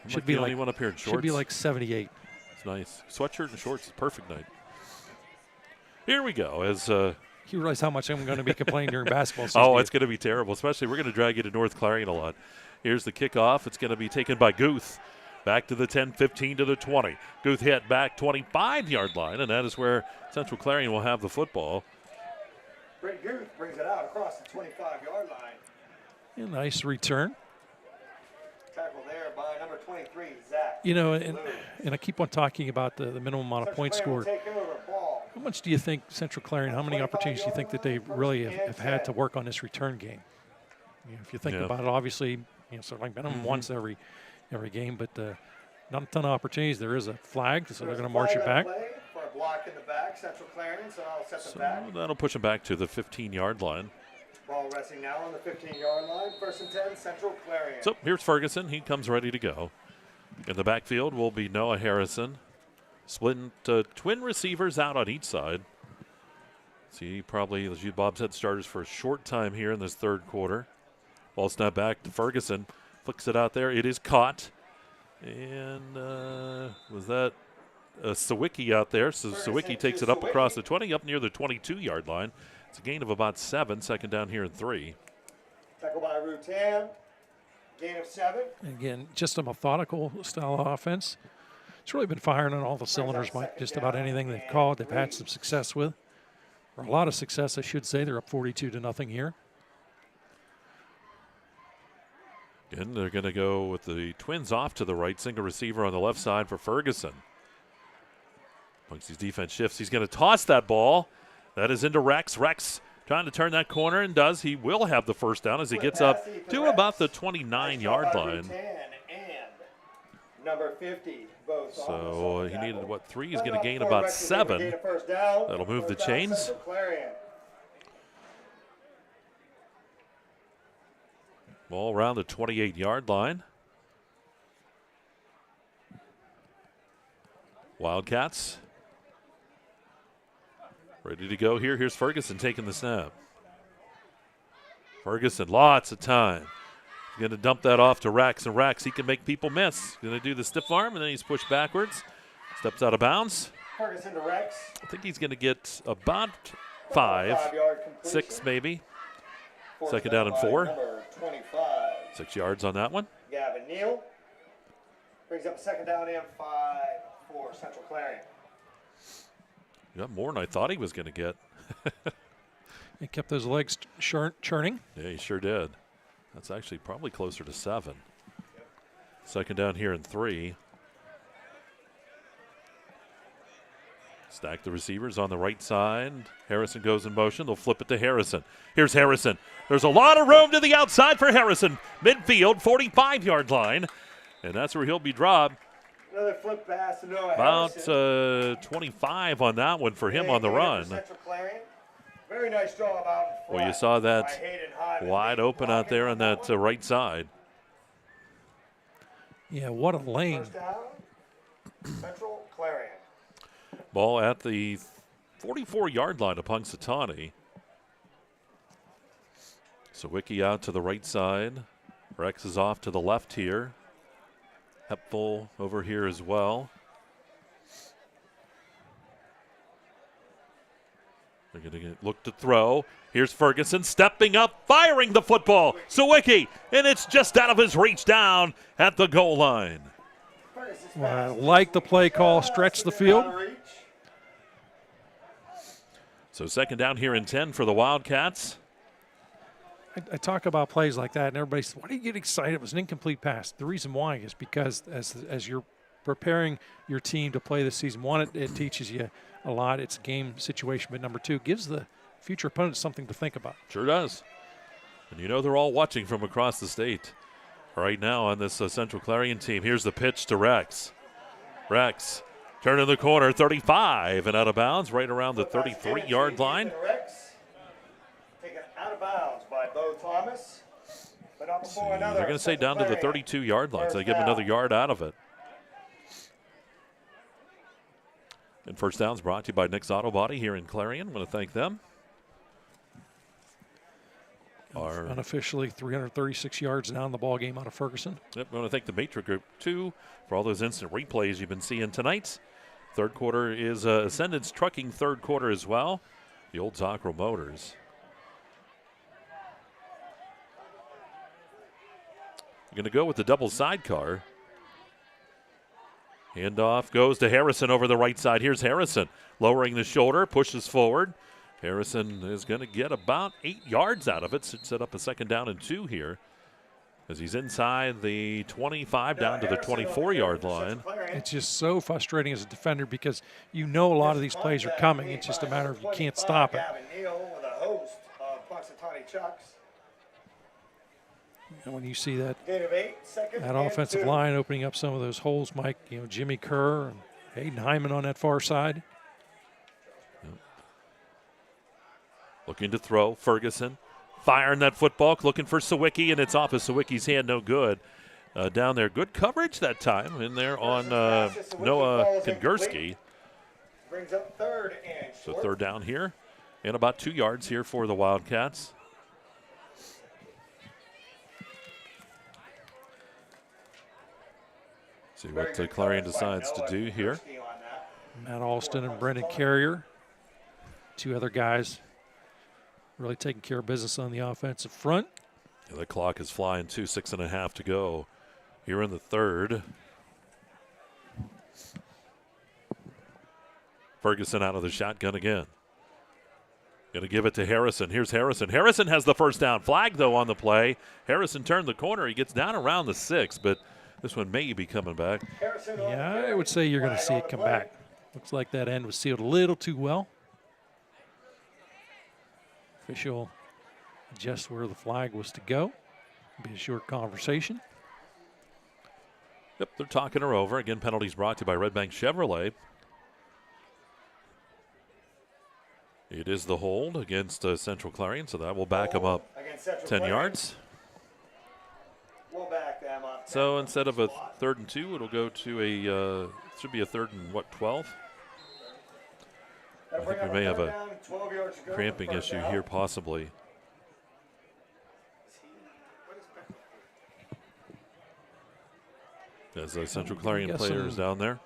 Should be the only one up here in shorts. Should be like 78. It's nice. Sweatshirt and shorts. Perfect night. Here we go. As you realize how much I'm going to be complaining during basketball season. Oh, it's going to be terrible. Especially we're going to drag you to North Clarion a lot. Here's the kickoff. It's going to be taken by Guth. Back to the 10, 15 to the 20. Guth hit back 25-yard line, and that is where Central Clarion will have the football. Brett Guth brings it out across the 25-yard line. A nice return. Tackle there by number 23, Zach. And I keep on talking about the minimum amount of points scored. How much do you think Central Clarion, how many opportunities do you think that they really have had to work on this return game? If you think about it, obviously, sort of like minimum once every game, but not a ton of opportunities. There is a flag, so they're going to march it back. For a block in the back, Central Clarion, so I'll set them back. That'll push them back to the 15-yard line. Ball resting now on the 15-yard line. 1st and 10, Central Clarion. So here's Ferguson. He comes ready to go. In the backfield will be Noah Harrison. Split twin receivers out on each side. See, probably, as you Bob said, starters for a short time here in this third quarter. Ball snap back to Ferguson. Flicks it out there. It is caught. And was that Sawicki out there? So Sawicki takes it up across the 20, up near the 22-yard line. It's a gain of about 7, second down here and 3. Tackle by Rutan. Gain of 7. Again, just a methodical style of offense. It's really been firing on all the cylinders, Mike. Just about anything they've called, they've had some success with. Or a lot of success, I should say. They're up 42-0 here. Again, they're going to go with the twins off to the right, single receiver on the left side for Ferguson. Once his defense shifts, he's going to toss that ball. That is into Rex. Rex trying to turn that corner and does. He will have the first down as he gets up to about the 29-yard line. Number 50, both. So he needed, 3? He's going to gain about 7. That'll move the chains. Ball around the 28-yard line. Wildcats ready to go here. Here's Ferguson taking the snap. Ferguson, lots of time. Going to dump that off to Rax, and Rax, he can make people miss. Going to do the stiff arm, and then he's pushed backwards. Steps out of bounds. Ferguson to Rex. I think he's going to get about 5, 6 maybe. Second down and 4. 6 yards on that one. Gavin Neal brings up a second down and 5 for Central Clarion. Got more than I thought he was going to get. He kept those legs churning. Yeah, he sure did. That's actually probably closer to 7. Second down here and 3. Stack the receivers on the right side. Harrison goes in motion. They'll flip it to Harrison. Here's Harrison. There's a lot of room to the outside for Harrison. Midfield, 45-yard line. And that's where he'll be dropped. Another flip pass to Noah About Harrison. 25 on that one for him on the run. Very nice job out in front. Well, you saw that wide open out there on that right side. Yeah, what a lane. First down, Central Clarion. Ball at the 44-yard line of Punxsutawney. Sawicki out to the right side. Rex is off to the left here. Hepful over here as well. They're going to look to throw. Here's Ferguson stepping up, firing the football. Sawicki, and it's just out of his reach down at the goal line. Well, I like the play call, stretch the field. So second down here and 10 for the Wildcats. I talk about plays like that, and everybody says, why do you get excited? It was an incomplete pass. The reason why is because as you're preparing your team to play this season, one, it teaches you a lot. It's a game situation. But number 2, gives the future opponents something to think about. Sure does. And you know they're all watching from across the state right now on this Central Clarion team. Here's the pitch to Rex. Rex turning the corner, 35 and out of bounds, right around the 33-yard line. Taken out of bounds by Bo Thomas. But up before another. They're going to say down to the 32-yard line, so they give him another yard out of it. And first down's brought to you by Nick's Auto Body here in Clarion. I want to thank them. Unofficially 336 yards down the ball game out of Ferguson. Yep, we want to thank the Matrix Group, too, for all those instant replays you've been seeing tonight. Third quarter is Ascendance Trucking third quarter as well. The old Zocro Motors. You're going to go with the double sidecar. Handoff goes to Harrison over the right side. Here's Harrison lowering the shoulder, pushes forward. Harrison is going to get about 8 yards out of it. Should set up a second down and 2 here as he's inside the 25 down to the 24-yard line. It's just so frustrating as a defender because you know a lot of these plays are coming. It's just a matter of you can't stop it. And when you see that offensive line opening up some of those holes, Mike, you know, Jimmy Kerr and Hayden Hyman on that far side. Looking to throw, Ferguson firing that football, looking for Sawicki, and it's off of Sawicki's hand, no good. Down there, good coverage that time in there on Noah Kongursky. Brings up third and So short. third down here, and about 2 yards here for the Wildcats. See what Clarion decides to do here. Matt Alston and Brendan Carrier, two other guys really taking care of business on the offensive front. Yeah, the clock is flying too, 6.5 to go here in the third. Ferguson out of the shotgun again. Going to give it to Harrison. Here's Harrison. Harrison has the first down. Flag, though, on the play. Harrison turned the corner. He gets down around the 6, but this one may be coming back. Yeah, I would say you're going to see it come back. Looks like that end was sealed a little too well. Official adjusts where the flag was to go. Be a short conversation. Yep, they're talking her over. Again, penalties brought to you by Red Bank Chevrolet. It is the hold against Central Clarion, so that will back them up 10 yards. We'll back them up. So instead of a 3rd and 2, it'll go to a, should be a 3rd and 12? I think we may have a cramping issue here possibly. As Central Clarion players down there.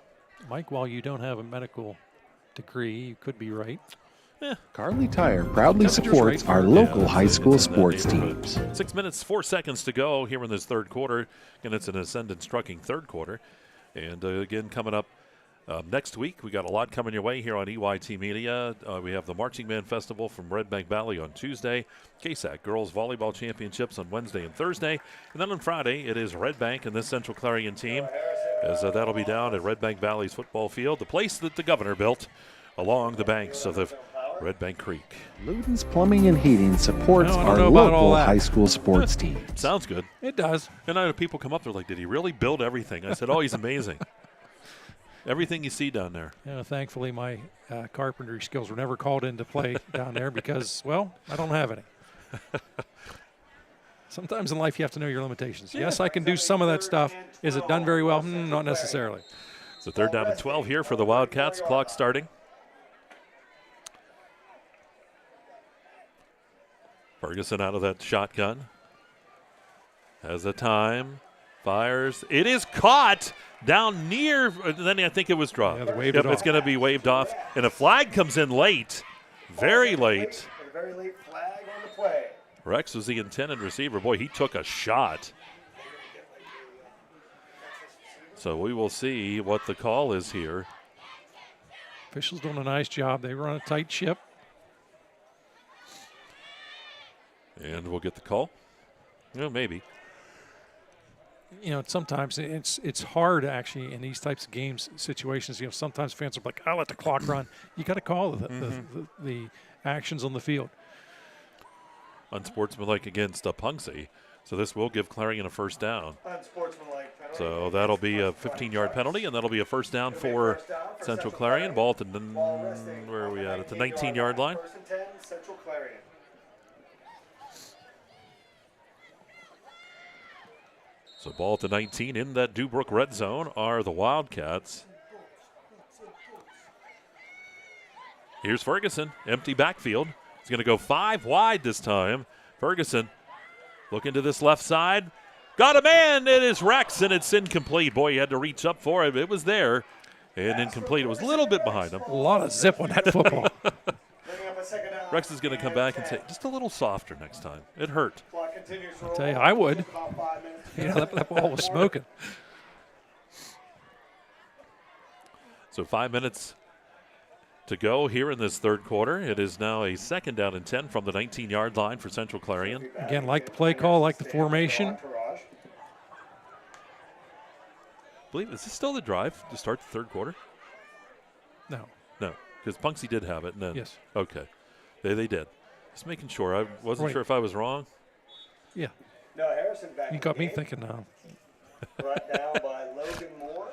Mike, while you don't have a medical degree, you could be right. Kerle Tire proudly supports our local high school sports teams. 6 minutes, 4 seconds to go here in this third quarter. And it's an ascendant trucking third quarter. And again, coming up next week, we got a lot coming your way here on EYT Media. We have the Marching Band Festival from Red Bank Valley on Tuesday. KSAC Girls Volleyball Championships on Wednesday and Thursday. And then on Friday, it is Red Bank and this Central Clarion team, as that'll be down at Red Bank Valley's football field, the place that the governor built along the banks of the Red Bank Creek. Luden's Plumbing and Heating supports our know about all local that. high school sports teams. Sounds good. It does. And I know people come up, they're like, did he really build everything? I said, oh, he's amazing. Everything you see down there. Yeah, thankfully, my carpentry skills were never called into play down there because, well, I don't have any. Sometimes in life you have to know your limitations. Yes, I can do some of that stuff. Is it done very well? Not necessarily. So 3rd down and 12 here for the Wildcats. Clock starting. Ferguson out of that shotgun. Has the time. Fires. It is caught down near. Then I think it was dropped. Yeah, they waved it off. It's going to be waved off. And a flag comes in late. Very late. A very late flag on the play. Rex was the intended receiver. Boy, he took a shot. So we will see what the call is here. Officials doing a nice job. They run a tight ship. And we'll get the call. Yeah, maybe. You know, sometimes it's hard actually in these types of games situations. You know, sometimes fans are like, "I'll let the clock run." You got to call the actions on the field. Unsportsmanlike against Punxsutawney. So this will give Clarion a first down. Unsportsmanlike penalty. So that'll be a 15-yard penalty, and that'll be a first down for Central Clarion. Ball to where are we at? At the 19-yard line. 1st and 10, Central Clarion. So ball to 19 in that Dubrook red zone are the Wildcats. Here's Ferguson, empty backfield. He's going to go 5 wide this time. Ferguson looking to this left side. Got a man. It is Rex, and it's incomplete. Boy, he had to reach up for it. It was there and incomplete. It was a little bit behind him. A lot of zip on that football. Rex is going to come back and say, just a little softer next time. It hurt. I'll tell you, I would. You know, that ball was smoking. So 5 minutes to go here in this third quarter. It is now a 2nd down and 10 from the 19-yard line for Central Clarion. Again, like the play call, like the formation. Is this still the drive to start the third quarter? No. No, because Punxsutawney did have it. And then, yes. Okay. They did. Just making sure. I wasn't sure if I was wrong. Yeah. No, Harrison back. You got me thinking now. Brought down by Logan Moore.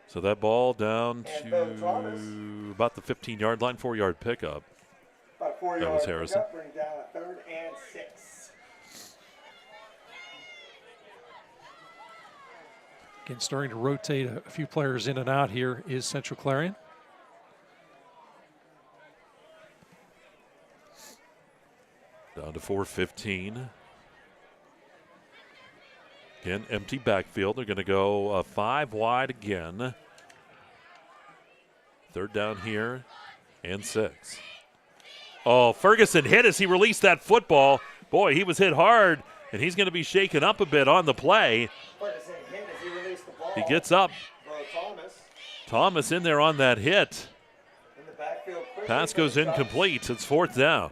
So that ball down to about the 15-yard line, 4-yard pickup. About 4-yard was Harrison. pickup, bring down a 3rd and 6. Again, starting to rotate a few players in and out here is Central Clarion. Down to 4:15. Again, empty backfield. They're going to go 5 wide again. 3rd down here and 6. Oh, Ferguson hit as he released that football. Boy, he was hit hard, and he's going to be shaken up a bit on the play. Ferguson hit as he released the ball. He gets up. Thomas. Thomas in there on that hit. In the backfield quickly. Pass goes incomplete. It's 4th down.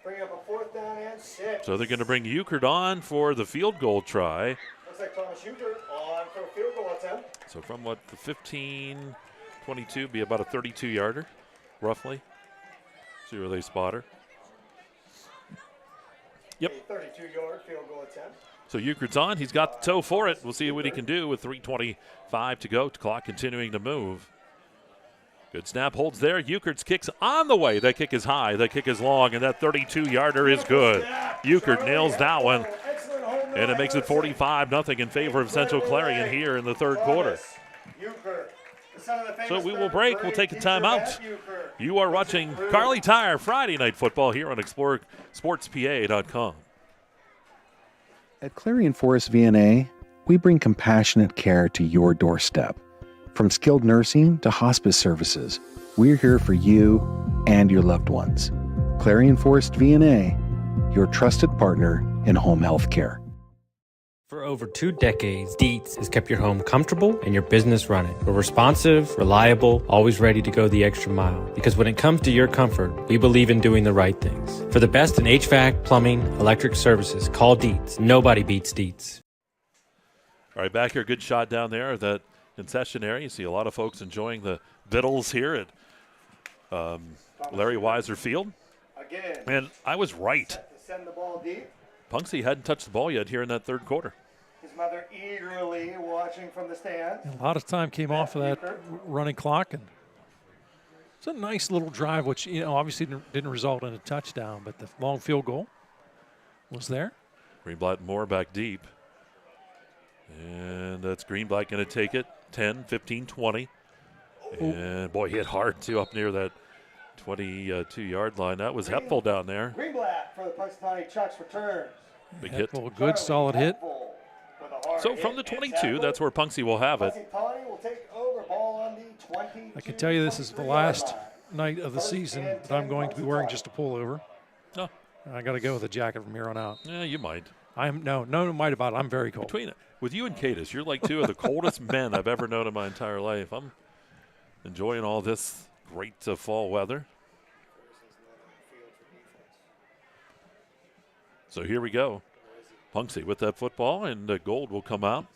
Bring up a 4th down and 6. So they're going to bring Euchert on for the field goal try. Looks like Thomas Euchert on for a field goal attempt. So from what, the 15, 22, be about a 32-yarder, roughly. See where they spot her. Yep. A 32-yard field goal attempt. So Euchert's on. He's got the toe for it. We'll see what he can do with 3:25 to go. Clock continuing to move. Good snap, holds there. Euchert's kick's on the way. That kick is high. That kick is long, and that 32-yarder is good. Euchert nails that one, and it makes it 45-0 in favor of Central Clarion here in the 3rd quarter. So we will break. We'll take a timeout. You are watching Kerle Tire Friday Night Football here on exploreClarion.com. At Clarion Forest VNA, we bring compassionate care to your doorstep. From skilled nursing to hospice services, we're here for you and your loved ones. Clarion Forest VNA, your trusted partner in home health care. For over 2 decades, Dietz has kept your home comfortable and your business running. We're responsive, reliable, always ready to go the extra mile. Because when it comes to your comfort, we believe in doing the right things. For the best in HVAC, plumbing, electric services, call Dietz. Nobody beats Dietz. All right, back here, good shot down there at that concession area. You see a lot of folks enjoying the vittles here at Larry Weiser Field. Again. And I was right. Send the ball deep. Punxsutawney hadn't touched the ball yet here in that 3rd quarter. His mother eagerly watching from the stands. A lot of time came off of that running clock, and it's a nice little drive, which obviously didn't result in a touchdown, but the long field goal was there. Greenblatt and Moore back deep. And that's Greenblatt going to take it 10, 15, 20. And boy, hit hard too up near that 22-yard line. That was Hepful down there. Greenblatt for the Punxsutawney Chucks returns. Big hit. Hepful, good solid hit. So from the 22, that's where Punxsutawney will have it. Will take over, ball on the 22. I can tell you this is the last night of the season that I'm going to be wearing just a pullover. Oh. I got to go with a jacket from here on out. Yeah, you might. No might about it. I'm very cold. With you and Katis, you're like 2 of the coldest men I've ever known in my entire life. I'm enjoying all this great fall weather. So here we go. Punxsutawney with that football, and Gold will come out.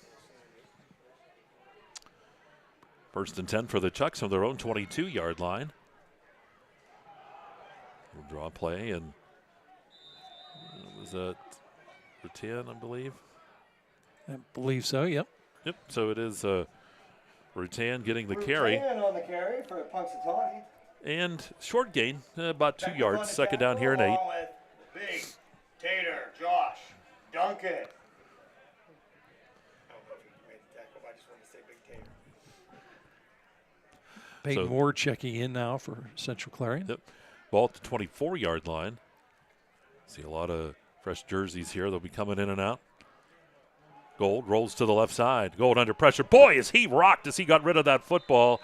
1st and 10 for the Chucks on their own 22-yard line. We'll draw play, and was that for 10, I believe? I believe so, yep. Yep, so it is Rutan getting the carry. Rutan on the carry for Punxsutawney. And short gain, about 2 yards, 2nd down here and 8. Big Tater, Josh, Duncan. I don't know if he made the tackle, but I just wanted to say Big Tater. Peyton Moore checking in now for Central Clarion. Yep. Ball at the 24-yard line. See a lot of fresh jerseys here. They'll be coming in and out. Gold rolls to the left side. Gold under pressure. Boy, is he rocked as he got rid of that football.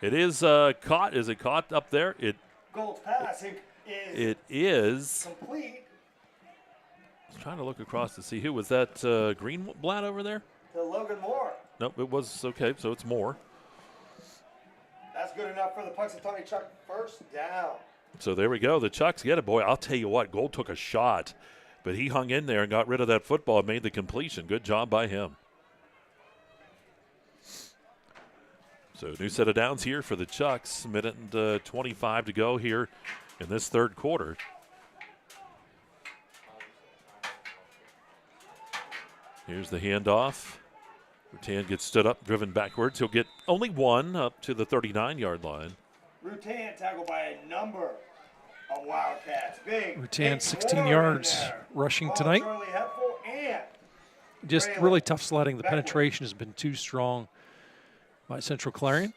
It is caught. Is it caught up there? Gold's pass it is complete. I was trying to look across to see who was that. Greenblatt over there? To Logan Moore. Nope, it was okay. So it's Moore. That's good enough for the Punxsutawney Chuck 1st down. So there we go. The Chucks get it. Boy, I'll tell you what. Gold took a shot, but he hung in there and got rid of that football and made the completion. Good job by him. So new set of downs here for the Chucks. Minute and 25 to go here in this 3rd quarter. Here's the handoff. Rutan gets stood up, driven backwards. He'll get only 1 up to the 39-yard line. Rutan tackled by a number of Wildcats. Big. Rutan 16 yards rushing tonight. Charlie Hepful and Just really tough sledding. The penetration has been too strong by Central Clarion.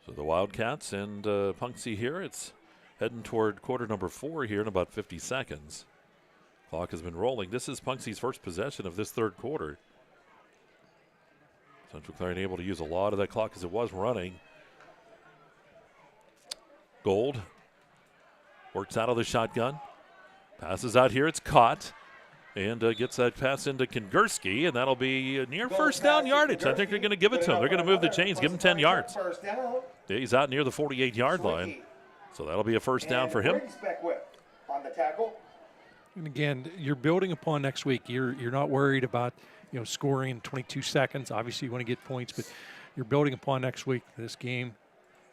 So the Wildcats and Punxsutawney here. It's heading toward quarter number 4 here in about 50 seconds. Clock has been rolling. This is Punxsutawney's first possession of this third quarter. Central Clarion able to use a lot of that clock as it was running. Gold works out of the shotgun. Passes out here. It's caught. And gets that pass into Kongursky, and that'll be near first down yardage. I think they're going to give it to him. They're going to move the chains, give him 10 yards. Yeah, he's out near the 48-yard line. So that'll be a first down for him. On the tackle. And again, you're building upon next week. You're not worried about scoring in 22 seconds. Obviously, you want to get points, but you're building upon next week. This game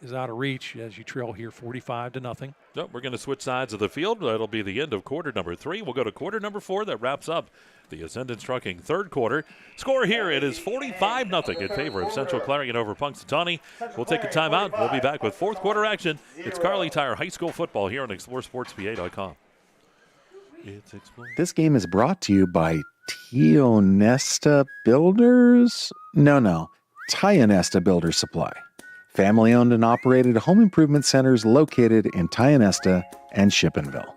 is out of reach as you trail here 45-0. So we're going to switch sides of the field. That'll be the end of quarter number 3. We'll go to quarter number 4. That wraps up the Ascendants Trucking third quarter. Score here, it is 45-0 in favor of Central Clarion over Punxsutawney. We'll take a timeout. We'll be back with fourth quarter action. It's Kerle Tire High School football here on exploreSportsPA.com. This game is brought to you by Tionesta Builders? No. Tionesta Builder Supply. Family-owned and operated home improvement centers located in Tionesta and Shippenville.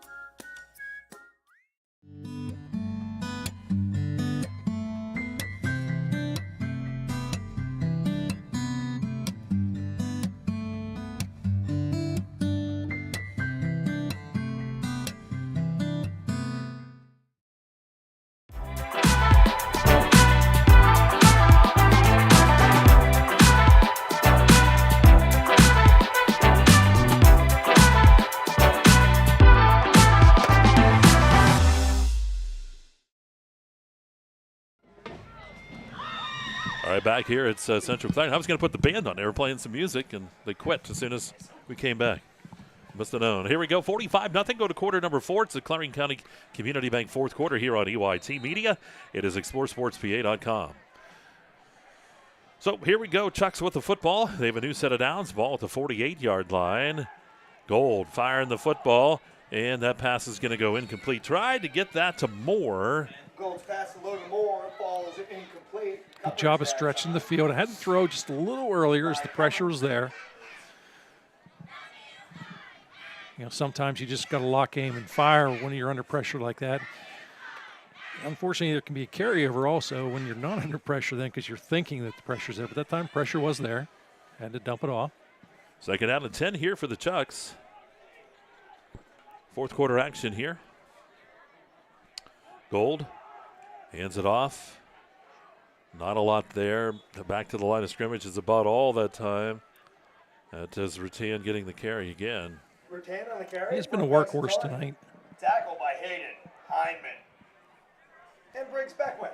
Back here, it's Central Clarion. I was going to put the band on. They were playing some music, and they quit as soon as we came back. Must have known. Here we go, 45-0. Go to quarter number 4. It's the Clarion County Community Bank fourth quarter here on EYT Media. It is exploreSportsPA.com. So here we go. Chucks with the football. They have a new set of downs. Ball at the 48-yard line. Gold firing the football, and that pass is going to go incomplete. Tried to get that to Moore. Gold's pass a little more, falls incomplete. Good job of stretching the field. I had to throw just a little earlier as the pressure was there. Sometimes you just got to lock aim and fire when you're under pressure like that. Unfortunately, there can be a carryover also when you're not under pressure then because you're thinking that the pressure's there. But that time, pressure was there. Had to dump it off. Second down and 10 here for the Chucks. Fourth quarter action here. Gold hands it off. Not a lot there. Back to the line of scrimmage is about all that time. That is Rutan getting the carry again. Rutan on the carry. He's been a workhorse tonight. Tackle by Hayden Hyman. And Briggs Beckwith.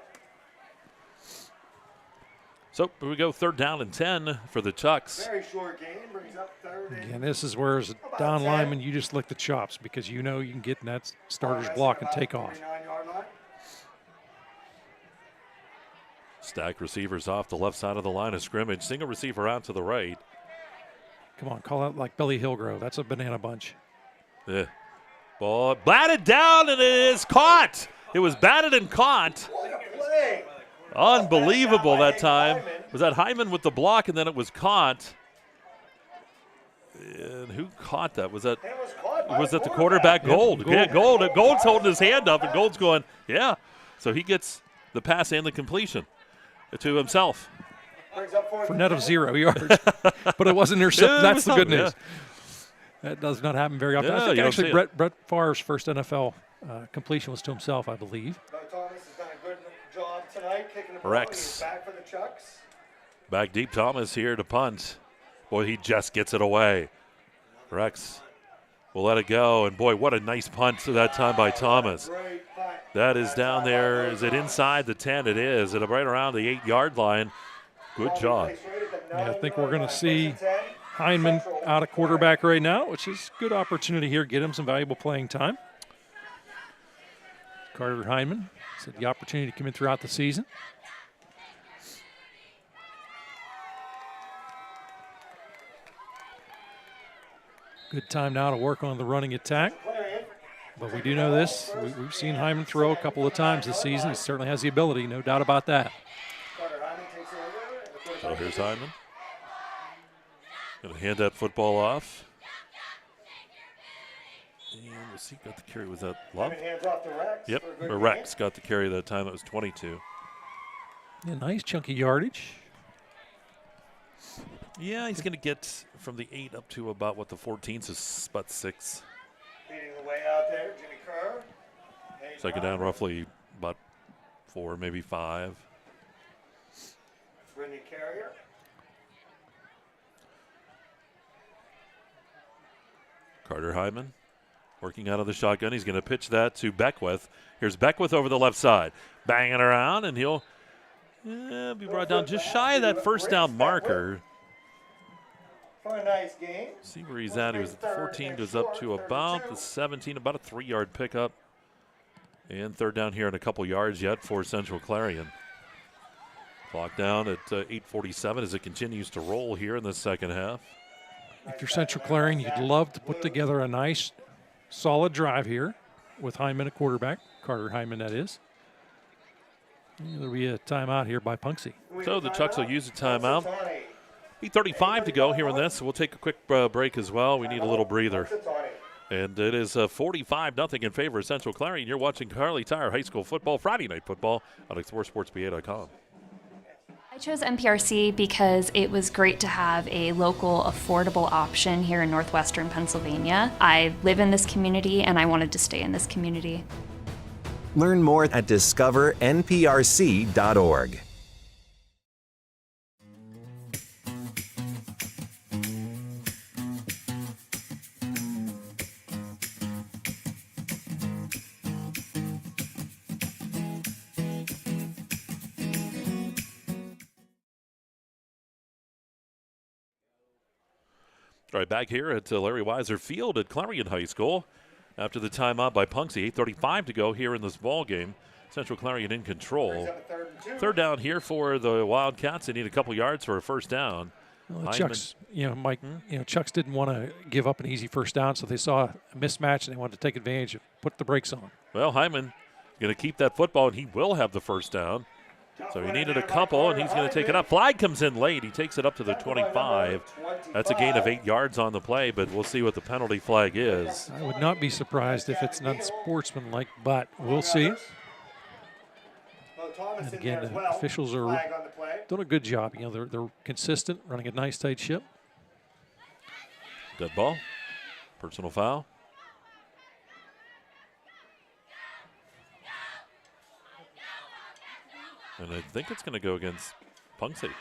So here we go, third down and 10 for the Chucks. Very short game, brings up third. And this is where, as a down lineman, you just lick the chops because you know you can get in that starter's block and take off. Stack receivers off the left side of the line of scrimmage. Single receiver out to the right. Come on, call out like Billy Hillgrove. That's a banana bunch. Yeah. Ball batted down, and it is caught. It was batted and caught. What a play. Unbelievable that time. Was that Hyman with the block, and then it was caught. And who caught that? Was that the quarterback, Gold? Yeah, Gold. Gold's holding his hand up, and Gold's going, yeah. So he gets the pass and the completion to himself. For net of 0 yards. But it wasn't intercepted. That's the good news. That does not happen very often. Yeah, I think actually Brett Favre's first NFL completion was to himself, I believe. Thomas has done a good job tonight kicking the ball. Rex. He's back for the Chucks. Back deep, Thomas here to punt. Boy, he just gets it away. Rex will let it go. And, boy, what a nice punt that time by Thomas. That is down there. Is it inside the 10? It is. It's right around the 8-yard line. Good job. Yeah, I think we're going to see Hyman out of quarterback right now, which is a good opportunity here. Get him some valuable playing time. Carter Hyman said the opportunity to come in throughout the season. Good time now to work on the running attack. But we do know this. We've seen Hyman throw a couple of times this season. He certainly has the ability, no doubt about that. So here's Hyman. Going to hand that football off. And was he got the carry? Was that Love? Yep, or Rex got the carry that time. That was 22. Yeah, nice chunky yardage. Yeah, he's going to get from the 8 up to about what the 14, so about 6. Leading the way out there, Jimmy Kerr. Second down, roughly about 4, maybe 5. Brittany Carrier. Carter Hyman working out of the shotgun. He's going to pitch that to Beckwith. Here's Beckwith over the left side. Banging around, and he'll be brought down just shy of that first down marker. For a nice game. See where he's at. He was at the 14, goes up to about the 17, about a 3-yard pickup. And third down here and a couple yards yet for Central Clarion. Clock down at 8:47 as it continues to roll here in the second half. If you're Central Clarion, you'd love to put together a nice, solid drive here with Hyman at quarterback. Carter Hyman, that is. There'll be a timeout here by Punxsutawney. So the Chucks will use a timeout. 8:35 to go here in this. So we'll take a quick break as well. We need a little breather. And it is 45-0 in favor of Central Clarion. You're watching Kerle Tire High School football, Friday night football on exploreClarion.com. I chose MPRC because it was great to have a local, affordable option here in northwestern Pennsylvania. I live in this community, and I wanted to stay in this community. Learn more at discovernprc.org. All right, back here at Larry Weiser Field at Clarion High School. After the timeout by Punxsutawney, 8:35 to go here in this ball game. Central Clarion in control. Third down here for the Wildcats. They need a couple yards for a first down. Well, Chucks, Mike, Chucks didn't want to give up an easy first down, so they saw a mismatch and they wanted to take advantage of put the brakes on. Well, Hyman going to keep that football, and he will have the first down. So he needed a couple, and he's going to take it up. Flag comes in late. He takes it up to the 25. That's a gain of 8 yards on the play, but we'll see what the penalty flag is. I would not be surprised if it's unsportsmanlike, but we'll see. And again, the officials are doing a good job. They're consistent, running a nice tight ship. Dead ball. Personal foul. And I think it's going to go against Punxsutawney.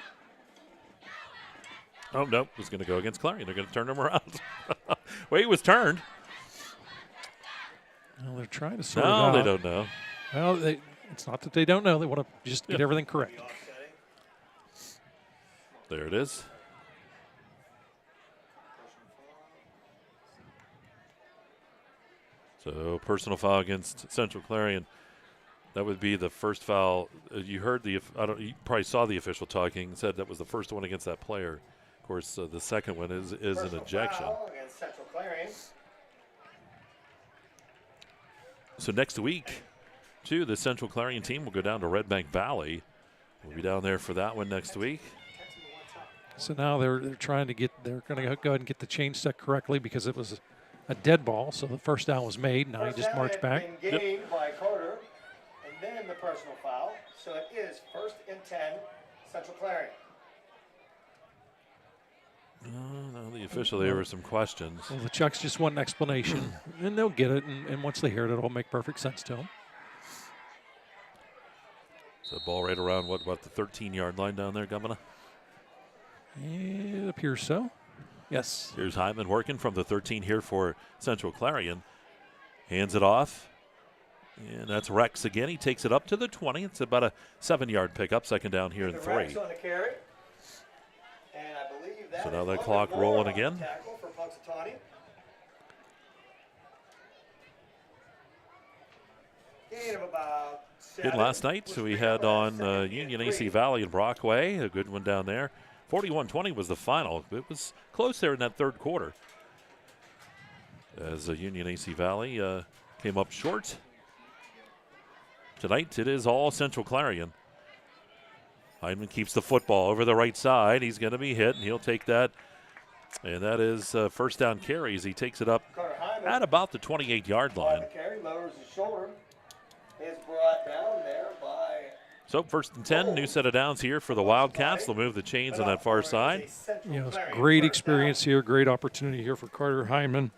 Oh, no, it's going to go against Clarion. They're going to turn him around. Wait, it was turned. Well, they're trying to sort it out. No, they don't know. Well, it's not that they don't know. They want to just get everything correct. There it is. So personal foul against Central Clarion. That would be the first foul. You heard you probably saw the official talking. Said that was the first one against that player. Of course, the second one is an ejection. So next week, too, the Central Clarion team will go down to Red Bank Valley. We'll be down there for that one next week. So now they're trying to get. They're going to go ahead and get the chain set correctly because it was a dead ball. So the first down was made. Now he just marched back. Gained by Carter. Then the personal foul, so it is 1st and 10, Central Clarion. No, the official, there were some questions. Well, the Chucks just want an explanation, and they'll get it, and once they hear it, it'll make perfect sense to them. So ball right around, what the 13-yard line down there, Governor? It appears so. Yes. Here's Hyman working from the 13 here for Central Clarion. Hands it off. And that's Rex again. He takes it up to the 20. It's about a 7-yard pickup. Second down here in 3. Rex on the carry. And I believe that so now that clock rolling again. Tackle for Punxsutawney. Gain of about 7. Good last night. So we had on Union AC Valley and Brockway. A good one down there. 41-20 was the final. It was close there in that third quarter. as Union AC Valley came up short. Tonight it is all Central Clarion. Hyman keeps the football over the right side. He's going to be hit, and he'll take that. And that is first down carries. He takes it up at about the 28-yard line. Carry lowers his shoulder. Is brought down there by. So first and 10, new set of downs here for the Wildcats. They'll move the chains on that far side. It's great experience here, great opportunity here for Carter Hyman.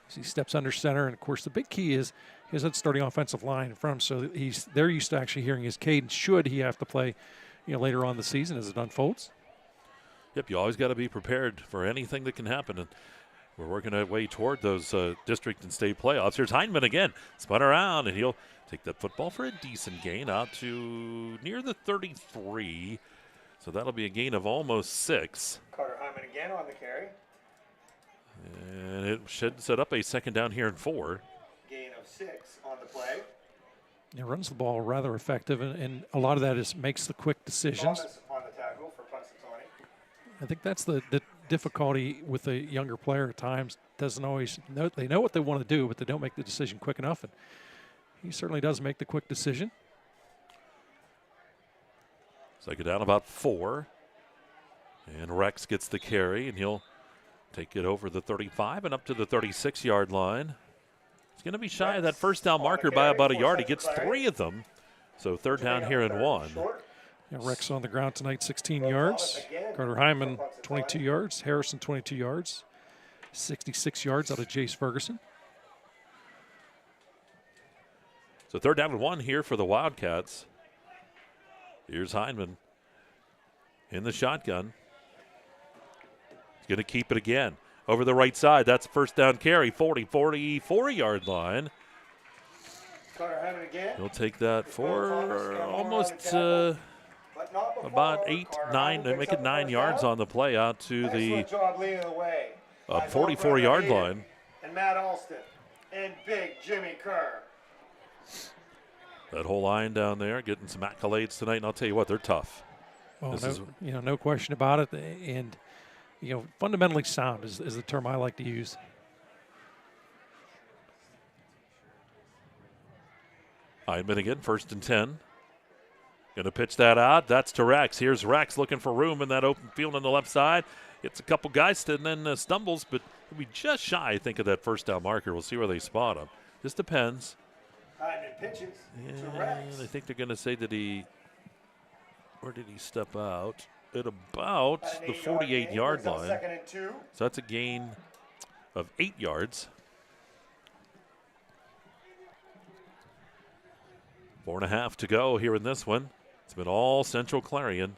As he steps under center, and of course the big key is he has that starting offensive line in front of him, so they're used to actually hearing his cadence should he have to play later on in the season as it unfolds. Yep, you always got to be prepared for anything that can happen, and we're working our way toward those district and state playoffs. Here's Hyman again, spun around, and he'll take that football for a decent gain out to near the 33. So that'll be a gain of almost 6. Carter Hyman again on the carry. And it should set up a second down here and 4. Gain of 6 on the play. It runs the ball rather effective, and a lot of that is makes the quick decisions. Thomas on the tackle for Punxsutawney. I think that's the difficulty with a younger player at times. Doesn't always know, they know what they want to do, but they don't make the decision quick enough. And he certainly does make the quick decision. Second down about 4. And Rex gets the carry, and he'll take it over the 35 and up to the 36-yard line. He's going to be shy of that first down marker by about a yard. He gets 3 of them. So third down here and 1. Rex on the ground tonight, 16 yards. Carter Hyman, 22 yards. Harrison, 22 yards. 66 yards out of Jace Ferguson. So third down and 1 here for the Wildcats. Here's Hyman in the shotgun. He's going to keep it again. Over the right side, that's first down carry, 44-yard line. Carter Hyman again. He'll take that for almost about 8, 9, they make it 9 yards on the play out to the 44-yard line. And Matt Alston and big Jimmy Kerr. That whole line down there getting some accolades tonight, and I'll tell you what, they're tough. Well, no question about it. And fundamentally sound is the term I like to use. Hyman again, first and 10. Going to pitch that out. That's to Rex. Here's Rex looking for room in that open field on the left side. Hits a couple guys and then stumbles, but he'll be just shy, I think, of that first down marker. We'll see where they spot him. Just depends. Hyman pitches to Rex. I think they're going to say where did he step out? At about the 48-yard line. So that's a gain of 8 yards. 4.5 to go here in this one. It's been all Central Clarion.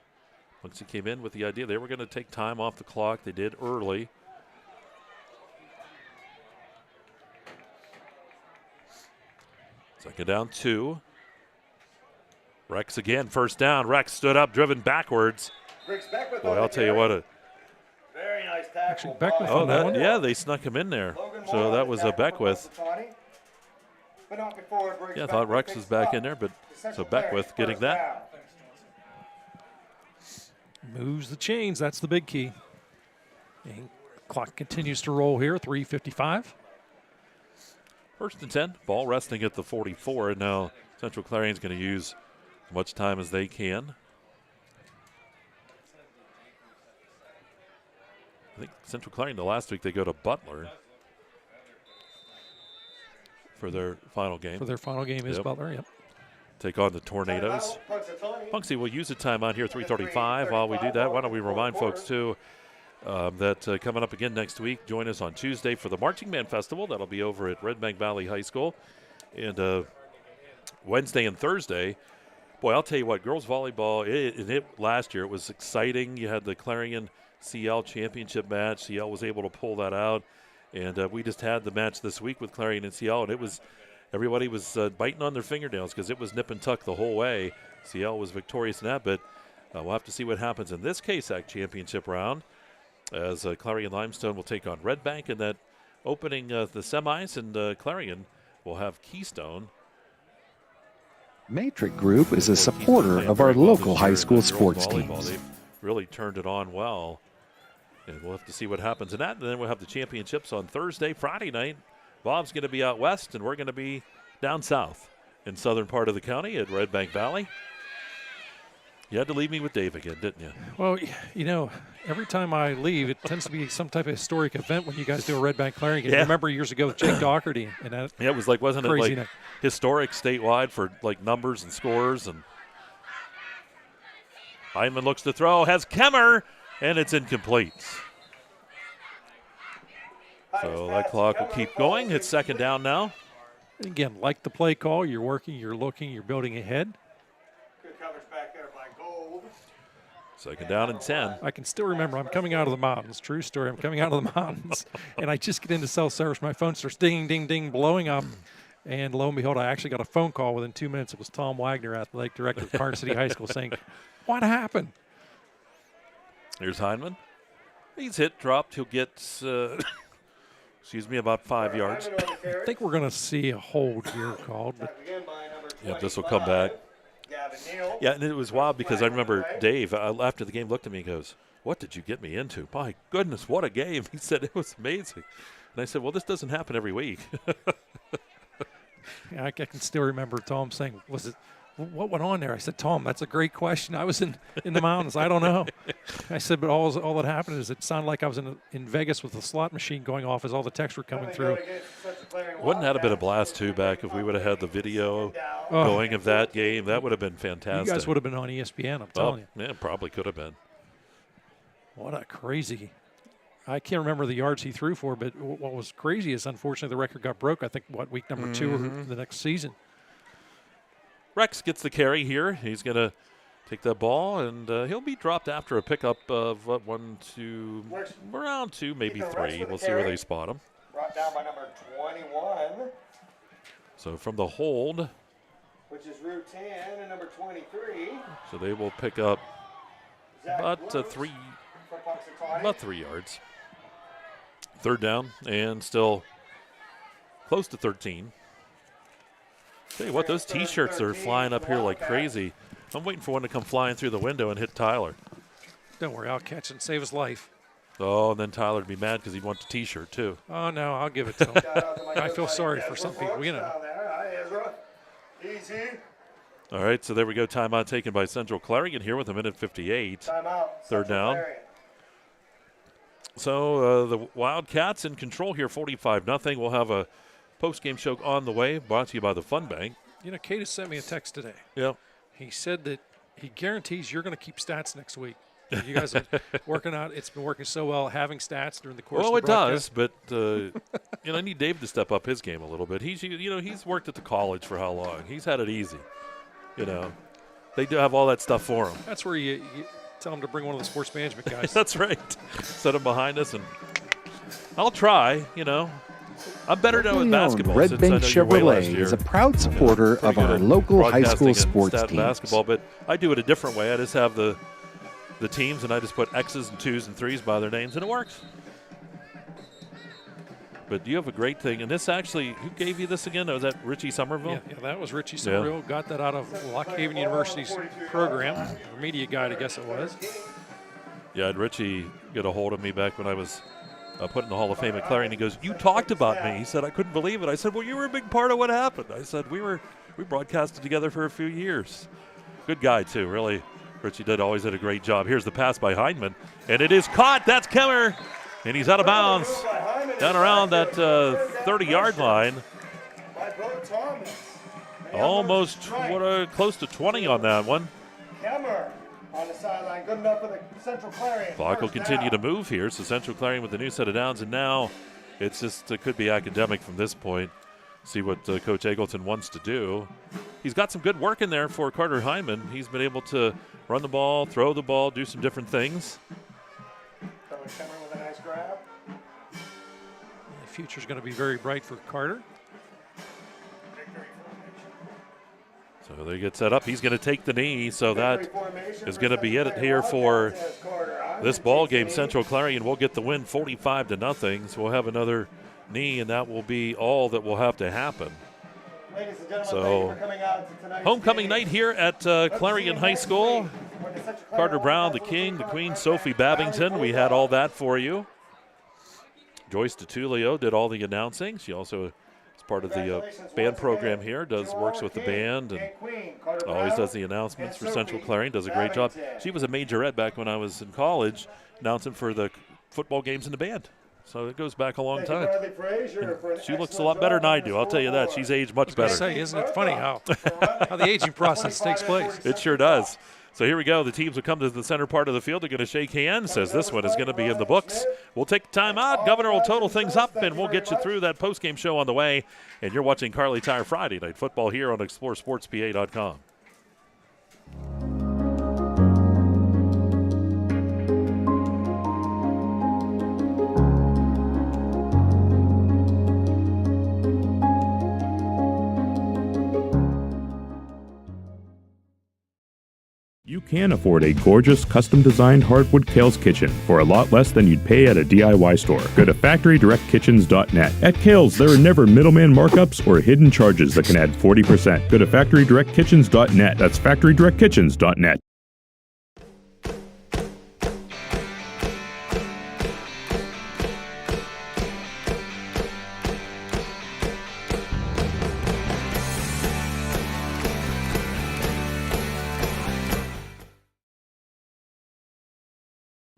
Once he came in with the idea they were going to take time off the clock, they did early. Second down 2. Rex again, first down. Rex stood up, driven backwards. Boy, I'll tell you what. Very nice tackle. Beckwith on that one. Yeah, they snuck him in there. So that was a Beckwith. Yeah, I thought Rex was back in there, but so Beckwith getting that. Moves the chains. That's the big key. And clock continues to roll here. 3:55. First and 10. Ball resting at the 44, and now Central Clarion's going to use as much time as they can. I think Central Clarion, the last week, they go to Butler for their final game. Is Butler, yep. Take on the Tornadoes. Punxsutawney will use a timeout here, 3:35. While we do that, why don't we remind folks, too, that coming up again next week, join us on Tuesday for the Marching Band Festival. That'll be over at Red Bank Valley High School. And Wednesday and Thursday, boy, I'll tell you what, girls volleyball, last year it was exciting. You had the Clarion CL championship match. CL was able to pull that out. And we just had the match this week with Clarion and CL, and everybody was biting on their fingernails because it was nip and tuck the whole way. CL was victorious in that, but we'll have to see what happens in this KSAC championship round as Clarion Limestone will take on Red Bank in that opening the semis, and Clarion will have Keystone. Matrix Group is a supporter of our local high school sports teams. They've really turned it on well. And we'll have to see what happens in that. And then we'll have the championships on Thursday. Friday night, Bob's going to be out west, and we're going to be down south in southern part of the county at Red Bank Valley. You had to leave me with Dave again, didn't you? Well, you know, every time I leave, it tends to be some type of historic event when you guys do a Red Bank Clarion game. Yeah. I remember years ago with Jake Doherty. And that yeah, it was like, wasn't it crazy like historic statewide for like numbers and scores? And Hyman looks to throw, has Kemmer, and it's incomplete. So that clock will keep going. It's second down now. Again, like the play call, you're working, you're looking, you're building ahead. Good coverage back there by Gold. Second down and 10. I can still remember I'm coming out of the mountains. True story. I'm coming out of the mountains, and I just get into cell service. My phone starts ding, ding, ding, blowing up. And lo and behold, I actually got a phone call within 2 minutes. It was Tom Wagner, athletic director of Carter City High School, saying, "What happened?" Here's Hyman. He's hit, dropped. He'll get, about 5 yards. I think we're going to see a hold here called. But Yep, this will come back. Yeah, and it was wild because I remember Dave, after the game, looked at me and goes, "What did you get me into? My goodness, what a game." He said, "It was amazing." And I said, "Well, this doesn't happen every week." Yeah, I can still remember Tom saying, what went on there? I said, "Tom, that's a great question. I was in the mountains. I don't know." I said, "But all that happened is it sounded like I was in Vegas with the slot machine going off as all the texts were coming through." Wouldn't that have been a blast, too, back if we would have had the video going of that game? That would have been fantastic. You guys would have been on ESPN, I'm telling you. Yeah, probably could have been. What a crazy. I can't remember the yards he threw for, but what was crazy is, unfortunately, the record got broke, I think, week number 2 of the next season. Rex gets the carry here. He's going to take that ball, and he'll be dropped after a pickup of around 2, maybe 3. We'll see where they spot him. Brought down by number 21. So from the hold. Which is route 10 and number 23. So they will pick up about from 3 Punxsutawney. yards. Third down and still close to 13. Tell you what, those T-shirts are flying up here like crazy. I'm waiting for one to come flying through the window and hit Tyler. Don't worry, I'll catch it and save his life. Oh, and then Tyler would be mad because he'd want the T-shirt too. Oh, no, I'll give it to him. I feel sorry for some people, you know. Easy. All right, so there we go. Timeout taken by Central Clarion here with 1:58. Timeout. Third down. So the Wildcats in control here, 45-0. We'll have a post-game show on the way, brought to you by the Fun Bank. You know, Katis sent me a text today. Yeah. He said that he guarantees you're going to keep stats next week. You guys are working out. It's been working so well, having stats during the course of the broadcast. Well, it does, but I need Dave to step up his game a little bit. He's worked at the college for how long? He's had it easy. They do have all that stuff for him. That's where you tell him to bring one of the sports management guys. That's right. Set him behind us, and I'll try, I'm better now with basketball. Red Bank Chevrolet is a proud supporter of our local high school sports teams. Basketball, but I do it a different way. I just have the teams, and I just put X's and 2s and 3s by their names, and it works. But you have a great thing. And this actually, who gave you this again? Was that Richie Somerville? Yeah, that was Richie Somerville. Yeah. Got that out of Lock Haven University's program, or media guide, I guess it was. Yeah, and Richie get a hold of me back when I was put in the Hall of Fame at Clarion. He goes, "You talked about me." He said, "I couldn't believe it." I said, "Well, you were a big part of what happened." I said, we broadcasted together for a few years. Good guy, too, really. Richie always did a great job. Here's the pass by Hyndman, and it is caught. That's Kemmer, and he's out of bounds down around that 30-yard line. Almost close to 20 on that one. Kemmer on the sideline, good enough for the Central Clarion. Clock will continue to move here, so Central Clarion with the new set of downs, and now it's just could be academic from this point. See what Coach Eggleton wants to do. He's got some good work in there for Carter Hyndman. He's been able to run the ball, throw the ball, do some different things. Kemmer with a nice grab. The future's going to be very bright for Carter. So they get set up. He's going to take the knee, so that is going to be it here for this ball game. Central Clarion will get the win 45-0. So we'll have another knee, and that will be all that will have to happen. So homecoming night here at Clarion High School. Carter Brown, the king, the queen, Sophie Babington. We had all that for you. Joyce DiTullio did all the announcing. She also is part of the band program here, works with the band, and always does the announcements for Central Clarion, does a great job. She was a majorette back when I was in college, announcing for the football games in the band. So it goes back a long time. And she looks a lot better than I do, I'll tell you that. She's aged much better. Say, isn't it funny how the aging process takes place? It sure does. So here we go. The teams will come to the center part of the field. They're going to shake hands as this one is going to be in the books. We'll take time out. Governor will total things up, and we'll get you through that postgame show on the way. And you're watching Kerle Tire Friday Night Football here on exploreClarion.com. You can afford a gorgeous, custom-designed hardwood Kales kitchen for a lot less than you'd pay at a DIY store. Go to FactoryDirectKitchens.net. At Kales, there are never middleman markups or hidden charges that can add 40%. Go to FactoryDirectKitchens.net. That's FactoryDirectKitchens.net.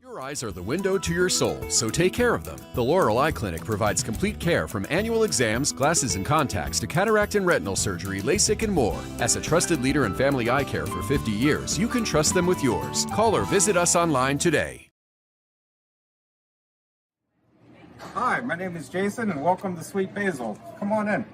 Your eyes are the window to your soul, so take care of them. The Laurel Eye Clinic provides complete care from annual exams, glasses and contacts to cataract and retinal surgery, LASIK and more. As a trusted leader in family eye care for 50 years, you can trust them with yours. Call or visit us online today. Hi, my name is Jason and welcome to Sweet Basil. Come on in.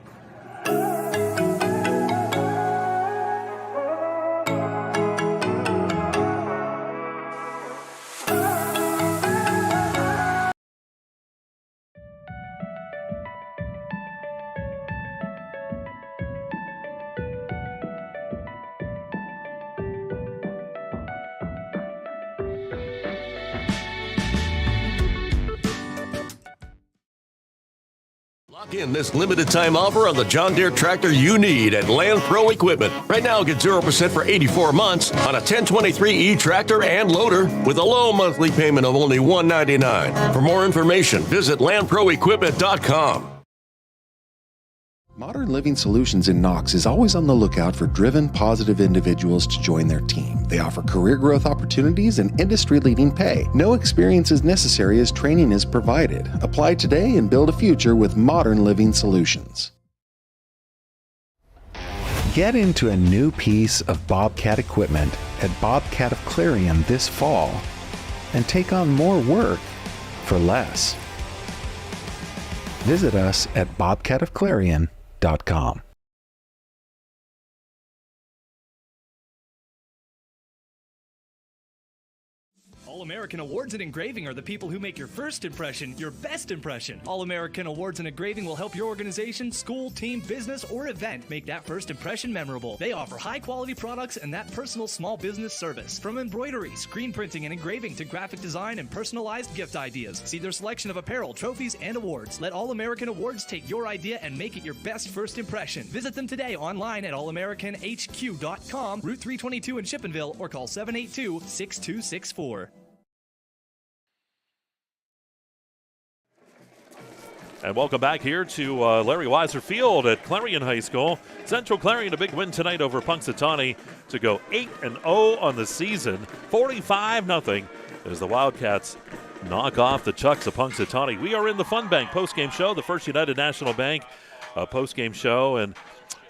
Lock in this limited time offer on the John Deere tractor you need at Land Pro Equipment. Right now, get 0% for 84 months on a 1023E tractor and loader with a low monthly payment of only $199. For more information, visit LandProEquipment.com. Modern Living Solutions in Knox is always on the lookout for driven, positive individuals to join their team. They offer career growth opportunities and industry-leading pay. No experience is necessary as training is provided. Apply today and build a future with Modern Living Solutions. Get into a new piece of Bobcat equipment at Bobcat of Clarion this fall and take on more work for less. Visit us at bobcatofclarion.com. All-American Awards and Engraving are the people who make your first impression your best impression. All-American Awards and Engraving will help your organization, school, team, business, or event make that first impression memorable. They offer high-quality products and that personal small business service. From embroidery, screen printing, and engraving to graphic design and personalized gift ideas. See their selection of apparel, trophies, and awards. Let All-American Awards take your idea and make it your best first impression. Visit them today online at allamericanhq.com, Route 322 in Shippenville, or call 782-6264. And welcome back here to Larry Weiser Field at Clarion High School. Central Clarion, a big win tonight over Punxsutawney to go 8-0 on the season, 45-0 as the Wildcats knock off the Chucks of Punxsutawney. We are in the Fun Bank postgame show, the First United National Bank postgame show. And,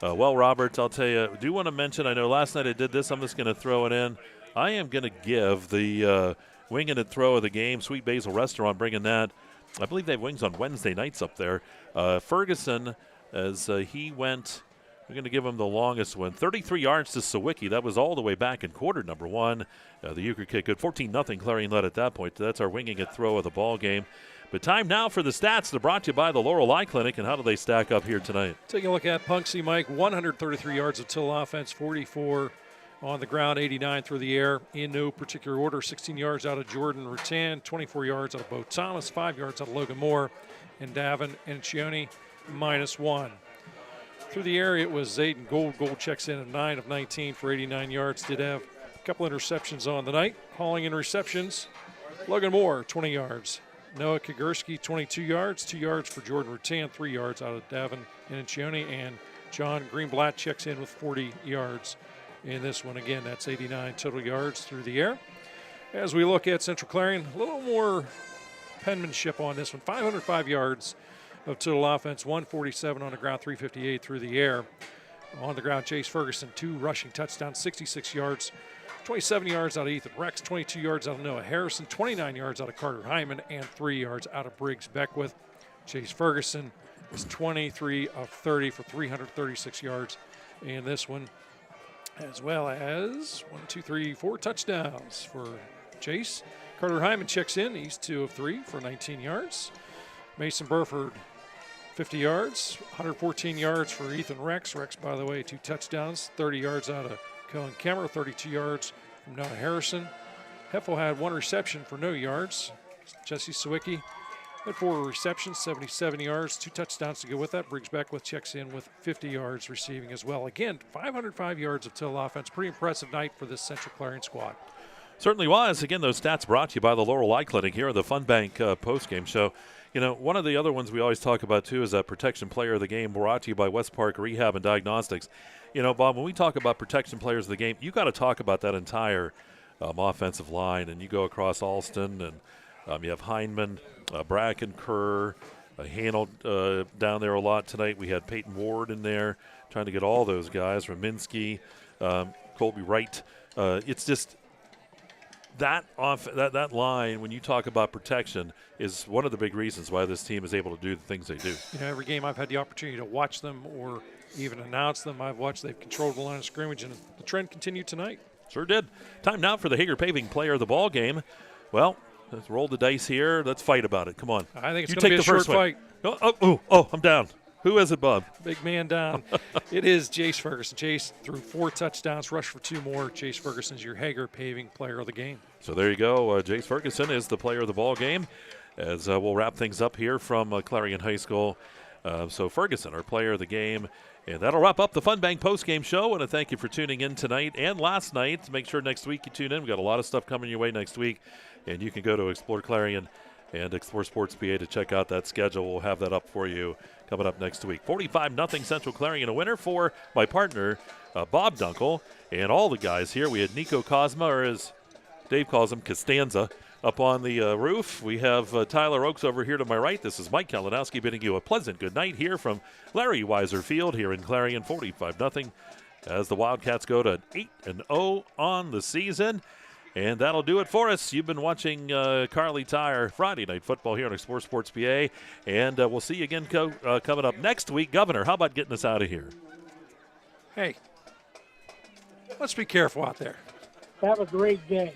well, Roberts, I'll tell you, I do want to mention, I know last night I did this, I'm just going to throw it in. I am going to give the wing and throw of the game, Sweet Basil Restaurant, bringing that. I believe they have wings on Wednesday nights up there. Ferguson, as he went, we're going to give him the longest one. 33 yards to Sawicki. That was all the way back in quarter number one. The Euchre kick good. 14-0 Clarion led at that point. That's our winging and throw of the ball game. But time now for the stats. They're brought to you by the Laurel Eye Clinic. And how do they stack up here tonight? Taking a look at Punxsy, Mike. 133 yards of total offense, 44 on the ground, 89 through the air, in no particular order. 16 yards out of Jordan Rutan, 24 yards out of Bo Thomas, 5 yards out of Logan Moore, and Davin and Cioni -1. Through the air, it was Zayden Gold. Gold checks in at 9 of 19 for 89 yards. Did have couple interceptions on the night. Hauling in receptions, Logan Moore, 20 yards. Noah Kagurski, 22 yards. 2 yards for Jordan Rutan, 3 yards out of Davin Inancioni. And John Greenblatt checks in with 40 yards in this one. Again, that's 89 total yards through the air. As we look at Central Clarion, a little more penmanship on this one. 505 yards of total offense, 147 on the ground, 358 through the air. On the ground, Chase Ferguson, 2 rushing touchdowns, 66 yards, 27 yards out of Ethan Rex, 22 yards out of Noah Harrison, 29 yards out of Carter Hyman, and 3 yards out of Briggs Beckwith. Chase Ferguson was 23 of 30 for 336 yards in this one, as well as 4 touchdowns for Chase. Carter Hyman checks in. He's 2 of 3 for 19 yards. Mason Burford, 50 yards, 114 yards for Ethan Rex. Rex, by the way, 2 touchdowns, 30 yards out of Cohen Kemmer, 32 yards from Noah Harrison. Heffel had 1 reception for no yards. Jesse Sawicki had 4 receptions, 77 yards, 2 touchdowns to go with that. Briggs Beckwith checks in with 50 yards receiving as well. Again, 505 yards of total offense. Pretty impressive night for this Central Clarion squad. Certainly was. Again, those stats brought to you by the Laurel Eye Clinic here on the Fun Bank postgame show. You know, one of the other ones we always talk about, too, is that protection player of the game brought to you by West Park Rehab and Diagnostics. You know, Bob, when we talk about protection players of the game, you got to talk about that entire offensive line. And you go across Alston, and you have Hindman, Bracken, Kerr, Hanel down there a lot tonight. We had Peyton Ward in there trying to get all those guys, Raminsky, Colby Wright. It's just that line, when you talk about protection, is one of the big reasons why this team is able to do the things they do. You know, every game I've had the opportunity to watch them or even announce them, I've watched they've controlled the line of scrimmage, and the trend continued tonight. Sure did. Time now for the Hager Paving player of the ball game. Well, let's roll the dice here. Let's fight about it. Come on. I think it's going to be a short fight. Oh, I'm down. Who is it, Bob? Big man down. It is Chase Ferguson. Chase threw 4 touchdowns, rushed for 2 more. Chase Ferguson's your Hager Paving player of the game. So there you go. Chase Ferguson is the player of the ball game. As we'll wrap things up here from Clarion High School. So Ferguson, our player of the game. And that'll wrap up the Fun Bank postgame show. I want to thank you for tuning in tonight and last night. Make sure next week you tune in. We've got a lot of stuff coming your way next week. And you can go to Explore Clarion and Explore Sports PA to check out that schedule. We'll have that up for you coming up next week. 45-0 Central Clarion, a winner for my partner, Bob Dunkel, and all the guys here. We had Nico Cosma, or as Dave calls him, Costanza, up on the roof. We have Tyler Oakes over here to my right. This is Mike Kalinowski bidding you a pleasant good night here from Larry Weiser Field here in Clarion. 45-0 as the Wildcats go to 8-0 on the season. And that'll do it for us. You've been watching Kerle Tire Friday Night Football here on Explore Sports PA. And we'll see you again coming up next week. Governor, how about getting us out of here? Hey, let's be careful out there. Have a great day.